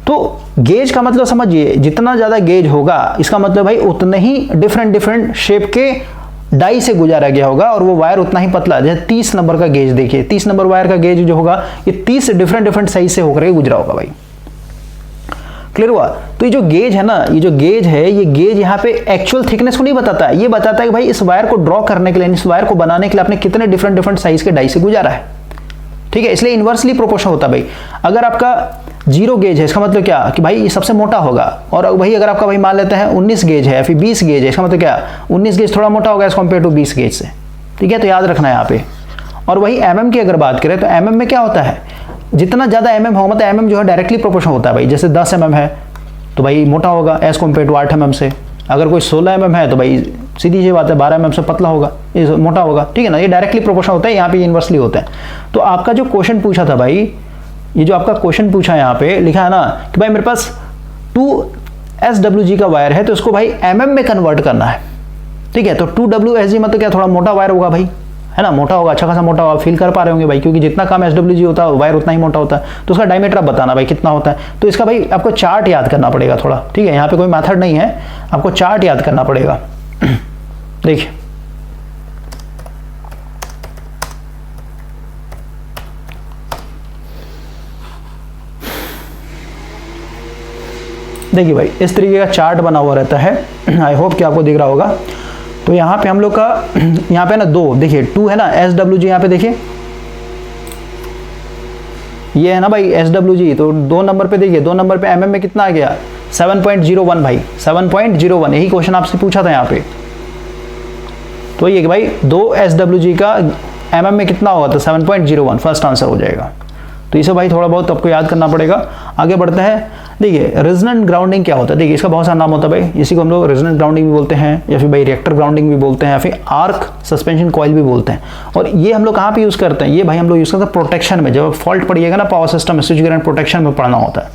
तो गेज का मतलब समझिए, जितना ज्यादा गेज होगा, इसका मतलब भाई उतने ही डिफरेंट शेप के डाई से गुजारा गया होगा, और वो वायर उतना ही पतला। जैसे 30 नंबर का गेज देखिए, 30 नंबर वायर का गेज जो होगा, ये 30 डिफरेंट साइज से होकर गुजरा होगा भाई। क्लियर हुआ? तो ये जो गेज है ना, ये जो गेज है, ये गेज यहाँ पे एक्चुअल थिकनेस को नहीं बताता है, ये बताता है कि भाई इस वायर को ड्रॉ करने के लिए, इस वायर को बनाने के लिए आपने कितने डिफरेंट साइज के डाई से गुजारा है। ठीक है, इसलिए इन्वर्सली प्रोपोर्शनल होता है भाई। अगर आपका 0 गेज है, इसका मतलब क्या कि भाई ये सबसे मोटा होगा, और भाई अगर आपका भाई मान लेते हैं 19 गेज है या फिर 20 गेज है, इसका मतलब क्या 19 गेज थोड़ा मोटा होगा एज कम्पेयर टू 20 गेज से। ठीक है, तो याद रखना है यहाँ पे। और वही mm की अगर बात करें तो mm में क्या होता है, जितना ज़्यादा mm हो, मतलब mm जो है डायरेक्टली प्रोपोर्शनल होता है भाई। जैसे 10 mm है तो भाई मोटा होगा एज कम्पेयर टू 8 mm से। अगर कोई 16 mm है तो भाई सीधी सी बात है 12 mm से पतला होगा, ये मोटा होगा। ठीक है ना, ये डायरेक्टली प्रोपोर्शनल होता है, यहाँ पे इन्वर्सली होता है। तो आपका जो क्वेश्चन पूछा था भाई, ये जो आपका क्वेश्चन पूछा है यहाँ पे लिखा है ना कि भाई मेरे पास 2SWG का वायर है तो इसको भाई mm में कन्वर्ट करना है। ठीक है, तो 2WSG मतलब क्या, थोड़ा मोटा वायर होगा भाई, है ना, मोटा होगा, अच्छा खासा मोटा होगा। फील कर पा रहे होंगे भाई, क्योंकि जितना कम SWG होता है वायर उतना ही मोटा होता है। तो उसका डायमीटर आप बताना भाई कितना होता है। तो इसका भाई आपको चार्ट याद करना पड़ेगा थोड़ा। ठीक है, यहाँ पे कोई मेथड नहीं है, आपको चार्ट याद करना पड़ेगा। देखिए देखिए भाई इस तरीके का चार्ट बना हुआ रहता है, आई होप कि आपको दिख रहा होगा। तो यहाँ पे हम लोग का यहाँ पे ना 2 देखिए 2 है ना SWG, यहाँ पे देखिए ये है ना भाई SWG। तो 2 नंबर पे देखिए, 2 नंबर पे mm में कितना आ गया 7.01 भाई, 7.01। यही क्वेश्चन आपसे पूछा था यहाँ पे। तो ये कि भाई 2 SWG का mm में कितना होगा, तो 7.01 फर्स्ट आंसर हो जाएगा। तो इसे भाई थोड़ा बहुत आपको याद करना पड़ेगा। आगे बढ़ते हैं। देखिए रेजोनेंट ग्राउंडिंग क्या होता है, देखिए इसका बहुत सारा नाम होता है भाई। इसी को हम लोग रेजोनेंट ग्राउंडिंग भी बोलते हैं, या फिर भाई रिएक्टर ग्राउंडिंग भी बोलते हैं, या फिर आर्क सस्पेंशन कॉइल भी बोलते हैं। और ये हम लोग कहाँ पे यूज़ करते हैं, ये भाई हम लोग यूज़ करते हैं प्रोटेक्शन में। जब फॉल्ट पड़िएगा ना पावर सिस्टम में, स्विच ग्राउंड प्रोटेक्शन में पढ़ना होता है।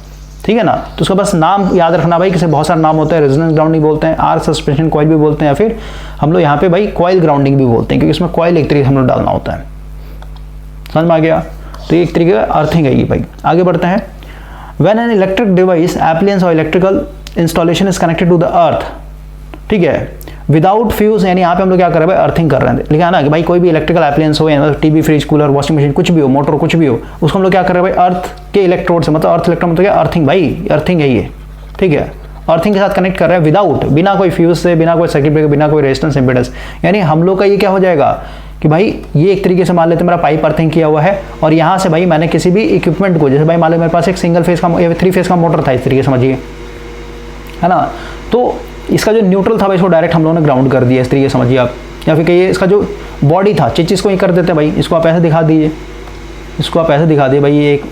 ठीक है ना, तो उसका बस नाम याद रखना भाई, किसी बहुत सारे नाम होते हैं। रेजोनेंट ग्राउंडिंग बोलते हैं, आर्क सस्पेंशन कॉइल भी बोलते हैं, या फिर हम लोग यहाँ पे भाई कॉइल ग्राउंडिंग भी बोलते हैं, क्योंकि इसमें कॉइल एक तरीके से हम लोग डालना होता है। समझ में आ गया? तो एक तरीके का अर्थिंग है ये भाई। आगे बढ़ते हैं। When an electric device, appliance or electrical installation is connected to the earth, ठीक है, विदाउट फ्यूज, यानी यहाँ पे हम लोग क्या कर रहे हैं भाई, अर्थिंग कर रहे हैं। लिखा है ना कि भाई कोई भी इलेक्ट्रिकल एप्लियंस हो, या TV, fridge, cooler, washing machine, कुछ भी हो, मोटर कुछ भी हो, उसको हम लोग क्या कर रहे हैं भाई, अर्थ के इलेक्ट्रोड से, मतलब अर्थ इलेक्ट्रोड मतलब क्या, अर्थिंग भाई, अर्थिंग है ये। ठीक है, अर्थिंग के साथ कनेक्ट कर रहे हैं विदाउट, बिना कोई फ्यूज से, बिना कोई सर्किट ब्रेकर, बिना कोई रेजिस्टेंस इंपेडेंस। यानी हम लोग का ये क्या हो जाएगा कि भाई ये एक तरीके से मान लेते हैं मेरा पाइप अर्थिंग किया हुआ है, और यहाँ से भाई मैंने किसी भी इक्विपमेंट को, जैसे भाई मान लो मेरे पास एक सिंगल फेज का या 3 फेज का मोटर था, इस तरीके से समझिए, है ना। तो इसका जो न्यूट्रल था भाई इसको डायरेक्ट हम लोगों ने ग्राउंड कर दिया, इस तरीके से समझिए आप। या फिर कहिए इसका जो बॉडी था, चीज़ को ही कर देते भाई, इसको आप ऐसे दिखा दीजिए, इसको आप ऐसे दिखा दिए भाई, ये एक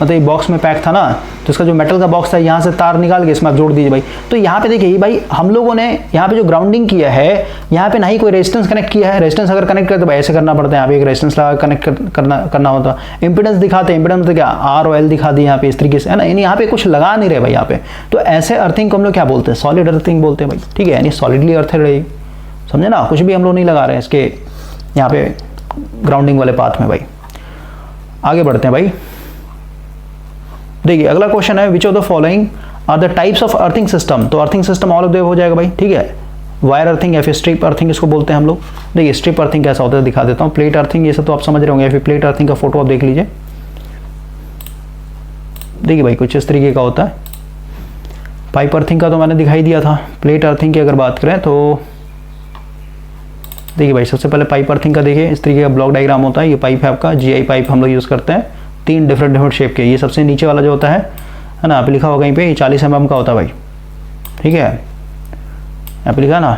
मतलब ये बॉक्स में पैक था ना, तो इसका जो मेटल का बॉक्स था यहाँ से तार निकाल के इसमें आप जोड़ दीजिए भाई। तो यहाँ पे देखिए भाई हम लोगों ने यहाँ पे जो ग्राउंडिंग किया है, यहाँ पे ना ही कोई रेजिस्टेंस कनेक्ट किया है। रेजिस्टेंस अगर कनेक्ट करे तो भाई ऐसे करना पड़ता है, यहाँ पे एक रेजिस्टेंस लगा कनेक्ट करना होता है। इंपीडेंस दिखाते हैं, इंपीडेंस मतलब क्या, आर और एल दिखा दी यहाँ पे इस तरीके से, है ना। यानी यहाँ पे कुछ लगा नहीं रहे भाई यहाँ पे। तो ऐसे अर्थिंग को हम लोग क्या बोलते हैं, सॉलिड अर्थिंग बोलते हैं भाई। ठीक है, यानी सॉलिडली अर्थ रही, समझे ना, कुछ भी हम लोग नहीं लगा रहे हैं इसके यहाँ पे ग्राउंडिंग वाले पाथ में भाई। आगे बढ़ते हैं भाई। देखिए अगला क्वेश्चन है, which of the following are the types of earthing system. तो earthing system all of the हो जाएगा भाई। ठीक है, वायर अर्थिंग या फिर स्ट्रिप अर्थिंग इसको बोलते हैं हम लोग। देखिए स्ट्रिप अर्थिंग कैसा होता है दिखा देता हूँ। प्लेट अर्थिंग ये सब तो आप समझ रहे होंगे, या फिर प्लेट अर्थिंग का फोटो आप देख लीजिए। देखिए भाई कुछ इस तरीके का होता है। पाइप अर्थिंग का तो मैंने दिखाई दिया था। प्लेट अर्थिंग की अगर बात करें तो देखिए भाई सबसे पहले पाइप अर्थिंग का देखिए, इस तरीके का ब्लॉक डायग्राम होता है। ये पाइप है आपका, GI पाइप हम लोग यूज़ करते हैं, 3 डिफरेंट शेप के। ये सबसे नीचे वाला जो होता है ना, आप लिखा होगा कहीं पे, ये 40 mm का होता है भाई। ठीक है, यहाँ पे लिखा ना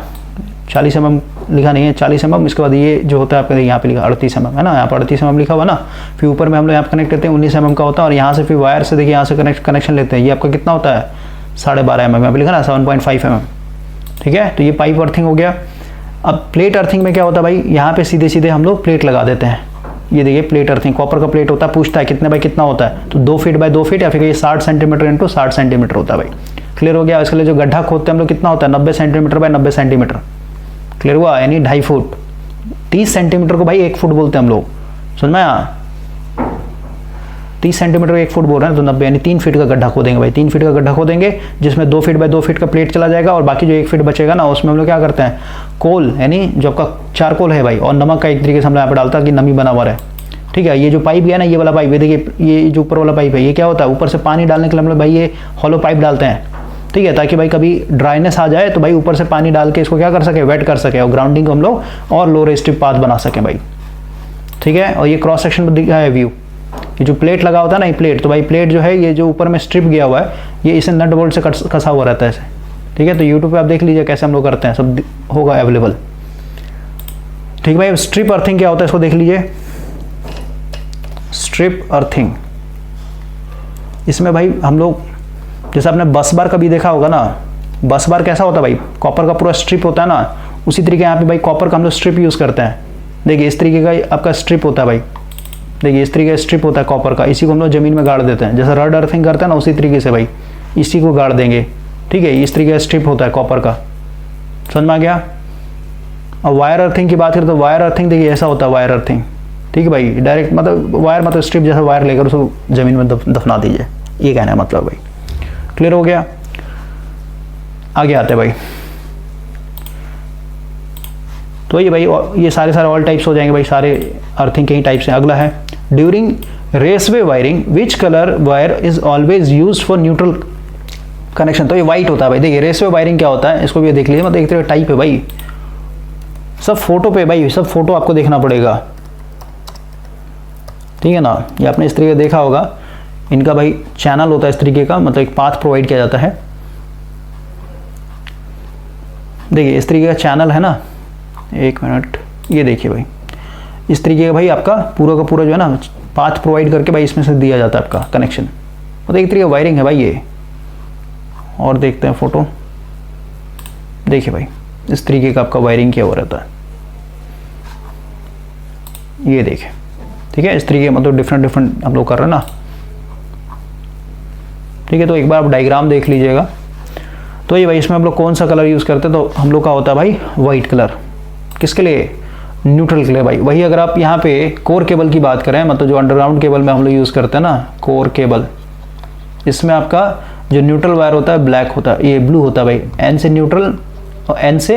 40 mm, लिखा नहीं है 40 mm। इसके बाद ये जो होता है आपका यहाँ पे लिखा 38 mm, है ना, यहाँ पर 38 mm लिखा हुआ ना। फिर ऊपर में हम लोग यहाँ पे कनेक्ट करते हैं 19 mm का होता है, और यहाँ से फिर वायर से देखिए यहाँ से कनेक्शन लेते हैं। ये आपका कितना होता है, 12.5 mm, यहाँ पे लिखा ना 7.5 mm। ठीक है, तो ये पाइप अर्थिंग हो गया। अब प्लेट अर्थिंग में क्या होता है भाई, यहाँ पे सीधे सीधे हम लोग प्लेट लगा देते हैं। ये देखिए प्लेट अर्थिंग, कॉपर का प्लेट होता है, पूछता है कितने बाई कितना होता है, तो 2 फीट बाय 2 फीट, या फिर ये 60 सेंटीमीटर इंटू 60 सेंटीमीटर होता है भाई। क्लियर हो गया। इसके लिए जो गड्ढा खोदते हैं हम लोग कितना होता है, 90 सेंटीमीटर बाय 90 सेंटीमीटर। क्लियर हुआ, यानी 2.5 फुट। 30 सेंटीमीटर को भाई 1 फुट बोलते हैं हम लोग, सुन में 30 सेंटीमीटर 1 फुट बोल रहे हैं, तो 90 यानी 3 फीट का गड्ढा खोदेंगे भाई। 3 फीट का गड्ढा खोदेंगे, जिसमें 2 फीट बाय 2 फीट का प्लेट चला जाएगा, और बाकी जो 1 फीट बचेगा ना, उसमें हम लोग क्या करते हैं, कोल यानी जो आपका चारकोल है भाई, और नमक का एक तरीके से हम लोग यहाँ पे डालता है कि नमी बना हुआ रहे। ठीक है। ये जो पाइप गया ना, ये वाला पाइप, ये देखिए ये जो ऊपर वाला पाइप है, ये क्या होता है, ऊपर से पानी डालने के लिए हम लोग भाई ये हॉलो पाइप डालते हैं, ठीक है, ताकि भाई कभी ड्राइनेस आ जाए तो भाई ऊपर से पानी डाल के इसको क्या कर सके, वेट कर सके, और ग्राउंडिंग को हम लोग और लो रेस्टिव पाथ बना सकें भाई, ठीक है। और ये क्रॉस सेक्शन में दिखा है व्यू, ये जो प्लेट लगा होता है ना, ये प्लेट, तो भाई प्लेट जो है ये जो ऊपर में स्ट्रिप गया हुआ है, ये इसे नट बोल्ट से कसा हुआ रहता है ऐसे, ठीक है। तो यूट्यूब पे आप देख लीजिए कैसे हम लोग करते हैं, सब होगा अवेलेबल, ठीक है भाई। स्ट्रिप अर्थिंग क्या होता है इसको देख लीजिए, स्ट्रिप अर्थिंग, इसमें भाई हम लोग, जैसे आपने बस बार कभी देखा होगा ना, बस बार कैसा होता है भाई, कॉपर का पूरा स्ट्रिप होता है ना, उसी तरीके यहाँ पे भाई कॉपर का हम लोग स्ट्रिप यूज़ करते हैं। देखिए इस तरीके का आपका स्ट्रिप होता है भाई, देखिए इस तरीके का स्ट्रिप होता है कॉपर का, इसी को हम लोग ज़मीन में गाड़ देते हैं, जैसे रड अर्थिंग करते हैं ना, उसी तरीके से भाई इसी को गाड़ देंगे, ठीक है। इस तरीके का स्ट्रिप होता है कॉपर का, समझ में आ गया। और वायर अर्थिंग की बात करें तो वायर अर्थिंग देखिए ऐसा होता है वायर अर्थिंग, ठीक है भाई, डायरेक्ट मतलब वायर मतलब स्ट्रिप जैसा वायर लेकर उसको ज़मीन में दफना दीजिए, ये कहना है मतलब भाई। क्लियर हो गया, आगे आते हैं भाई। तो ये भाई ये सारे ऑल टाइप्स हो जाएंगे भाई, सारे अर्थिंग के ही टाइप्स हैं। अगला है during raceway wiring which colour wire is always used for neutral connection. तो ये वाइट होता है भाई। देखिए रेसवे वायरिंग क्या होता है, इसको भी देख लीजिए, मतलब एक तरह टाइप है भाई, सब फोटो पे भाई, सब फोटो आपको देखना पड़ेगा, ठीक है ना। ये आपने इस तरीके देखा होगा, इनका भाई चैनल होता है इस तरीके का, मतलब एक पाथ प्रोवाइड किया जाता है। देखिए इस तरीके का चैनल है ना, एक मिनट, ये देखिए भाई इस तरीके का भाई आपका पूरा का पूरा जो है ना पाथ प्रोवाइड करके भाई इसमें से दिया जाता है आपका कनेक्शन, मतलब एक तरीके का वायरिंग है भाई ये। और देखते हैं फोटो, देखिए भाई इस तरीके का आपका वायरिंग किया हुआ रहता है, ये देखिए, ठीक है। इस तरीके मतलब डिफरेंट हम लोग कर रहे हैं ना, ठीक है। तो एक बार आप डायग्राम देख लीजिएगा। तो ये भाई इसमें हम लोग कौन सा कलर यूज़ करते हैं, तो हम लोग का होता है भाई वाइट कलर, किसके लिए, न्यूट्रल के लिए भाई। वही अगर आप यहाँ पे कोर केबल की बात करें, मतलब जो अंडरग्राउंड केबल में हम लोग यूज़ करते हैं ना कोर केबल, इसमें आपका जो न्यूट्रल वायर होता है ब्लैक होता है, ये ब्लू होता है भाई, एन से न्यूट्रल और एन से,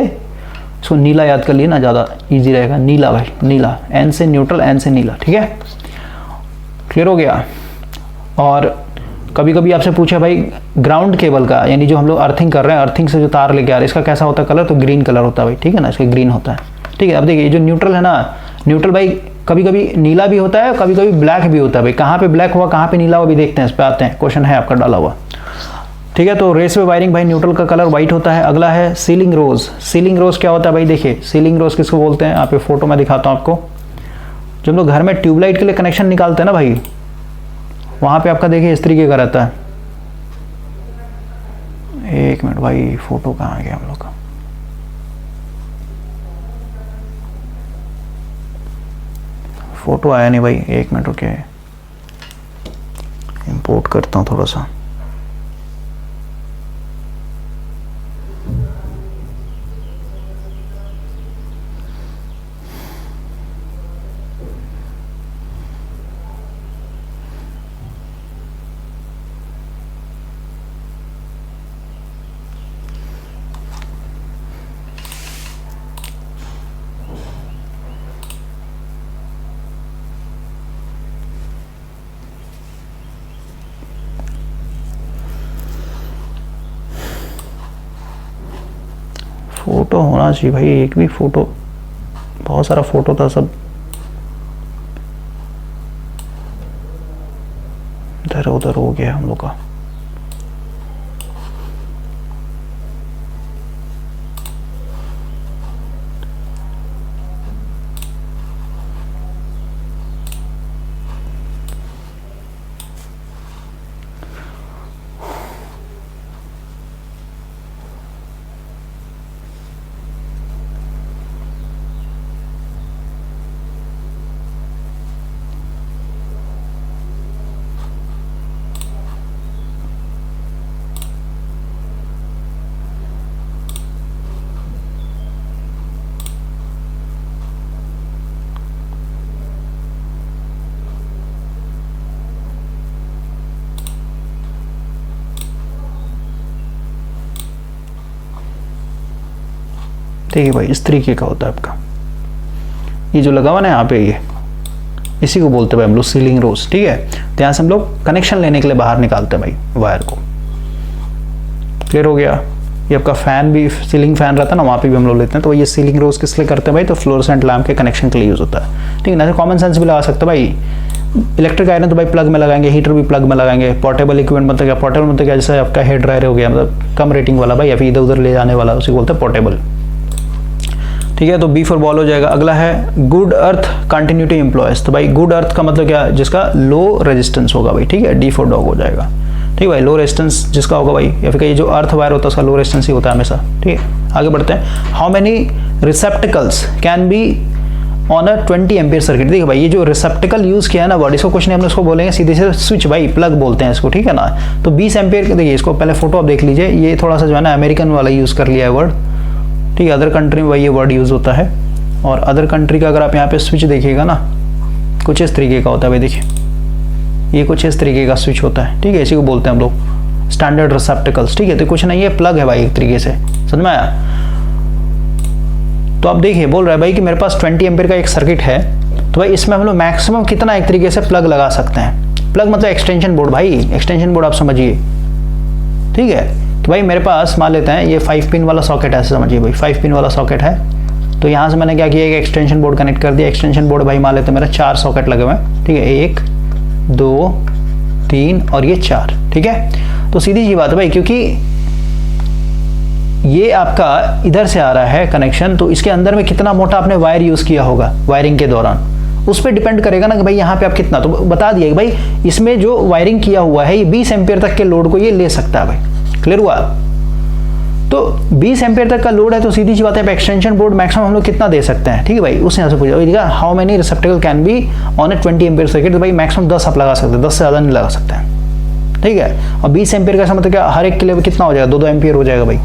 इसको नीला याद कर लिए ना, ज़्यादा ईजी रहेगा, नीला भाई, नीला, एन से न्यूट्रल, एन से नीला, ठीक है। क्लियर हो गया। और कभी कभी आपसे पूछा भाई ग्राउंड केबल का, यानी जो हम लोग अर्थिंग कर रहे हैं, अर्थिंग से जो तार लेके आ रहे हैं, इसका कैसा होता है कलर, तो ग्रीन कलर होता है भाई, ठीक है ना, इसका ग्रीन होता है, ठीक है। अब देखिए जो न्यूट्रल है ना, न्यूट्रल भाई कभी कभी नीला भी होता है, कभी कभी ब्लैक भी होता है भाई। कहाँ पे ब्लैक हुआ, कहाँ पे नीला हुआ, भी देखते हैं, इस पर आते हैं, क्वेश्चन है आपका डाला हुआ, ठीक है। तो रेसवे वायरिंग भाई न्यूट्रल का कलर व्हाइट होता है। अगला है सीलिंग रोज। सीलिंग रोज क्या होता है भाई, देखिए सीलिंग रोज किसको बोलते हैं, यहाँ पे फोटो में दिखाता हूँ आपको। जब हम लोग घर में ट्यूबलाइट के लिए कनेक्शन निकालते हैं ना भाई, वहाँ पे आपका देखिए इस तरीके का रहता है। एक मिनट भाई, फोटो कहाँ आ गया हम लोग का, फोटो आया नहीं भाई, एक मिनट रुके, इंपोर्ट करता हूँ थोड़ा सा। फोटो होना चाहिए भाई, एक भी फोटो, बहुत सारा फोटो था, सब इधर उधर हो गया हम लोग का। देखिए भाई इस तरीके का होता है आपका, ये जो लगा हुआ ना यहाँ पे, ये इसी को बोलते हैं भाई हम लोग सीलिंग रोज, ठीक है। तो यहाँ से हम लोग कनेक्शन लेने के लिए बाहर निकालते हैं भाई वायर को। क्लियर हो गया। ये आपका फैन भी, सीलिंग फैन रहता है ना, वहाँ पे भी हम लोग लेते हैं। तो ये सीलिंग रोज किस लिए करते हैं भाई, तो फ्लोरोसेंट लैम्प के कनेक्शन के लिए यूज होता है, ठीक है ना। कॉमन सेंस भी लगा सकते हैं भाई, इलेक्ट्रिक आयरन तो भाई प्लग में लगाएंगे, हीटर भी प्लग में लगाएंगे। पोर्टेबल इक्विपमेंट मतलब क्या, पोर्टेबल मतलब क्या, जैसे आपका हेयर ड्रायर हो गया, मतलब कम रेटिंग वाला भाई, या फिर इधर उधर ले जाने वाला, उसी बोलते हैं पोर्टेबल, ठीक है। तो बी फॉर बॉल हो जाएगा। अगला है गुड अर्थ कंटिन्यूटी एम्प्लॉयज। तो भाई गुड अर्थ का मतलब क्या, जिसका लो रेजिस्टेंस होगा भाई, ठीक है। डी फॉर डॉग हो जाएगा, ठीक है भाई। लो रेजिस्टेंस जिसका होगा भाई, या फिर ये जो अर्थ वायर होता है उसका लो रेजिस्टेंस ही होता है हमेशा, ठीक है। आगे बढ़ते हैं। How many receptacles can be on a 20 ampere circuit. देखिए भाई, ये जो रिसेप्टिकल यूज किया है ना वर्ड, इसको क्वेश्चन हम इसको बोलेंगे सीधे से स्विच भाई, प्लग बोलते हैं इसको, ठीक है ना। तो 20 एम्पियर, देखिए इसको पहले फोटो आप देख लीजिए, ये थोड़ा सा जो है ना अमेरिकन वाला यूज कर लिया है वर्ड, ठीक है। अदर कंट्री में भाई ये वर्ड यूज होता है, और अदर कंट्री का अगर आप यहाँ पे स्विच देखिएगा ना, कुछ इस तरीके का होता है भाई। देखिए ये कुछ इस तरीके का स्विच होता है, ठीक है। इसी को बोलते हैं हम लोग स्टैंडर्ड रिसेप्टिकल्स, ठीक है। तो कुछ नहीं, ये प्लग है भाई एक तरीके से, समझ में आया। तो आप देखिए बोल रहा है भाई कि मेरे पास 20 एम्पियर का एक सर्किट है, तो भाई इसमें हम लोग मैक्सिमम कितना एक तरीके से प्लग लगा सकते हैं। प्लग मतलब एक्सटेंशन बोर्ड भाई, एक्सटेंशन बोर्ड आप समझिए, ठीक है। तो भाई मेरे पास मान लेते हैं ये 5 पिन वाला सॉकेट है, ऐसे समझिए भाई 5 पिन वाला सॉकेट है। तो यहाँ से मैंने क्या किया, एक एक्सटेंशन बोर्ड कनेक्ट कर दिया। एक्सटेंशन बोर्ड भाई मान लेते हैं मेरा 4 सॉकेट लगे हुए हैं, ठीक है। 1 2 3 और ये 4, ठीक है। तो सीधी सी बात है भाई, क्योंकि ये आपका इधर से आ रहा है कनेक्शन, तो इसके अंदर में कितना मोटा आपने वायर यूज किया होगा वायरिंग के दौरान, उस पर डिपेंड करेगा ना कि भाई यहाँ पे आप कितना। तो बता दिया कि भाई इसमें जो वायरिंग किया हुआ है ये 20 एम्पियर तक के लोड को ये ले सकता है भाई। क्लियर हुआ। तो 20 एम्पियर तक का लोड है, तो सीधी सी बात है एक्सटेंशन बोर्ड मैक्सिमम हम लोग कितना दे सकते हैं, ठीक है भाई। उस यहाँ से पूछा how many रिसेप्टिकल can be on A 20 ampere circuit. तो भाई मैक्सिमम 10 आप लगा सकते हैं, 10 से ज़्यादा नहीं लगा सकते हैं, ठीक है। और 20 एम्पियर का मतलब क्या, हर एक के लिए कितना हो जाएगा, 2-2 एम्पियर हो जाएगा भाई,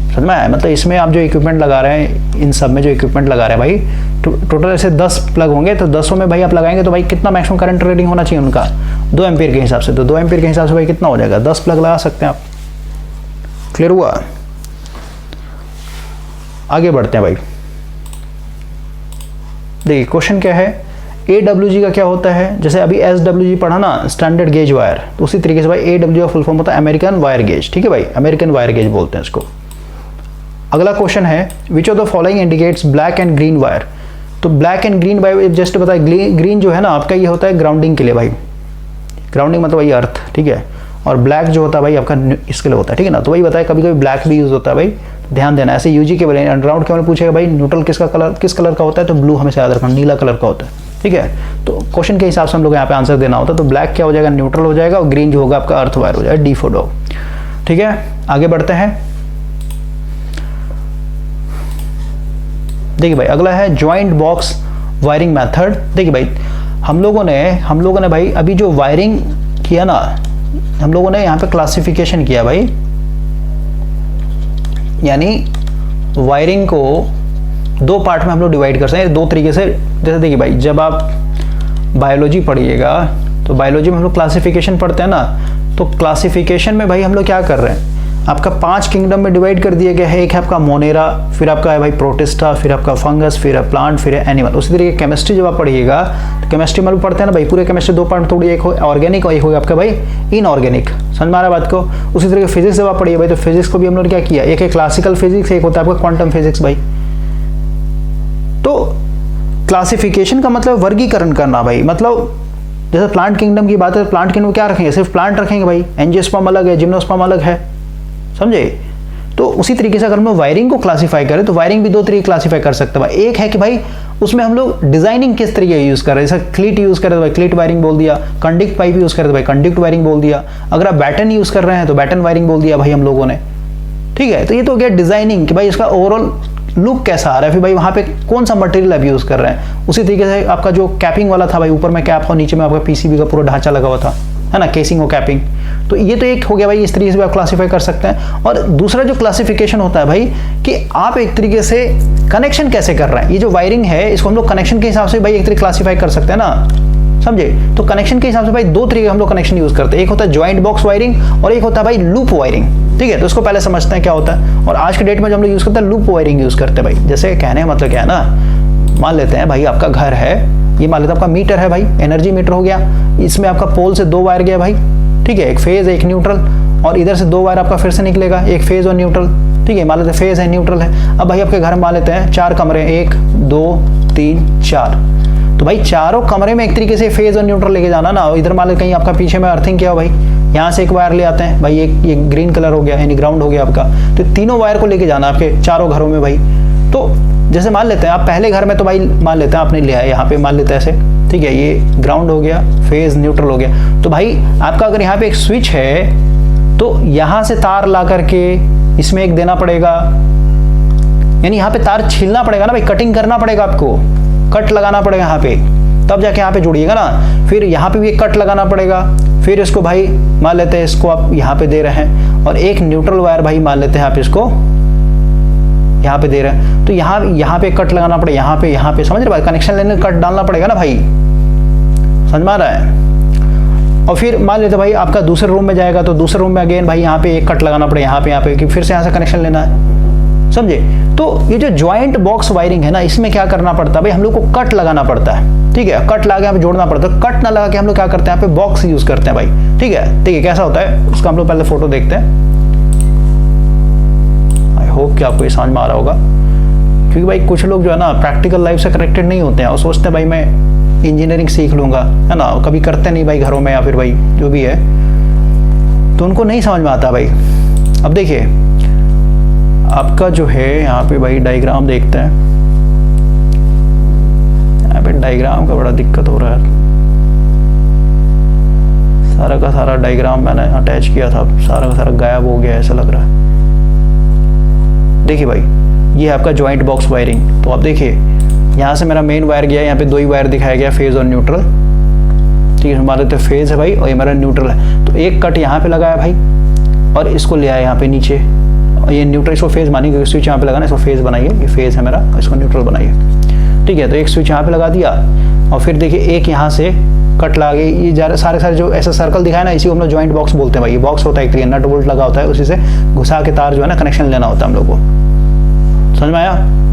समझ में आया। मतलब इसमें आप जो इक्विपमेंट लगा रहे हैं, इन सब में जो इक्विपमेंट लगा रहे हैं भाई, टोटल ऐसे 10 प्लग होंगे, तो 10 में भाई आप लगाएंगे तो भाई कितना मैक्सिमम करंट रेटिंग होना चाहिए उनका, 2 एम्पियर के हिसाब से। तो 2 एम्पियर के हिसाब से भाई कितना हो जाएगा, 10 प्लग लगा सकते हैं आप। क्लियर हुआ। आगे बढ़ते हैं भाई। देखिए क्वेश्चन क्या है, AWG का क्या होता है। जैसे अभी SWG पढ़ा ना, स्टैंडर्ड गेज वायर, तो उसी तरीके से भाई AWG का फुल फॉर्म होता है अमेरिकन वायर गेज, ठीक है भाई। अमेरिकन वायर गेज बोलते हैं इसको। अगला क्वेश्चन है which of the following indicates black and green wire. तो black and green wire just बताया, ग्रीन जो है ना आपका ये होता है ग्राउंडिंग के लिए भाई, ग्राउंडिंग मतलब वही अर्थ, ठीक है। और ब्लैक जो होता है भाई आपका इसके लिए होता है, ठीक है ना। तो वही बताया, कभी कभी ब्लैक भी यूज होता है भाई, ध्यान देना। ऐसे यूजी के बारे अंडरग्राउंड के बारे में पूछेगा भाई न्यूट्रल किसका कलर, किस कलर का होता है, तो ब्लू हमेशा याद रखना, नीला कलर का होता है, ठीक है। तो क्वेश्चन के हिसाब से हम लोग यहाँ पे आंसर देना होता है। तो ब्लैक क्या हो जाएगा, न्यूट्रल हो जाएगा, और ग्रीन जो होगा आपका अर्थ वायर हो जाएगा, डी फॉर डॉग, ठीक है। आगे बढ़ते हैं। देखिए भाई अगला है ज्वाइंट बॉक्स वायरिंग मेथड। देखिए भाई हम लोगों ने भाई अभी जो वायरिंग किया ना, हम लोगों ने यहाँ पे क्लासिफिकेशन किया भाई, यानी वायरिंग को 2 पार्ट में हम लोग डिवाइड कर सकते हैं 2 तरीके से। जैसे देखिए भाई जब आप बायोलॉजी पढ़िएगा तो बायोलॉजी में हम लोग क्लासिफिकेशन पढ़ते हैं ना, तो क्लासिफिकेशन में भाई हम लोग क्या कर रहे हैं, आपका 5 किंगडम में डिवाइड कर दिया गया है। एक है आपका मोनेरा, फिर आपका है भाई प्रोटिस्टा, फिर आपका फंगस, फिर है प्लांट, फिर है एनिमल। उसी तरीके केमिस्ट्री जब आप पढ़िएगा तो केमिस्ट्री में पढ़ते हैं ना भाई, पूरे केमिस्ट्री 2 पार्ट में तोड़िए, एक हो ऑर्गेनिक और एक होगा आपका भाई इनऑर्गेनिक। समझ में आ रहा बात को। उसी तरीके फिजिक्स जब आप पढ़िए भाई, तो फिजिक्स को भी हम लोग क्या किया, एक है क्लासिकल फिजिक्स, एक होता है आपका क्वांटम फिजिक्स भाई। तो क्लासिफिकेशन का मतलब वर्गीकरण करना भाई, मतलब जैसे प्लांट किंगडम की बात है, प्लांट किंगडम क्या रखेंगे, सिर्फ प्लांट रखेंगे भाई, एंजियोस्पर्म अलग है, जिम्नोस्पर्म अलग है, समझे। तो उसी तरीके से अगर हम लोग वायरिंग को क्लासिफाई करें तो वायरिंग भी 2 तरीके क्लासिफाई कर सकते हैं भाई। एक है कि भाई उसमें हम लोग डिजाइनिंग किस तरीके यूज कर रहे हैं, जैसे क्लीट यूज कर रहे हैं तो भाई क्लीट वायरिंग बोल दिया, कंडक्ट पाइप यूज कर रहे हैं तो भाई कंडक्ट वायरिंग बोल दिया। अगर आप बैटन यूज कर रहे हैं तो बैटन वायरिंग बोल दिया भाई हम लोगों ने, ठीक है। तो ये तो हो गया डिजाइनिंग कि भाई इसका ओवरऑल लुक कैसा आ रहा है, फिर भाई वहाँ पे कौन सा मटेरियल आप यूज कर रहे हैं। उसी तरीके से आपका जो कैपिंग वाला था भाई, ऊपर में कैप और नीचे में आपका पीसीबी का पूरा ढांचा लगा हुआ था, है ना, केसिंग और कैपिंग। तो ये तो एक हो गया भाई, इस तरीके से आप क्लासिफाई कर सकते हैं। और दूसरा जो क्लासिफिकेशन होता है भाई कि आप एक तरीके से कनेक्शन कैसे कर रहे हैं। ये जो वायरिंग है इसको हम लोग कनेक्शन के हिसाब से भाई एक तरीके क्लासिफाई कर सकते हैं ना, समझे। तो कनेक्शन के हिसाब से भाई 2 तरीके हम लोग कनेक्शन यूज करते हैं, एक होता है ज्वाइंट बॉक्स वायरिंग और एक होता है भाई लूप वायरिंग, ठीक है। तो इसको पहले समझते हैं क्या होता है। और आज के डेट में जो हम लोग यूज करते हैं लूप वायरिंग यूज करते हैं भाई। जैसे कहने का मतलब क्या है ना, मान लेते हैं भाई आपका घर है ये मान लेते हैं आपका मीटर है भाई, एनर्जी मीटर हो गया। इसमें आपका पोल से 2 वायर गया भाई, ठीक है, एक फेज एक न्यूट्रल, और इधर से 2 वायर आपका फिर से निकलेगा, एक फेज और न्यूट्रल, ठीक है। मान लेते हैं फेज है न्यूट्रल है। अब भाई आपके घर में मान लेते हैं 4 कमरे, 1 2 3 4, तो भाई चारों कमरे में एक तरीके से फेज और न्यूट्रल लेके जाना ना। इधर मान लेते कहीं आपका पीछे में अर्थिंग किया हो भाई, यहाँ से एक वायर ले आते हैं भाई, एक ये ग्रीन कलर हो गया यानी ग्राउंड हो गया आपका, तो तीनों वायर को लेके जाना आपके चारों घरों में भाई। तो जैसे मान लेते हैं आप पहले घर में तो भाई मान लेते हैं आपने लिया है, यहाँ पे मान लेते हैं ऐसे, ठीक है, ये ग्राउंड हो गया, फेज न्यूट्रल हो गया। तो भाई आपका अगर यहाँ पे एक स्विच है तो यहाँ से तार ला करके इसमें एक देना पड़ेगा, यानी यहाँ पे तार छीलना पड़ेगा ना भाई, कटिंग करना पड़ेगा आपको, कट लगाना पड़ेगा यहाँ पे, तब जाके यहाँ पे जोड़िएगा ना। फिर यहाँ पे भी एक कट लगाना पड़ेगा, फिर इसको भाई मान लेते हैं इसको आप यहाँ पे दे रहे हैं, और एक न्यूट्रल वायर भाई मान लेते हैं आप इसको यहाँ पे दे रहे हैं, तो यहाँ पे कट लगाना पड़ेगा, यहाँ पे समझ रहे भाई, कनेक्शन लेने कट डालना पड़ेगा ना भाई, समझ में आ रहा है। और फिर मान लेते भाई आपका दूसरे रूम में जाएगा तो दूसरे रूम में अगेन भाई यहाँ पे एक कट लगाना पड़ेगा, यहाँ पे कि फिर से यहाँ से कनेक्शन लेना है, समझे। तो ये जो ज्वाइंट बॉक्स वायरिंग है ना, इसमें क्या करना पड़ता है भाई, हम लोग को कट लगाना पड़ता है, ठीक है, कट लगा के यहाँ पे जोड़ना पड़ता है। कट ना लगा के हम लोग क्या करते हैं, यहाँ पे बॉक्स यूज करते हैं भाई, ठीक है। कैसा होता है उसका हम लोग पहले फोटो देखते हैं, आई होप कि आपको ये समझ में आ रहा होगा, क्योंकि भाई कुछ लोग जो है ना प्रैक्टिकल लाइफ से कनेक्टेड नहीं होते हैं और सोचते हैं भाई मैं इंजीनियरिंग सीख लूंगा, है ना, कभी करते नहीं भाई घरों में या फिर भाई जो भी है, तो उनको नहीं समझ में आता भाई। अब देखिए आपका जो है यहाँ पे भाई डायग्राम देखते हैं, यहाँ पे डायग्राम का बड़ा दिक्कत हो रहा है, सारा का सारा डायग्राम मैंने अटैच किया था, सारा का सारा गायब हो गया ऐसा लग रहा है। देखिए भाई ये है आपका ज्वाइंट बॉक्स वायरिंग। तो आप देखिए यहाँ से मेरा मेन वायर गया, यहाँ पे 2 ही वायर दिखाया गया, फेज और न्यूट्रल, ठीक है, हमारे तो फेज है भाई और ये मेरा न्यूट्रल है। तो एक कट यहाँ पे लगाया भाई और इसको ले आया यहाँ पे नीचे, और ये न्यूट्रल, इसको फेज मानिए क्योंकि स्विच यहाँ पे लगाना, इसको फेज बनाइए, ये फेज है मेरा, इसको न्यूट्रल बनाइए, ठीक है। तो एक स्विच यहाँ पे लगा दिया और फिर देखिए एक यहाँ से कट लगा गई, ये सारे जो ऐसा सर्कल दिखाया ना, इसी को हम लोग ज्वाइंट बॉक्स बोलते हैं भाई। ये बॉक्स होता है एक तरीके नट बोल्ट लगा होता है, उसी से घुसा के तार जो है ना कनेक्शन लेना होता है हम लोग को, समझ में आया।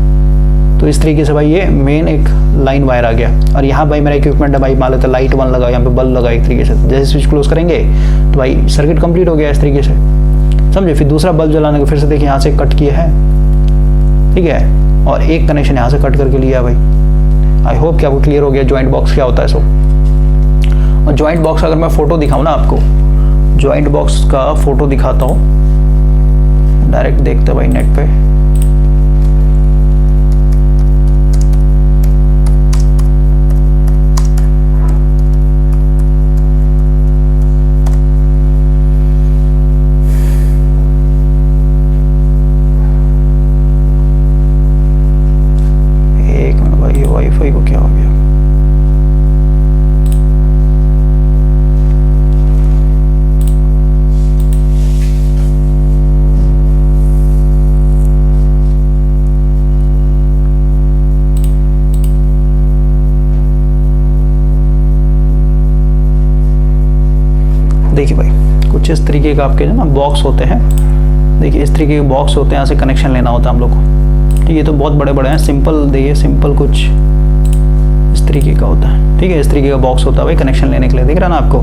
तो इस तरीके से भाई ये मेन एक लाइन वायर आ गया, और यहाँ भाई मेरा इक्विपमेंट है भाई, मान लेते लाइट 1 लगा, यहाँ पे बल्ब लगा एक तरीके से, जैसे स्विच क्लोज करेंगे तो भाई सर्किट कंप्लीट हो गया इस तरीके से, समझे। फिर दूसरा बल्ब जलाने को फिर से देखिए यहाँ से कट किया है, ठीक है, और एक कनेक्शन यहाँ से कट करके लिया भाई। आई होप कि आपको क्लियर हो गया ज्वाइंट बॉक्स क्या होता है। सो और ज्वाइंट बॉक्स अगर मैं फोटो दिखाऊँ ना आपको, ज्वाइंट बॉक्स का फोटो दिखाता हूँ, डायरेक्ट देखते भाई नेट पे, वाईफाई को क्या हो गया। देखिए भाई कुछ इस तरीके का आपके ना बॉक्स होते हैं, देखिए इस तरीके के बॉक्स होते हैं, यहाँ से कनेक्शन लेना होता है हम लोग को, ठीक है। तो बहुत बड़े बड़े हैं, सिंपल देखिए, सिंपल कुछ इस तरीके का होता है, ठीक है, इस तरीके का बॉक्स होता है भाई कनेक्शन लेने के लिए, दिख रहा है ना आपको,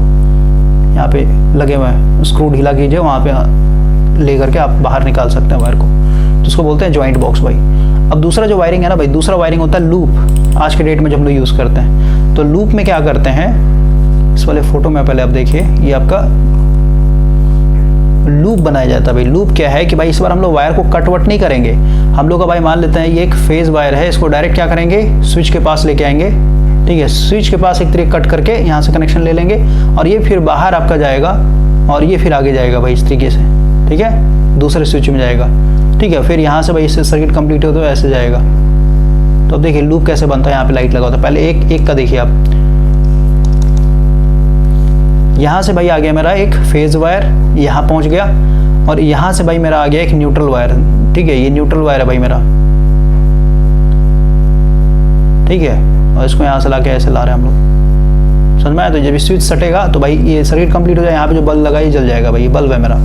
यहाँ पे लगे हुए हैं, स्क्रू ढीला कीजिए, वहाँ पे ले करके आप बाहर निकाल सकते हैं वायर को, तो उसको बोलते हैं ज्वाइंट बॉक्स भाई। अब दूसरा जो वायरिंग है ना भाई, दूसरा वायरिंग होता है लूप, आज के डेट में जो हम लोग यूज़ करते हैं। तो लूप में क्या करते हैं, इस वाले फोटो में पहले आप देखिए, ये आपका लूप बनाया जाता है भाई। लूप क्या है कि भाई इस बार हम लोग वायर को कटवट नहीं करेंगे, हम लोग का भाई मान लेते हैं ये एक फेज वायर है, इसको डायरेक्ट क्या करेंगे, स्विच के पास लेके आएंगे, ठीक है, स्विच के पास एक तरीके कट करके यहाँ से कनेक्शन ले लेंगे, और ये फिर बाहर आपका जाएगा और ये फिर आगे जाएगा भाई इस तरीके से, ठीक है, दूसरे स्विच में जाएगा, ठीक है। फिर यहाँ से भाई इससे सर्किट कंप्लीट हो तो ऐसे जाएगा। तो अब देखिए लूप कैसे बनता है, यहाँ पे लाइट लगा होता है, पहले एक का देखिए आप, यहाँ से भाई आ गया मेरा एक फेज वायर, यहाँ पहुँच गया, और यहाँ से भाई मेरा आ गया एक न्यूट्रल वायर, ठीक है, ये न्यूट्रल वायर है भाई मेरा, ठीक है, और इसको यहाँ से ला के ऐसे ला रहे हैं हम लोग, समझ में आया। तो जब स्विच सटेगा तो भाई ये सर्किट कंप्लीट हो जाए, यहाँ पे जो बल्ब लगा ये जल जाएगा भाई, ये बल्ब है मेरा,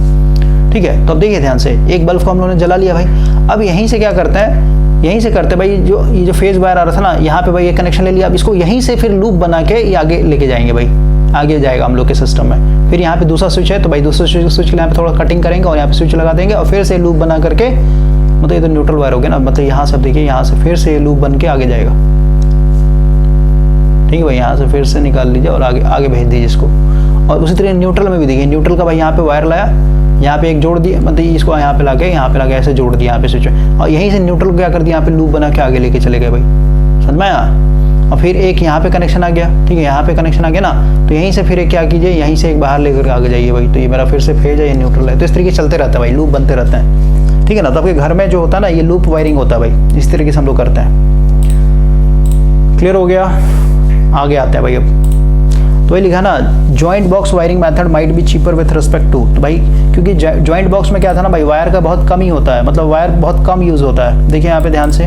ठीक है। तो अब देखिए ध्यान से, एक बल्ब को हम लोगों ने जला लिया भाई। अब यहीं से क्या करते हैं, यहीं से करते भाई, जो ये जो फेज वायर आ रहा था ना यहाँ पे भाई ये कनेक्शन ले लिया, अब इसको यहीं से फिर लूप बना के ये आगे लेके जाएंगे भाई, आगे जाएगा हम लोग के सिस्टम में। फिर यहाँ पे दूसरा स्विच है तो भाई दूसरे स्विच के लिए यहाँ पे थोड़ा कटिंग करेंगे और यहाँ पे स्विच लगा देंगे और फिर से लूप बना करके, मतलब ये तो न्यूट्रल वायर हो गया ना, मतलब यहाँ से देखिए यहाँ से फिर से लूप बन के आगे जाएगा। ठीक है भाई, यहाँ से फिर से निकाल लीजिए और आगे आगे भेज दीजिए इसको। और उसी तरह न्यूट्रल में भी देखिए, न्यूट्रल का भाई यहाँ पे वायर लाया, यहाँ पे एक जोड़ दिया, मतलब इसको यहाँ पे लाके ऐसे जोड़ दिया यहाँ पे स्विच, और यहीं से न्यूट्रल को क्या कर दिया यहाँ पे लूप बना के आगे लेके चले गए भाई, समझ में आया। और फिर एक यहाँ पे कनेक्शन आ गया, ठीक है, यहाँ पे कनेक्शन आ गया ना, तो यहीं से फिर एक क्या कीजिए, यहीं से एक बाहर लेकर आगे जाइए भाई, तो ये मेरा फिर से फेज है, ये न्यूट्रल है। तो इस तरीके से चलते रहता है भाई, लूप बनते रहते हैं, ठीक है ना। तो आपके घर में जो होता है ना ये लूप वायरिंग होता है भाई, इस तरीके से हम लोग करते हैं। क्लियर हो गया, आगे आते हैं भाई। अब तो ये लिखा ना, joint box wiring method might be cheaper with respect to, तो भाई क्योंकि जॉइंट बॉक्स में क्या था ना भाई, वायर का बहुत कम ही होता है, मतलब वायर बहुत कम यूज होता है। देखिए यहाँ पे ध्यान से,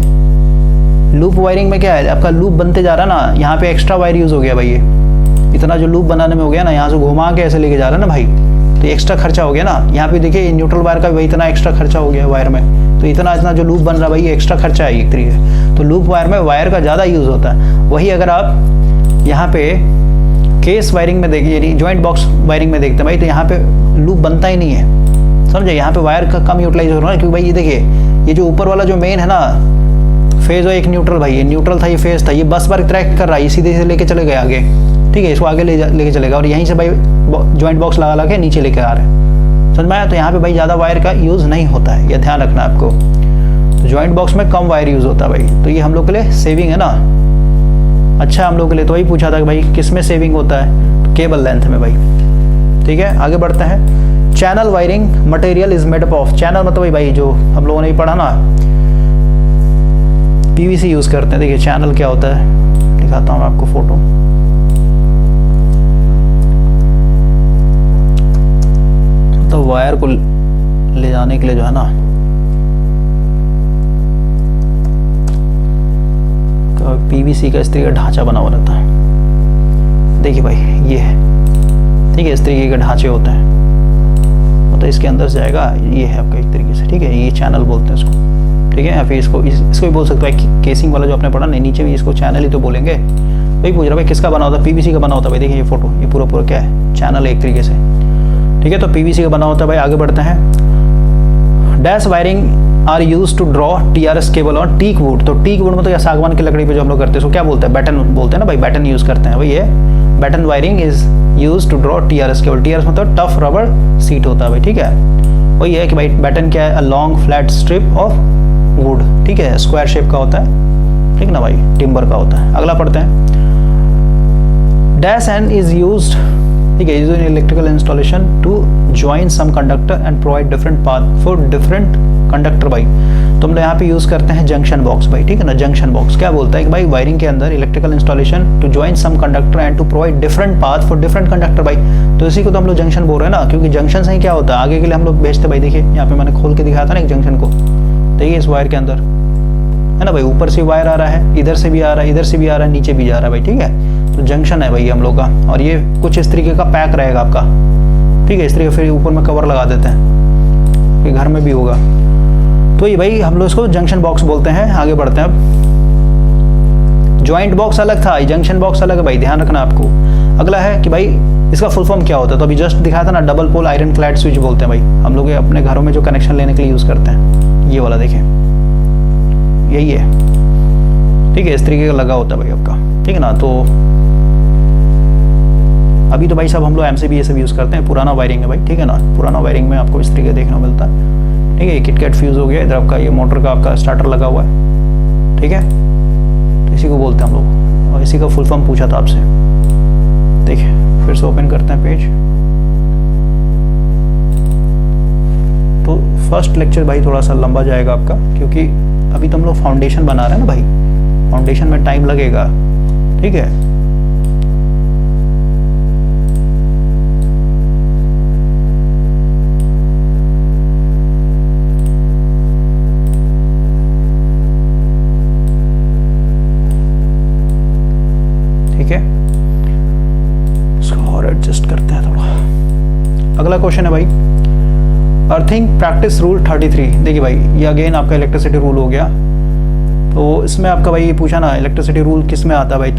लूप वायरिंग में क्या है, आपका लूप बनते जा रहा है ना, यहाँ पे एक्स्ट्रा वायर यूज हो गया भाई, ये इतना जो लूप बनाने में हो गया ना, यहाँ से घुमा के ऐसे लेके जा रहा है ना भाई, तो एक्स्ट्रा खर्चा हो गया ना। यहाँ पे देखिए न्यूट्रल वायर का भी इतना एक्स्ट्रा खर्चा हो गया वायर में, तो इतना जो लूप बन रहा है भाई, एक्स्ट्रा खर्चा है एक तरीके। तो लूप वायर में वायर का ज़्यादा यूज होता है। वही अगर आप यहाँ पे केस वायरिंग में देखिए, जॉइंट बॉक्स वायरिंग में देखते हैं भाई, तो यहाँ पे लूप बनता ही नहीं है, समझे, यहाँ पे वायर का कम यूटिलाइज हो रहा है। क्योंकि भाई ये देखिए, ये जो ऊपर वाला जो मेन है ना फेज और एक न्यूट्रल भाई, ये न्यूट्रल था, ये फेज था, ये बस बार ट्रैक कर रहा है, ये सीधे से लेके चले गए आगे, ठीक है, इसको आगे लेके चलेगा और यहीं से भाई जॉइंट बॉक्स लगा के नीचे लेके आ रहे हैं, समझ में आया। तो यहाँ पे भाई ज़्यादा वायर का यूज़ नहीं होता है, यह ध्यान रखना आपको। तो जॉइंट बॉक्स में कम वायर यूज़ होता है भाई, तो ये हम लोग के लिए सेविंग है ना, अच्छा हम लोग के लिए। तो वही पूछा था कि भाई किस में सेविंग होता है, तो केबल लेंथ में भाई, ठीक है। आगे बढ़ते हैं। Channel wiring material is made up of, channel मतलब भाई जो हम लोगों ने पढ़ा ना, पीवीसी यूज करते हैं। देखिए चैनल क्या होता है, दिखाता हूँ मैं आपको फोटो। तो वायर को ले जाने के लिए जो है ना, पीवीसी का इस तरीके का ढांचा बना हुआ रहता है। देखिए भाई ये है, ठीक है, इस तरीके के ढांचे होते हैं, तो इसके अंदर से जाएगा, ये है आपका एक तरीके से, ठीक है, ये चैनल बोलते हैं इसको, ठीक है। या फिर इसको भी बोल सकते हैं, केसिंग वाला जो आपने पढ़ा नहीं, नीचे भी इसको चैनल ही तो बोलेंगे। वही पूछ रहा भाई किसका बना होता है, पीवीसी का बना होता है भाई। देखिए ये फोटो, ये पूरा क्या है, चैनल है एक तरीके से, ठीक है। तो पीवीसी का बना होता है भाई। आगे बढ़ते हैं। Dash wiring are use to draw TRS cable और टीक वुड, तो टीक वुड मतलब सागवान की लकड़ी पे जो हम लोग करते हैं उसको क्या बोलते हैं, बैटन बोलते हैं ना भाई, बैटन यूज करते हैं भाई। ये batten wiring is use to draw TRS cable, TRS मतलब टफ रबर सीट होता है भाई, ठीक है। वही है कि भाई बैटन क्या है, a long flat strip of would, ठीक है, स्क्वायर शेप का होता है, ठीक ना भाई, टिम्बर का होता है। अगला पढ़ते हैं। डैश एंड इज यूज्ड, ठीक है, used in electrical installation to join some conductor and provide different path for different conductor भाई। तो हम लोग यहाँ पे यूज करते हैं जंक्शन बॉक्स भाई, ठीक है ना। जंक्शन बॉक्स क्या बोलता है कि भाई वायरिंग के अंदर electrical installation to join some conductor and to provide different path for different conductor भाई। तो इसी को तो हम लोग जंक्शन बोल रहे हैं ना, क्योंकि जंक्शन से ही क्या होता है, आगे के लिए हम लोग भेजते भाई। देखिए यहाँ पे मैंने खोल के दिखाया था ना एक जंक्शन को, देखिए इस वायर के अंदर है ना भाई, ऊपर से वायर आ रहा है, इधर से भी आ रहा है, इधर से भी आ रहा है, नीचे भी जा रहा है भाई, ठीक है। तो जंक्शन है भाई हम लोग का, और ये कुछ इस तरीके का पैक रहेगा आपका, ठीक है, इस तरीके फिर ऊपर में कवर लगा देते हैं, ये घर में भी होगा। तो ये भाई हम लोग इसको जंक्शन बॉक्स बोलते हैं। आगे बढ़ते हैं। अब ज्वाइंट बॉक्स अलग था, जंक्शन बॉक्स अलग है भाई, ध्यान रखना आपको। अगला है कि भाई इसका फुल फॉर्म क्या होता है, तो अभी जस्ट दिखाया था ना, double pole iron clad switch बोलते हैं भाई हम लोग अपने घरों में जो कनेक्शन लेने के लिए यूज करते हैं, ये वाला देखें, यही है, ठीक है, इस तरीके का लगा होता है भाई आपका, ठीक है ना। तो अभी तो भाई सब हम लोग एमसीबी ये सब यूज करते हैं, पुराना वायरिंग है भाई, ठीक है ना। पुराना वायरिंग में आपको इस तरीके देखना मिलता है, ठीक है। किटकैट फ्यूज हो गया, इधर आपका ये मोटर का आपका स्टार्टर लगा हुआ है, ठीक है। तो इसी को बोलते हैं हम लोग, और इसी का फुल फॉर्म पूछा था आपसे। देखिए फिर से ओपन करते हैं पेज। तो फर्स्ट लेक्चर भाई थोड़ा सा लंबा जाएगा आपका, क्योंकि अभी तो हम लोग फाउंडेशन बना रहे हैं ना भाई, फाउंडेशन में टाइम लगेगा, ठीक है। ठीक है, इसको और एडजस्ट करते हैं थोड़ा। अगला क्वेश्चन है भाई, अर्थिंग प्रैक्टिस रूल 33। देखिए भाई ये अगेन आपका इलेक्ट्रिसिटी रूल हो गया। तो इसमें आपका भाई पूछा ना इलेक्ट्रिसिटी रूल किस में आता है भाई, तो